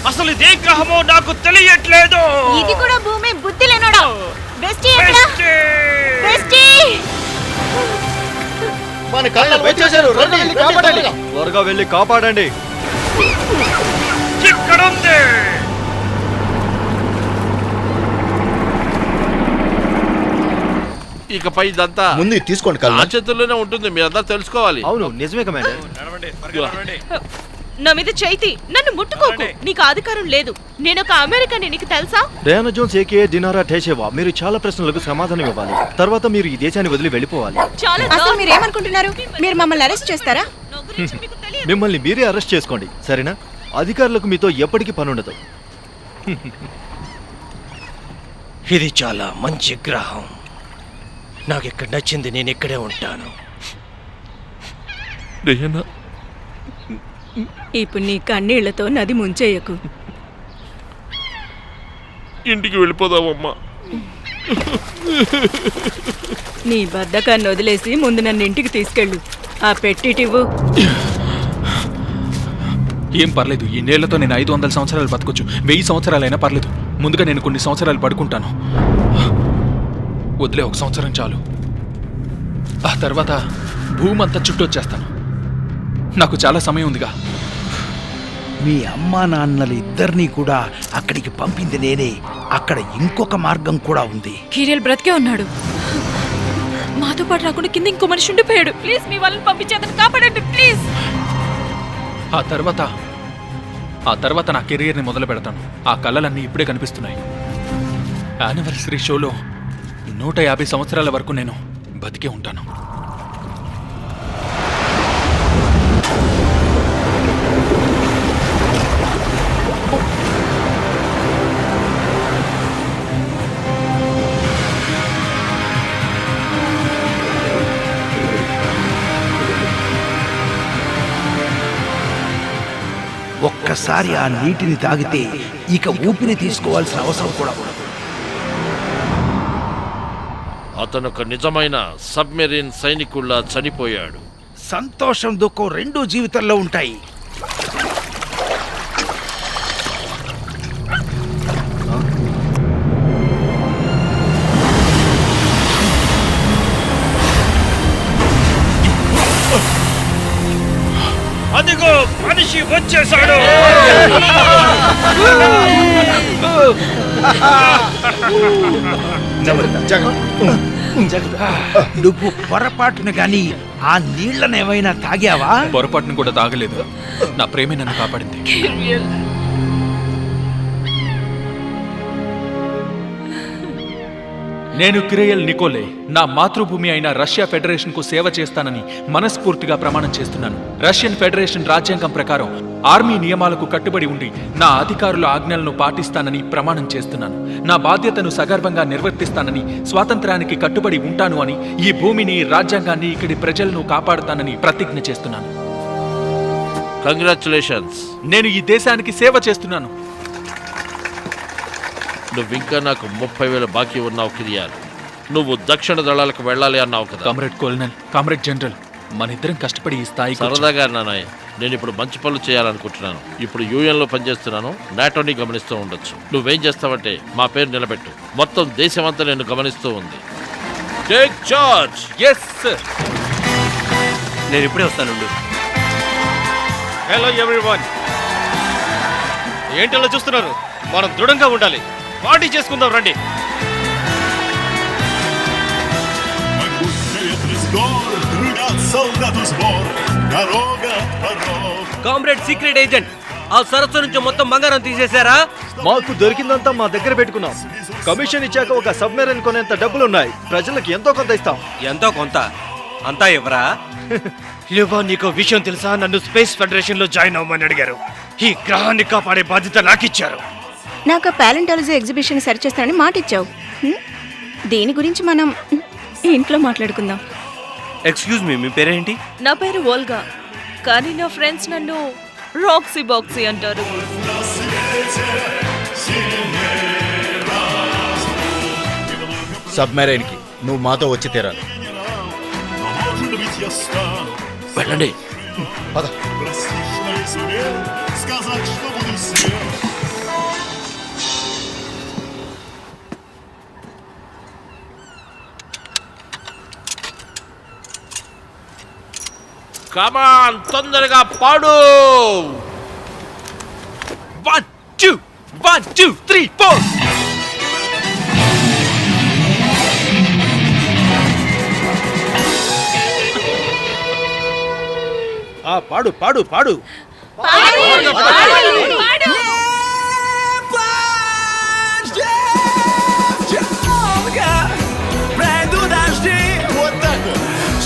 అసలు ఇదే గ్రహమో నాకు తెలియట్లేదు. ఇది కూడా భూమి, బుద్ధి లేనోడా. బెస్టీ ఎక్కడ? బెస్టీ! మన కళ్ళను వచ్చేసారు. రండి, కాపాడండి. త్వరగా వెళ్ళి కాపాడండి. ఇక్కడ ఉంది. ఇకపై ఇదంతా ముందు ఇది తీసుకోండి నా కళ్ళ. చేతుల్లోనే ఉంటుంది. మీరంతా తెలుసుకోవాలి. అవును, నిజమే కమాండర్. నా మీద చైతి, నన్ను ముట్టుకోకు. నీకు అధికారం లేదు. నేను ఒక అమెరికన్, నీకు తెలుసా? డయానా జోన్స్ ఏకే దినారా టేషేవా, మీరు చాలా ప్రశ్నలకు సమాధానం ఇవ్వాలి. తర్వాత మీరు ఈ దేశాన్ని వదిలి వెళ్ళిపోవాలి. చాలా అసలు మీరు ఏమనుకుంటున్నారు? మీరు మమ్మల్ని అరెస్ట్ చేస్తారా? మిమ్మల్ని మీరే అరెస్ట్ చేసుకోండి, సరేనా? అధికారులకు మీతో ఎప్పటికీ పనుండదు. ఇది చాలా మంచి గ్రహం. నాకు ఇక్కడ నచ్చింది. నేను ఇక్కడే ఉంటాను. ఇప్పుడు నీ కన్నీళ్లతో నది ముంచేయకు. ఇంటికి వెళ్ళిపోదామమ్మా. నీ బద్ధకాన్ని వదిలేసి ముందు నన్ను ఇంటికి తీసుకెళ్ళు. ఆ పెట్టిటివ్వు. ఏం పర్లేదు, ఈ నేళ్లతో నేను 500 సంవత్సరాలు బతకొచ్చు. 1000 సంవత్సరాలైనా పర్లేదు. ముందుగా నేను కొన్ని సంవత్సరాలు పడుకుంటాను. వదిలే, 1 సంవత్సరం చాలు. ఆ తర్వాత భూమి అంతా చుట్టూ వచ్చేస్తాను. నాకు చాలా సమయం ఉందిగా. మీ అమ్మా నాన్నలు ఇద్దరినీ కూడా అక్కడికి పంపింది నేనే. అక్కడ ఇంకొక మార్గం కూడా ఉంది. కీరియల్ బ్రతికే ఉన్నాడు. మాతో పాటు రాకుండా కింద ఇంకో మనిషి ఉండిపోయాడు. ప్లీజ్ మీ వాళ్ళని పంపించి అతను కాపాడండి ప్లీజ్. ఆ తర్వాత నా కెరీర్ని మొదలు పెడతాను. ఆ కళలన్నీ ఇప్పుడే కనిపిస్తున్నాయి. యానివర్సరీ షోలో 150 సంవత్సరాల వరకు నేను బతికే ఉంటాను. ఒక్కసారి ఆ నీటిని తాగితే ఇక ఊపిరి తీసుకోవాల్సిన అవసరం కూడా ఉండదు. అతను ఒక నిజమైన సబ్మెరీన్ సైనికుల్లా చనిపోయాడు. సంతోషం దుఃఖం రెండూ జీవితంలో ఉంటాయి. అదిగో మనిషి వచ్చేసాడు. నువ్వు పొరపాటున గాని ఆ నీళ్లను ఏమైనా తాగావా? పొరపాటును కూడా తాగలేదు. నా ప్రేమే నన్ను కాపాడింది. నేను కిరియల్ నికోలే. నా మాతృభూమి అయిన రష్యా ఫెడరేషన్ కు సేవ చేస్తానని మనస్ఫూర్తిగా ప్రమాణం చేస్తున్నాను. రష్యన్ ఫెడరేషన్ రాజ్యాంగం ప్రకారం ఆర్మీ నియమాలకు కట్టుబడి ఉండి నా అధికారుల ఆజ్ఞలను పాటిస్తానని ప్రమాణం చేస్తున్నాను. నా బాధ్యతను సగర్వంగా నిర్వర్తిస్తానని, స్వాతంత్రానికి కట్టుబడి ఉంటాను అని, ఈ భూమిని, రాజ్యాంగాన్ని, ఇక్కడి ప్రజలను కాపాడుతానని ప్రతిజ్ఞ చేస్తున్నాను. కంగ్రాచులేషన్స్. నేను ఈ దేశానికి సేవ చేస్తున్నాను. నువ్వింకా నాకు 30,000 బాకీ ఉన్నావు కిరియాల్. నువ్వు దక్షిణ దళాలకు వెళ్ళాలి అన్నావు కదా. కామ్రేడ్ కోల్నల్, కామ్రేడ్ జనరల్, మన ఇద్దరం కష్టపడి ఈ స్థాయి సరదాగా నాన్నయ్య, నేను ఇప్పుడు మంచి పనులు చేయాలనుకుంటున్నాను. ఇప్పుడు యూఎన్లో పనిచేస్తున్నాను. నాటోని గమనిస్తూ ఉండొచ్చు. నువ్వేం చేస్తావంటే మా పేరు నిలబెట్టు. మొత్తం దేశమంతా నేను గమనిస్తూ ఉంది. Take charge. Yes sir. నేను ఇప్పుడే వస్తాను. Hello everyone. ఏంటలా చూస్తున్నారు? మనం దృఢంగా ఉండాలి. పార్టీ చేసుకుందాం రండి. కామ్రేడ్ సీక్రెట్ ఏజెంట్, ఆ సరస్సు నుంచి మొత్తం బంగారం తీసేశారా? మాకు దొరికిందంతా మా దగ్గర పెట్టుకున్నాం. కమిషన్ ఇచ్చాక ఒక సబ్మెరైన్ కొనేంత డబ్బులు ఉన్నాయి. ప్రజలకు ఎంతో కొంత ఇస్తాం. ఎంతో కొంత అంతా ఎవరా? లేవా, నీకు విషయం తెలుసా? నన్ను స్పేస్ ఫెడరేషన్ లో జాయిన్ అవ్వమని అడిగారు. ఈ గ్రహాన్ని కాపాడే బాధ్యత నాకు ఇచ్చారు. నాకు పాలెంటాలజీ ఎగ్జిబిషన్ సరి చేస్తానని మాట ఇచ్చావు. దీని గురించి మనం ఇంట్లో మాట్లాడుకుందాం. ఎక్స్క్యూజ్ మీ పేరేంటి? నా పేరు ఓల్గా, కానీ నా ఫ్రెండ్స్ నన్ను రాక్సీ బాక్సీ అంటారు. సబ్మెరైన్ కి నువ్వు మాతో వచ్చి తీరాలి. వెళ్ళండి. పద. కమాన్, తొందరగా పాడు. 1 2 1 2 3 4. పాడు పాడు పాడు.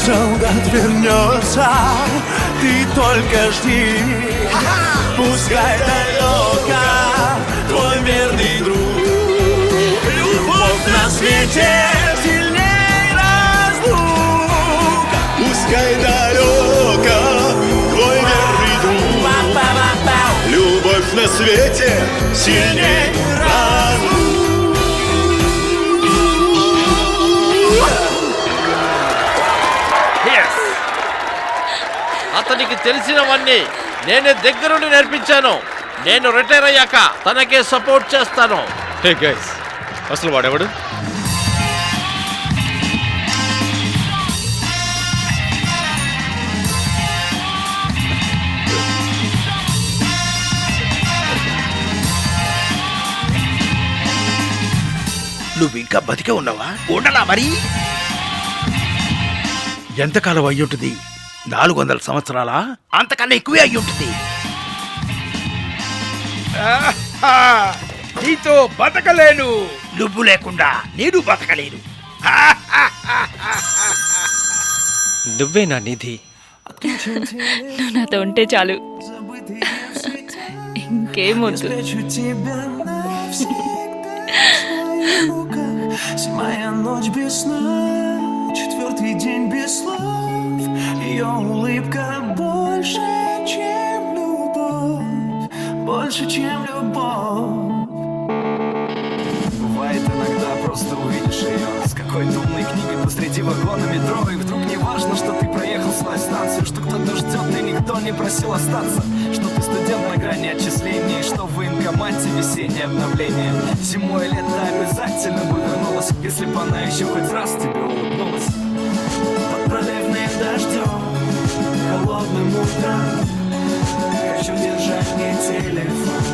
Солдат вернется, ты только жди. Пускай далеко твой верный друг. Любовь на свете сильней разлука. Пускай далеко твой верный друг. Любовь на свете сильней разлука. అతనికి తెలిసినవన్నీ నేనే దగ్గరుండి నేర్పించాను. నేను రిటైర్ అయ్యాక తనకే సపోర్ట్ చేస్తాను. హే గైస్, అసలు వాడెవడు? నువ్వు ఇంకా బతికే ఉన్నావా? ఉండలా మరి? ఎంతకాలం అయ్యుంటుంది? 400 సంవత్సరాలా? అంతకన్నా ఎక్కువే అయ్యుంటుంది. నీతో బతకలేను. నువ్వు లేకుండా నేను బతకలేను. నువ్వే నా నిధి. నువ్వు నాతో ఉంటే చాలు, ఇంకేమొద్దు. Седьмая ночь без сна, 4-й день без слов. Ее улыбка больше, чем любовь, больше, чем любовь. Бывает иногда просто увидишь ее с какой-то умной книгой посреди вагона метро, и вдруг не важно, что ты проехал свою станцию, что кто-то ждет и никто не просил остаться, что ты студент на грани отчислений, что в военкомате весеннее обновление. Зимой и лето обязательно бы вернулась, если бы она еще хоть раз тебе улыбнулась. Под проливным дождем, холодным утром, хочу держать мне телефон,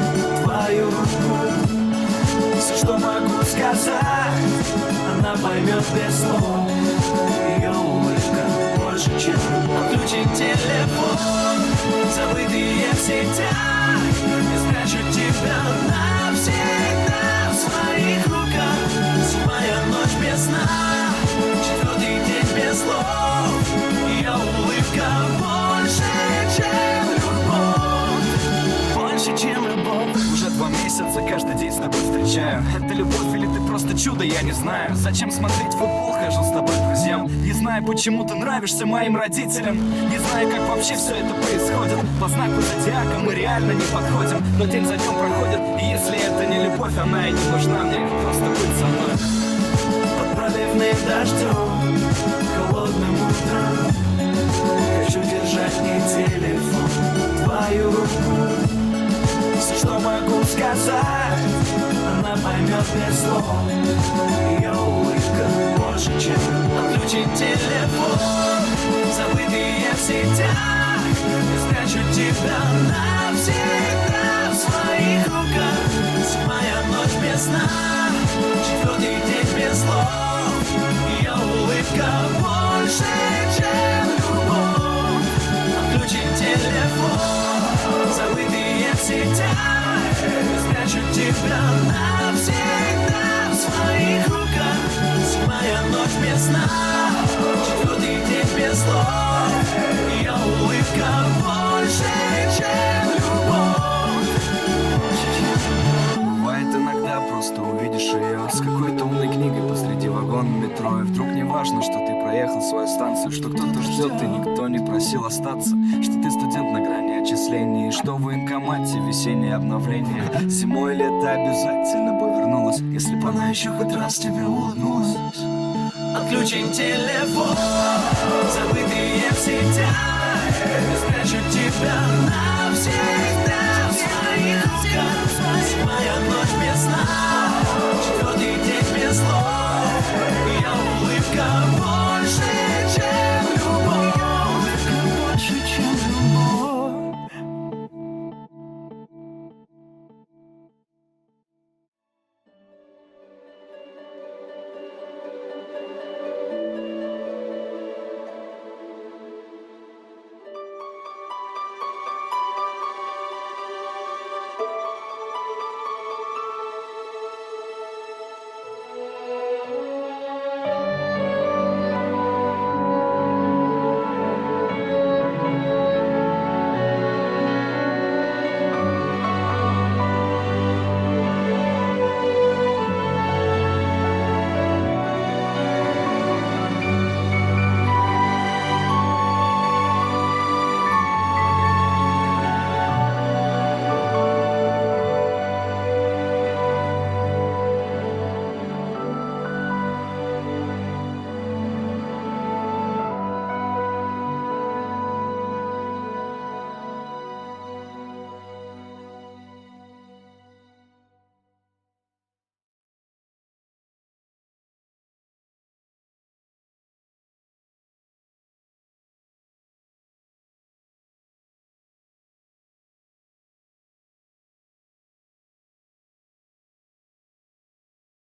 твою руку. Все, что могу сказать, она поймет без слов. Ее улыбка больше, чем отключить телефон. Забытые в сетях, не спрячу тебя навсегда в своих руках. Седьмая ночь без сна, 4-й день без слов. Ее улыбка больше, чем любовь, больше, чем любовь. Уже 2 месяца каждый день с тобой встречаю. Это любовь или ты просто чудо, я не знаю. Зачем смотреть футбол, хожу с тобой к друзьям. Не знаю, почему ты нравишься моим родителям. Не знаю, как вообще все это происходит. По знаку зодиака мы реально не подходим, но день за днем проходит. И если это не любовь, она и не нужна мне. Просто будь со мной. Под проливным дождем, холодным утром, хочу держать не телефон, твою руку. Все, что могу сказать, она поймет без слов. Ее улыбка больше, чем отключить телефон. Забытые в сетях, не спрячу тебя навсегда в своих руках. 7-я ночь без сна, 4-й день без слов. Ее улыбка больше, чем любовь. Отключить телефон. Забытые в сетях, спрячу тебя навсегда в своих руках. Седьмая ночь без сна, четвертый день без слов. Ее улыбка больше, чем любовь. Бывает иногда, просто увидишь ее с какой-то умной книгой посреди вагона метро, и вдруг не важно, что ты проехал свою станцию, что кто-то ждет и никто не просил остаться, что ты студент на грани отчислений, и что в военкомате весеннее обновление. Зимой лето обязательно бы вернулась, если бы она еще хоть раз тебе улыбнулась. Отключен телефон, забытые в сетях, спрячу тебя навсегда в своих руках. Седьмая ночь без сна,